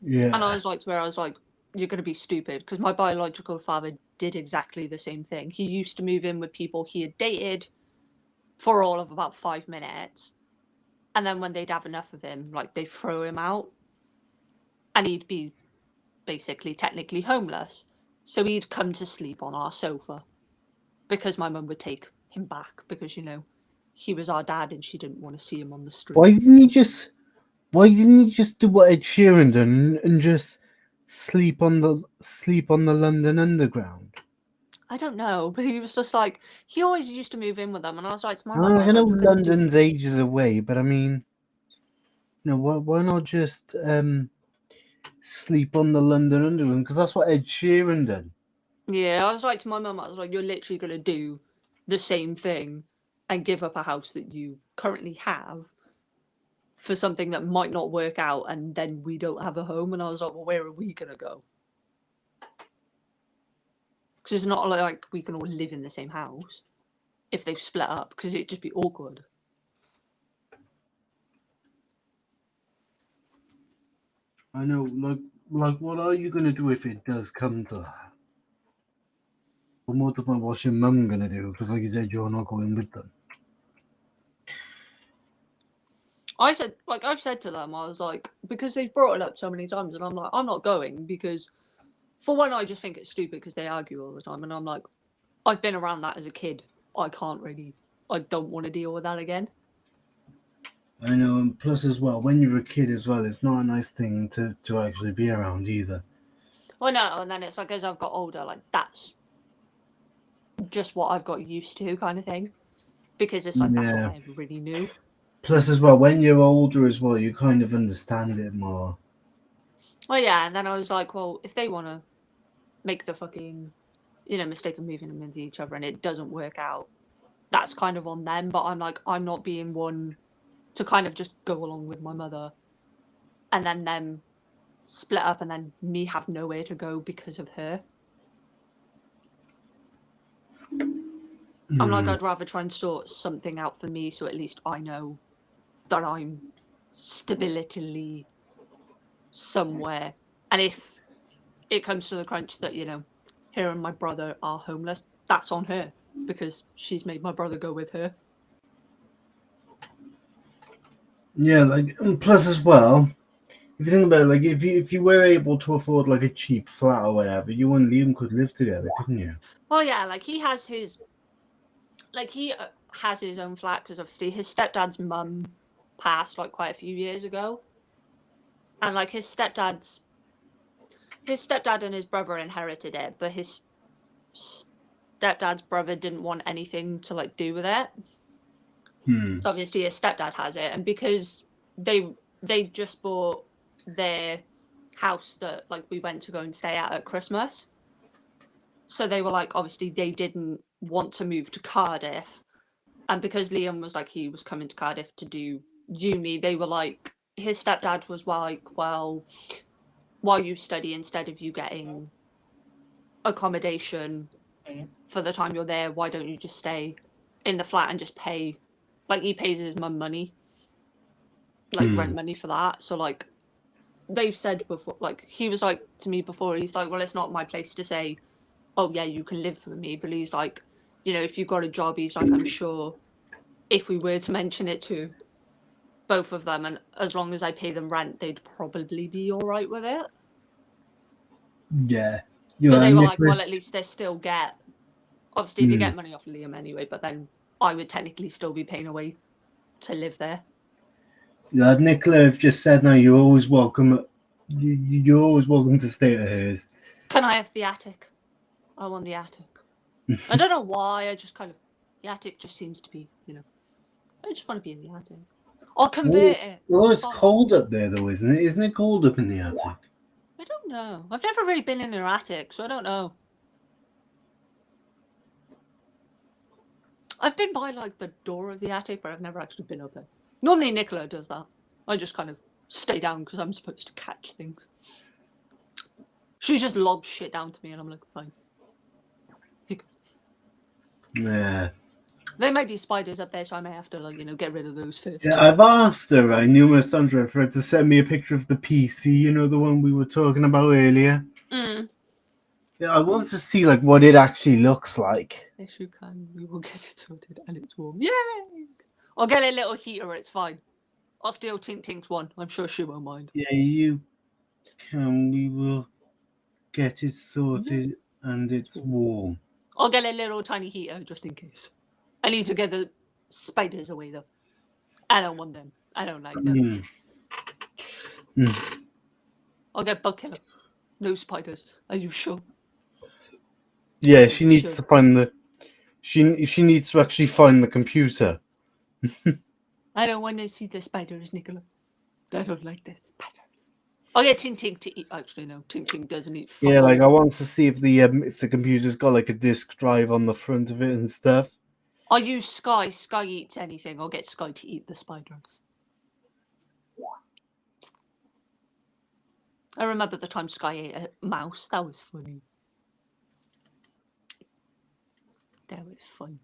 S1: Yeah.
S2: And I was like to her, I was like, you're going to be stupid. Because my biological father did exactly the same thing. He used to move in with people he had dated for all of about 5 minutes. And then when they'd have enough of him, like they'd throw him out. And he'd be basically technically homeless. So he'd come to sleep on our sofa because my mum would take him back because, he was our dad and she didn't want to see him on the street.
S1: Why didn't he just do what Ed Sheeran done and just sleep on the London Underground?
S2: I don't know, but he was just like, he always used to move in with them. And I was like, my
S1: I
S2: mum,
S1: know
S2: "You're gonna do-"
S1: London's ages away, but I mean, why not just sleep on the London Underground? Because that's what Ed Sheeran did.
S2: Yeah, I was like to my mum, I was like, you're literally going to do the same thing and give up a house that you currently have for something that might not work out, and then we don't have a home. And I was like, well, where are we going to go? Because it's not like we can all live in the same house if they've split up, because it'd just be awkward.
S1: I know, like, what are you gonna do if it does come to that? Or more to the point, what's your mum gonna do? Because, like you said, you're not going with them.
S2: I've said to them, I was like, because they've brought it up so many times, and I'm like, I'm not going because, for one, I just think it's stupid because they argue all the time, and I'm like, I've been around that as a kid. I don't want to deal with that again.
S1: I know, and plus as well, when you're a kid as well, it's not a nice thing to actually be around either.
S2: Well, no, and then it's like as I've got older, like that's just what I've got used to, kind of thing, because it's like that's all I ever really knew.
S1: Plus as well, when you're older as well, you kind of understand it more.
S2: Well, yeah, and then I was like, well, if they want to make the fucking, mistake of moving them into each other and it doesn't work out, that's kind of on them. But I'm like, I'm not being one to kind of just go along with my mother, and then them split up, and then me have nowhere to go because of her. I'm like,
S1: Hmm.
S2: I'd rather try and sort something out for me, so at least I know that I'm stability somewhere. And if it comes to the crunch that, you know, her and my brother are homeless, that's on her, because she's made my brother go with her.
S1: Yeah, like and plus as well, if you think about it, like if you were able to afford like a cheap flat or whatever, you and Liam could live together, couldn't you?
S2: Well, yeah, like he has his own flat, because obviously his stepdad's mum passed like quite a few years ago, and like his stepdad and his brother inherited it, but his stepdad's brother didn't want anything to like do with it.
S1: Hmm.
S2: So obviously his stepdad has it, and because they just bought their house that like we went to go and stay at Christmas, so they were like, obviously they didn't want to move to Cardiff, and because Liam was like, he was coming to Cardiff to do uni, they were like, his stepdad was like, well, while you study, instead of you getting accommodation for the time you're there, why don't you just stay in the flat and just pay, like he pays his mum money, like rent money for that. So like they've said before, like he was like to me before, he's like, well, it's not my place to say, oh yeah, you can live with me, but he's like, you know, if you got a job, he's like, I'm sure if we were to mention it to both of them, and as long as I pay them rent, they'd probably be all right with it.
S1: Yeah.
S2: Because they were like,
S1: Nicholas,
S2: well, at least they still get, obviously they get money off Liam anyway, but then I would technically still be paying away to live there.
S1: yeah, Nicola have just said now you're always welcome. You're always welcome to stay at hers.
S2: Can I have the attic? I want the attic. I don't know why, I just kind of, the attic just seems to be, you know, I just want to be in the attic. I'll convert it.
S1: Well, it's
S2: Fine.
S1: cold up there though, isn't it? Isn't it cold up in the attic?
S2: I don't know. I've never really been in their attic, so I don't know. I've been by like the door of the attic, but I've never actually been up there. Normally Nicola does that. I just kind of stay down because I'm supposed to catch things. She just lobs shit down to me and I'm like, fine.
S1: Yeah.
S2: There might be spiders up there, so I may have to, like, you know, get rid of those first.
S1: Yeah, I've asked her numerous times for her to send me a picture of the PC, you know, the one we were talking about earlier.
S2: Mm.
S1: Yeah, I want to see like what it actually looks like.
S2: Yes, you can. We will get it sorted and it's warm. Yay! I'll get a little heater, it's fine. I'll steal Tink Tink's one. I'm sure she won't mind.
S1: Yeah, you can. We will get it sorted and it's warm.
S2: I'll get a little tiny heater just in case. I need to get the spiders away though. I don't want them. I don't like them. I'll get bug killer. No spiders. Are you sure?
S1: Yeah, she needs to find the. She needs to actually find the computer.
S2: I don't want to see the spiders, Nicola. I don't like the spiders. I'll get Tink Tink to eat. Actually, no. Tink Tink doesn't eat.
S1: Yeah, like I want to see if the computer's got like a disk drive on the front of it and stuff.
S2: I'll use Sky. Sky eats anything. I'll get Sky to eat the spiders. I remember the time Sky ate a mouse. That was funny. That was fun.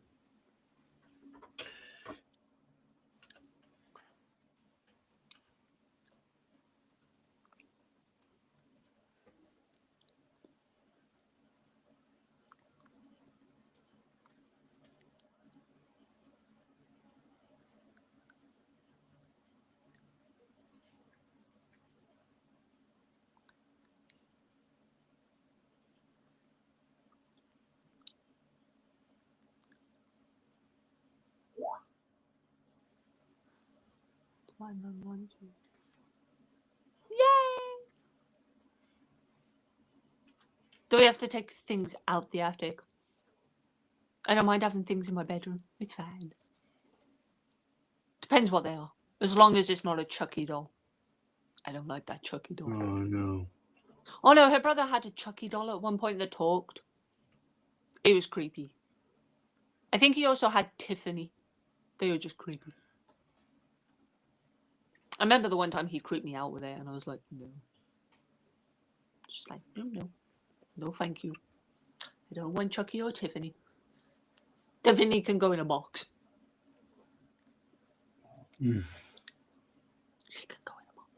S2: Yay! Do we have to take things out the attic? I don't mind having things in my bedroom. It's fine. Depends what they are. As long as it's not a Chucky doll. I don't like that Chucky doll.
S1: Oh no.
S2: Oh no, her brother had a Chucky doll at one point that talked. It was creepy. I think he also had Tiffany. They were just creepy. I remember the one time he creeped me out with it, and I was like, no. Just like, no, thank you. I don't want Chucky or Tiffany. Tiffany can go in a box.
S1: Mm.
S2: She can go in a box.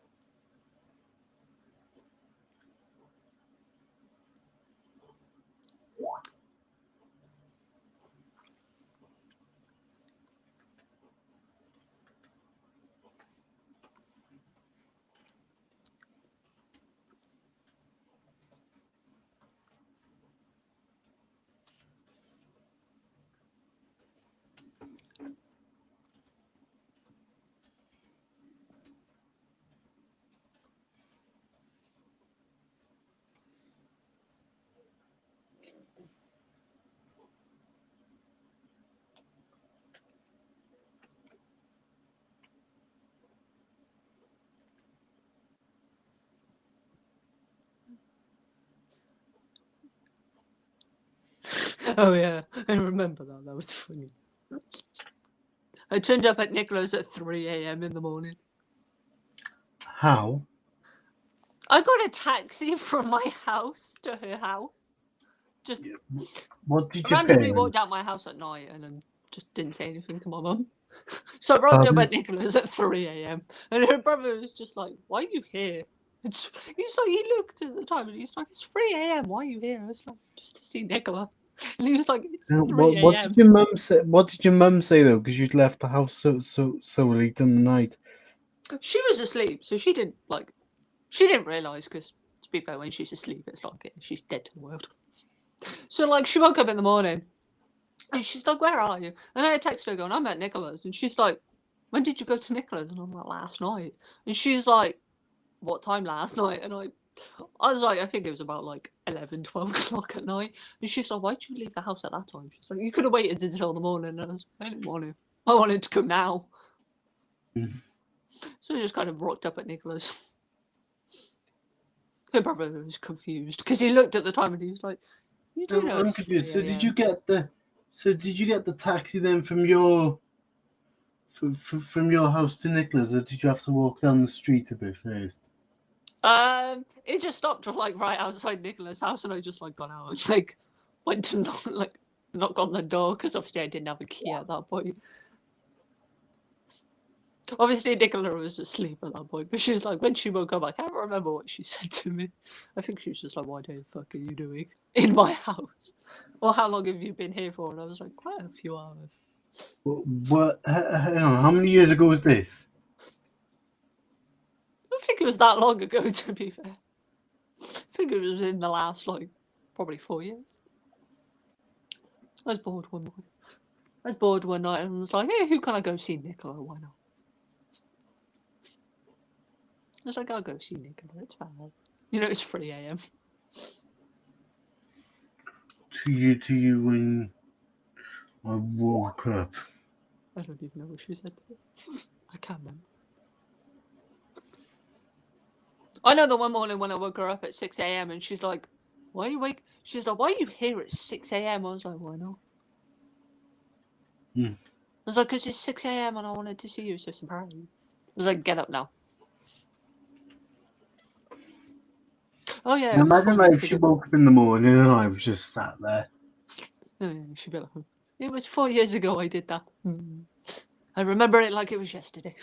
S2: Oh yeah, I remember that. That was funny. I turned up at Nicola's at 3 a.m. in the morning.
S1: How?
S2: I got a taxi from my house to her house. Just
S1: What did you
S2: randomly
S1: pay?
S2: walked out my house at night and then just didn't say anything to my mum. So I rocked up at Nicola's at 3 a.m. and her brother was just like, "Why are you here?" He's like, he looked at the time and he's like, "It's 3 a.m. Why are you here?" I was like, "Just to see Nicola." And he was like, "It's 3
S1: What
S2: a.m."
S1: did your mum say? What did your mum say though? Because you'd left the house so late in the night.
S2: She was asleep, so she didn't realise, because to be fair, when she's asleep, it's like she's dead to the world. So like she woke up in the morning and she's like, "Where are you?" And I texted her going, "I'm at Nicola's," and she's like, "When did you go to Nicola's?" And I'm like, "Last night." And she's like, "What time last night?" And I was like, I think it was about like 11, 12 o'clock at night. And she's like, "Why'd you leave the house at that time?" She's like, "You could have waited until the morning." And I was like, "I didn't want to. I wanted to come now." So I just kind of rocked up at Nicola's. Her brother was confused because he looked at the time and he was like, "You do know
S1: I'm
S2: it's
S1: confused.
S2: 3
S1: So did
S2: a.m."
S1: you get the taxi then from your from your house to Nicola's, or did you have to walk down the street a bit first?
S2: It just stopped like right outside Nicola's house, and I just like got out and like went to knock on the door because obviously I didn't have a key at that point. Obviously Nicola was asleep at that point, but she was like, when she woke up, I can't remember what she said to me. I think she was just like, "What the fuck are you doing in my house? Or how long have you been here for?" And I was like, "Quite a few hours."
S1: What? Hang on, how many years ago was this?
S2: I don't think it was that long ago, to be fair. I think it was in the last like probably 4 years. I was bored one morning. I was bored one night and was like, "Hey, who can I go see? Nicola, why not?" I was like, "I'll go see Nicola, it's fine. You know, it's 3 a.m.
S1: To you when I woke up.
S2: I don't even know what she said to me. I can't remember. I know the one morning when I woke her up at 6 a.m. and she's like, "Why are you awake?" She's like, "Why are you here at 6 a.m.? I was like, "Why not?" I was like, "Because it's 6 a.m. and I wanted to see you, so surprise." I was like, "Get up now." Oh yeah.
S1: Now, imagine like if she woke up in the morning and I was just sat there.
S2: She'd be like, "It was 4 years ago I did that. I remember it like it was yesterday."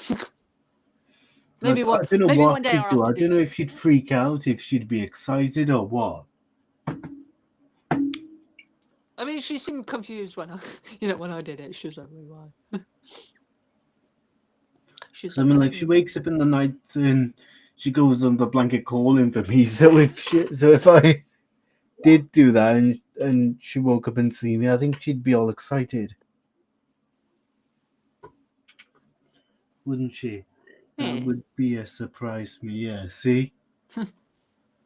S2: Maybe
S1: Like, I don't know
S2: maybe
S1: what
S2: one day
S1: she'd
S2: I'll
S1: do.
S2: have
S1: I
S2: to
S1: don't know if she'd freak out, if she'd be excited or what.
S2: I mean, she seemed confused when I did it. She was like, "Wait, why?" She's
S1: I mean, like she wakes up in the night and she goes on the blanket calling for me. So if I did do that and she woke up and see me, I think she'd be all excited, wouldn't she? That would be a surprise for me. Yeah, see?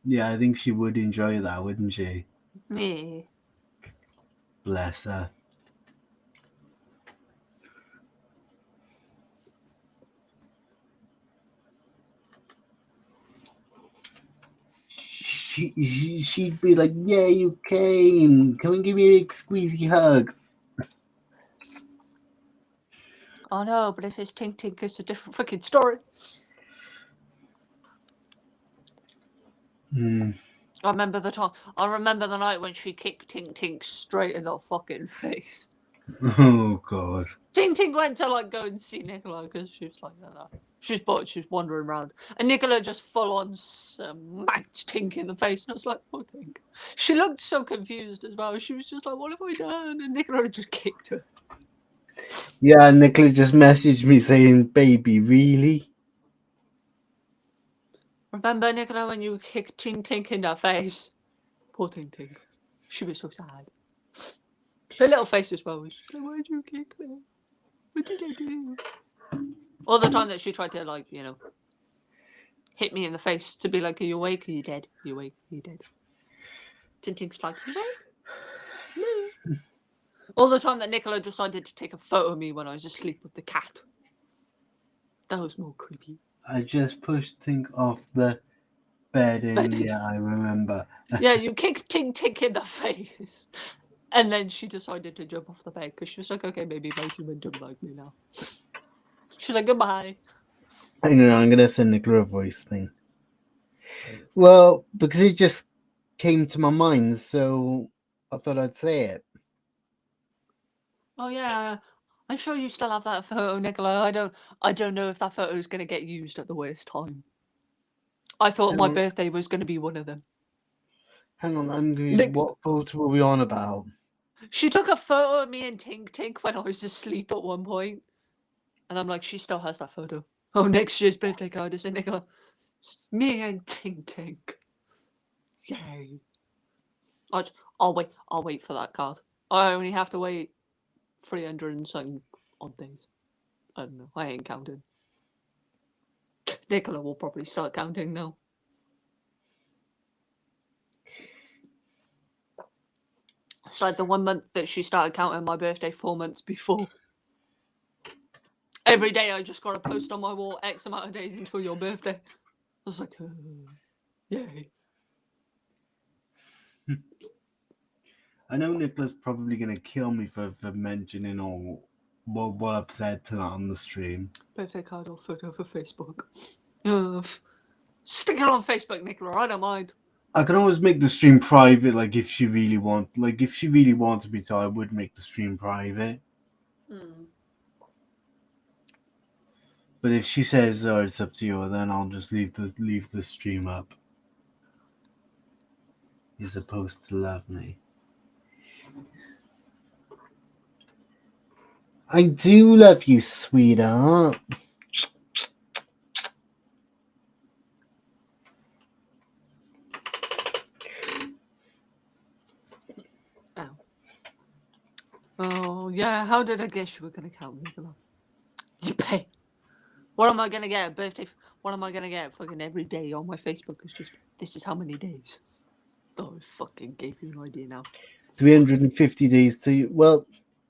S1: Yeah, I think she would enjoy that, wouldn't she?
S2: Me.
S1: Bless her. She'd be like, "Yeah, you came. Come and give me a big squeezy hug."
S2: Oh no, but if it's Tink Tink, it's a different fucking story.
S1: Mm.
S2: I remember the time. I remember the night when she kicked Tink Tink straight in the fucking face.
S1: Oh god.
S2: Tink Tink went to like go and see Nicola because she was like, no. She's bored. She's wandering around, and Nicola just full on smacked Tink in the face, and I was like, oh Tink. She looked so confused as well. She was just like, what have I done? And Nicola just kicked her.
S1: Yeah, Nicola just messaged me saying, "Baby, really?"
S2: Remember, Nicola, when you kicked Tink Tink in her face? Poor Tink Tink. She was so sad. Her little face as well was just like, why'd you kick me? What did I do? All the time that she tried to, like, you know, hit me in the face to be like, are you awake? Are you dead? Are you awake? Are you dead? Tink Tink's like, you awake? No. All the time that Nicola decided to take a photo of me when I was asleep with the cat. That was more creepy.
S1: I just pushed Tink off the bed, and
S2: Bed.
S1: yeah, I remember.
S2: Yeah, you kicked Tink Tink in the face. And then she decided to jump off the bed because she was like, okay, maybe my human don't like me now. She's like, goodbye.
S1: I know, I'm gonna send Nicola a voice thing. Well, because it just came to my mind, so I thought I'd say it.
S2: Oh yeah, I'm sure you still have that photo, Nicola. I don't know if that photo is going to get used at the worst time. I thought my birthday was going to be one of them.
S1: Hang on, I'm confused. What photo were we on about?
S2: She took a photo of me and Tink Tink when I was asleep at one point. And I'm like, she still has that photo. Oh, next year's birthday card is it, Nicola? It's me and Tink Tink. Yay. I'll wait for that card. I only have to wait 300 and something odd days. I don't know. I ain't counting. Nicola will probably start counting now. It's like the 1 month that she started counting my birthday 4 months before. Every day I just got a post on my wall, X amount of days until your birthday. I was like, yay.
S1: I know Nicola's probably going to kill me for mentioning all what I've said tonight on the stream.
S2: Birthday card or photo for Facebook. Stick it on Facebook, Nicola. I don't mind.
S1: I can always make the stream private, like if she really wants me to, I would make the stream private. But if she says, "Oh, it's up to you," then I'll just leave the stream up. You're supposed to love me. I do love you, sweetheart.
S2: Oh, yeah. How did I guess you were going to count, Nicola? You pay. What am I going to get at birthday? What am I going to get fucking every day on my Facebook? It's just, this is how many days. Oh, I fucking gave you an idea now.
S1: 350 days to, well...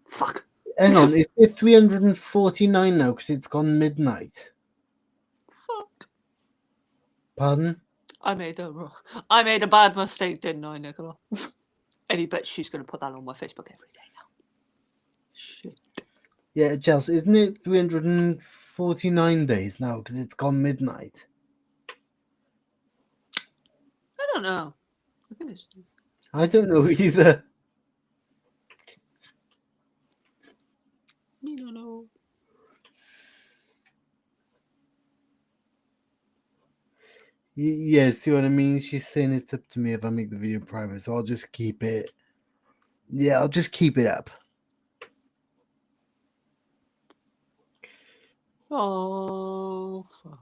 S2: Fuck.
S1: Hang on, is it 349 now because it's gone midnight?
S2: Fuck.
S1: Pardon?
S2: I made a bad mistake, didn't I, Nicola? Any bet she's going to put that on my Facebook every day now. Shit.
S1: Yeah, Chelsea, isn't it 349 days now because it's gone midnight?
S2: I don't know. I think it's...
S1: I don't know either.
S2: I don't know.
S1: Yeah, see what I mean? She's saying it's up to me if I make the video private, so I'll just keep it. Yeah, I'll just keep it up.
S2: Oh, fuck.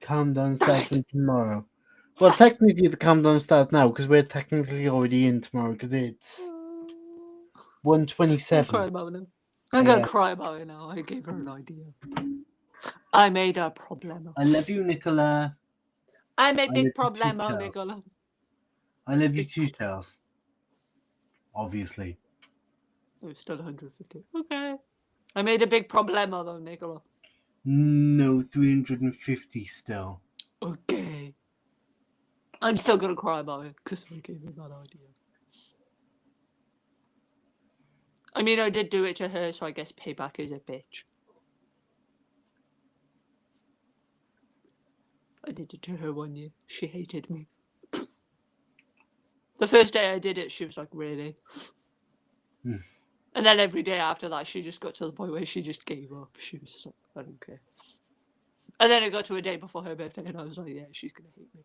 S1: Countdown starts on tomorrow. Well, technically the countdown starts now because we're technically already in tomorrow because it's 1:27.
S2: Cry about it. I'm gonna cry about it now. I gave her an idea. I made a problem.
S1: I love you, Nicola.
S2: I made
S1: I
S2: big
S1: love you
S2: problem,
S1: too, Charles.
S2: Nicola.
S1: I love you too, Charles. Obviously.
S2: It's still 150. Okay. I made a big problema though, Nicola.
S1: No, 350 still.
S2: Okay. I'm still gonna cry about it because I gave her that idea. I mean, I did do it to her, so I guess payback is a bitch. I did it to her 1 year. She hated me. The first day I did it, she was like, really?
S1: Hmm.
S2: And then every day after that, she just got to the point where she just gave up. She was just like, I don't care. And then it got to a day before her birthday, and I was like, yeah, she's going to hate me.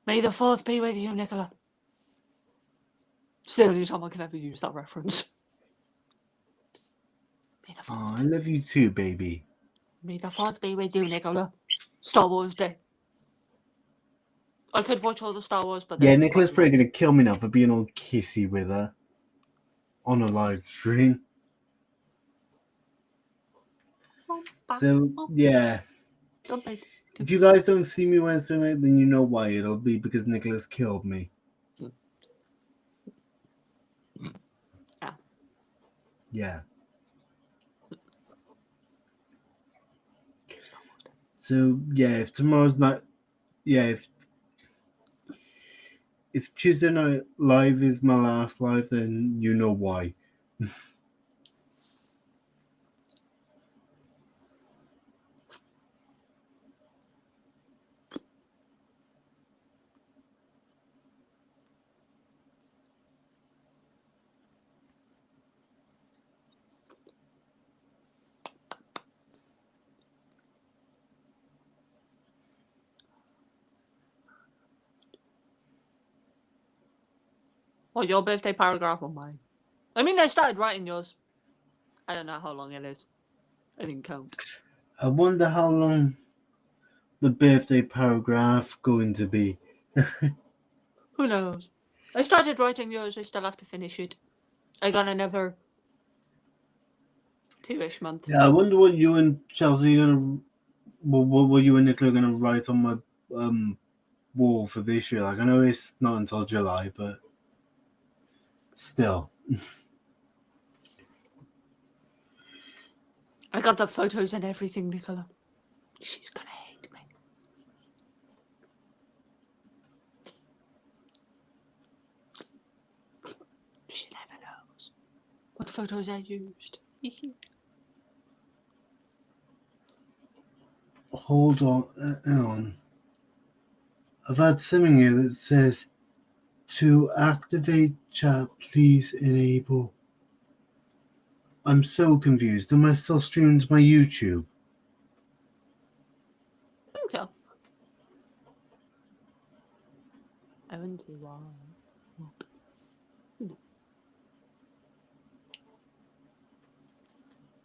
S2: May the 4th be with you, Nicola. It's the only time I can ever use that reference. May the 4th
S1: Oh, I
S2: be.
S1: love you too, baby.
S2: May the 4th be with you, Nicola. Star Wars Day. I could watch all the Star Wars, but then
S1: Yeah,
S2: it's
S1: Nicola's
S2: quite
S1: probably gonna kill me now for being all kissy with her on a live stream.
S2: long.
S1: So yeah,
S2: Don't bite.
S1: if you guys don't see me Wednesday night, then you know why. It'll be because Nicholas killed me.
S2: Yeah.
S1: Yeah. So yeah, if tomorrow's not, yeah, if Tuesday night live is my last live, then you know why.
S2: Or your birthday paragraph or mine? I mean, I started writing yours. I don't know how long it is. I didn't count.
S1: I wonder how long the birthday paragraph going to be.
S2: Who knows? I started writing yours. I still have to finish it. I got another 2-ish months.
S1: Yeah, I wonder what you and Chelsea are gonna, what you and Nicola are gonna write on my wall for this year. Like I know it's not until July, but still.
S2: I got the photos and everything, Nicola. She's gonna hate me. She never knows what photos I used.
S1: Hold on, hang on. I've had something here that says to activate chat, please enable. I'm so confused. Am I still streaming to my YouTube?
S2: I think so. I wouldn't see why.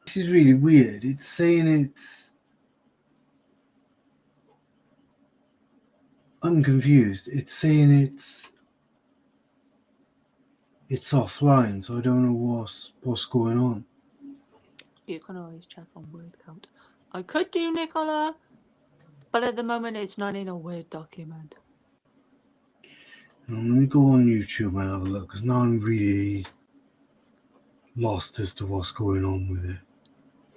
S1: This is really weird. It's saying it's. I'm confused. It's saying it's offline, so I don't know what's going on.
S2: You can always check on word count. I could do Nicola, but at the moment it's not in a Word document.
S1: Let me go on YouTube and have a look, because now I'm really lost as to what's going on with it.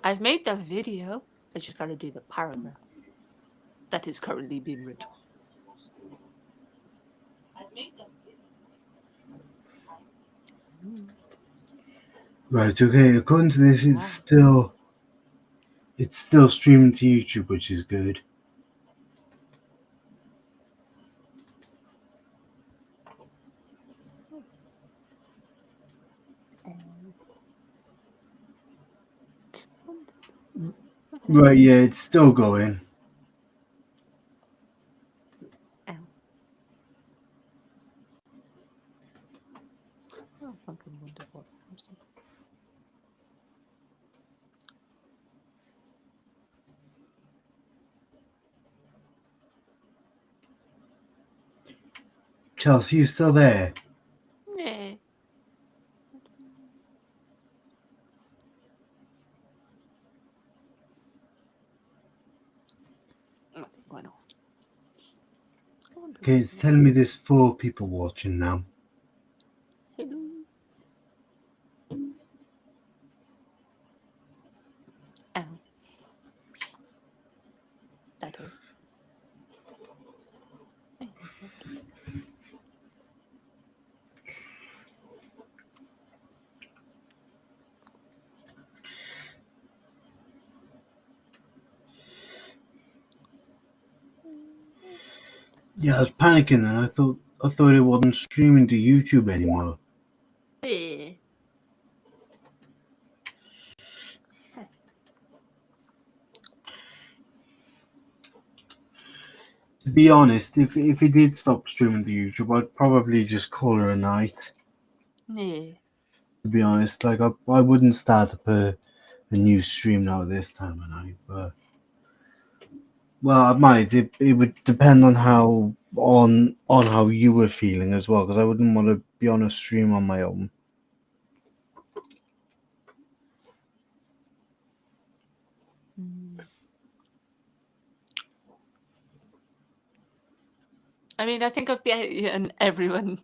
S2: I've made the video. I just gotta do the paragraph that is currently being written.
S1: Right, okay, according to this, it's still streaming to YouTube, which is good. Right, yeah, it's still going.
S2: Oh, fucking wonderful.
S1: Chelsea, you still there?
S2: Yeah. I think why not?
S1: Okay, it's telling me there's 4 people watching now.
S2: Hello. Ow. That hurt.
S1: Yeah, I was panicking and I thought it wasn't streaming to YouTube anymore.
S2: Eh.
S1: To be honest, if it did stop streaming to YouTube, I'd probably just call her a night.
S2: Yeah.
S1: To be honest, like I wouldn't start up a new stream now this time of night, but well, I might. It would depend on how how you were feeling as well, because I wouldn't want to be on a stream on my own.
S2: I mean, I think I've been everyone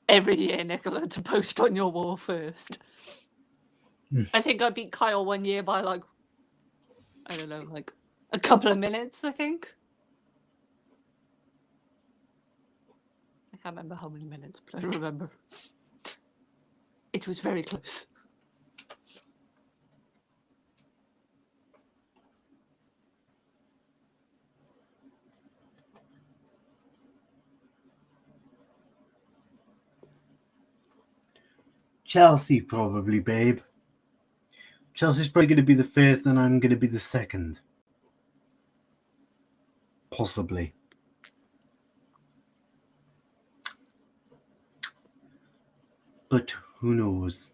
S2: every year, Nicola, to post on your wall first. I think I beat Kyle one year by like, I don't know, like a couple of minutes, I think. I can't remember how many minutes, but I remember. It was very close.
S1: Chelsea, probably, babe. Chelsea's probably going to be the first, and I'm going to be the second. Possibly. But who knows?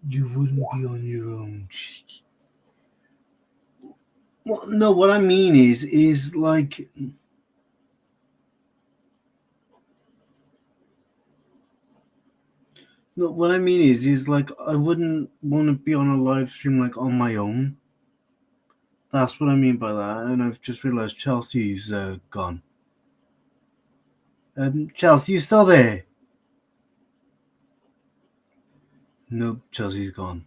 S1: You wouldn't be on your own. Well, no, what I mean is like, no, what I mean is like, I wouldn't want to be on a live stream like on my own. That's what I mean by that. And I've just realized Chelsea's gone. Chelsea, you still there? Nope, Chelsea's gone.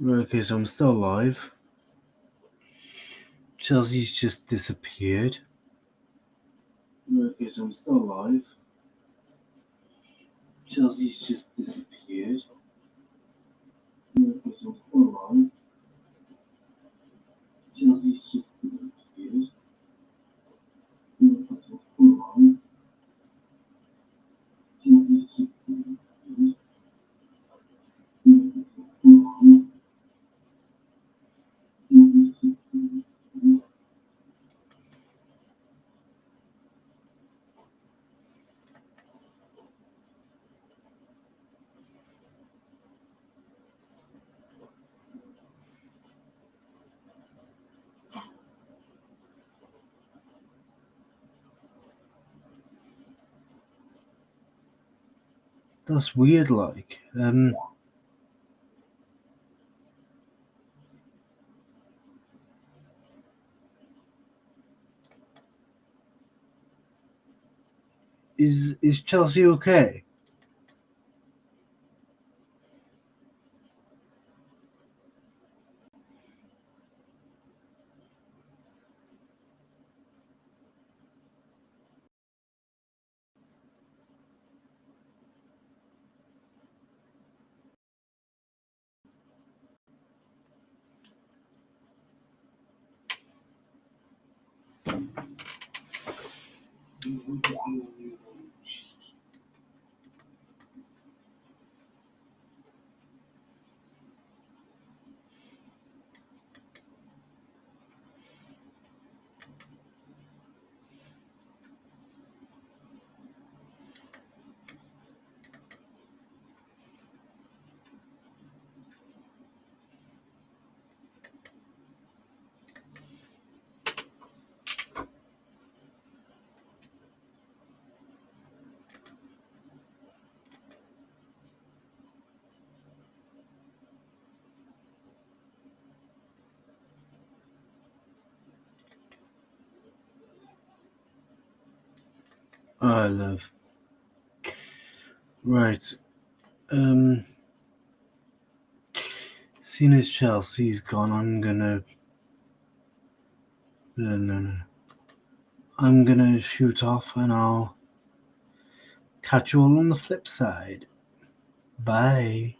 S1: Okay, so I'm still alive. Chelsea's just disappeared. Okay, so I'm still alive. Chelsea's just disappeared. Okay, so I'm still alive. Chelsea's just disappeared. Okay, so I'm still alive. Chelsea's just disappeared. Okay, so I'm still alive. Chelsea's just disappeared. That's weird. Like, is Chelsea okay? I love. Right. Seeing as Chelsea's gone, I'm gonna. No. I'm gonna shoot off, and I'll catch you all on the flip side. Bye.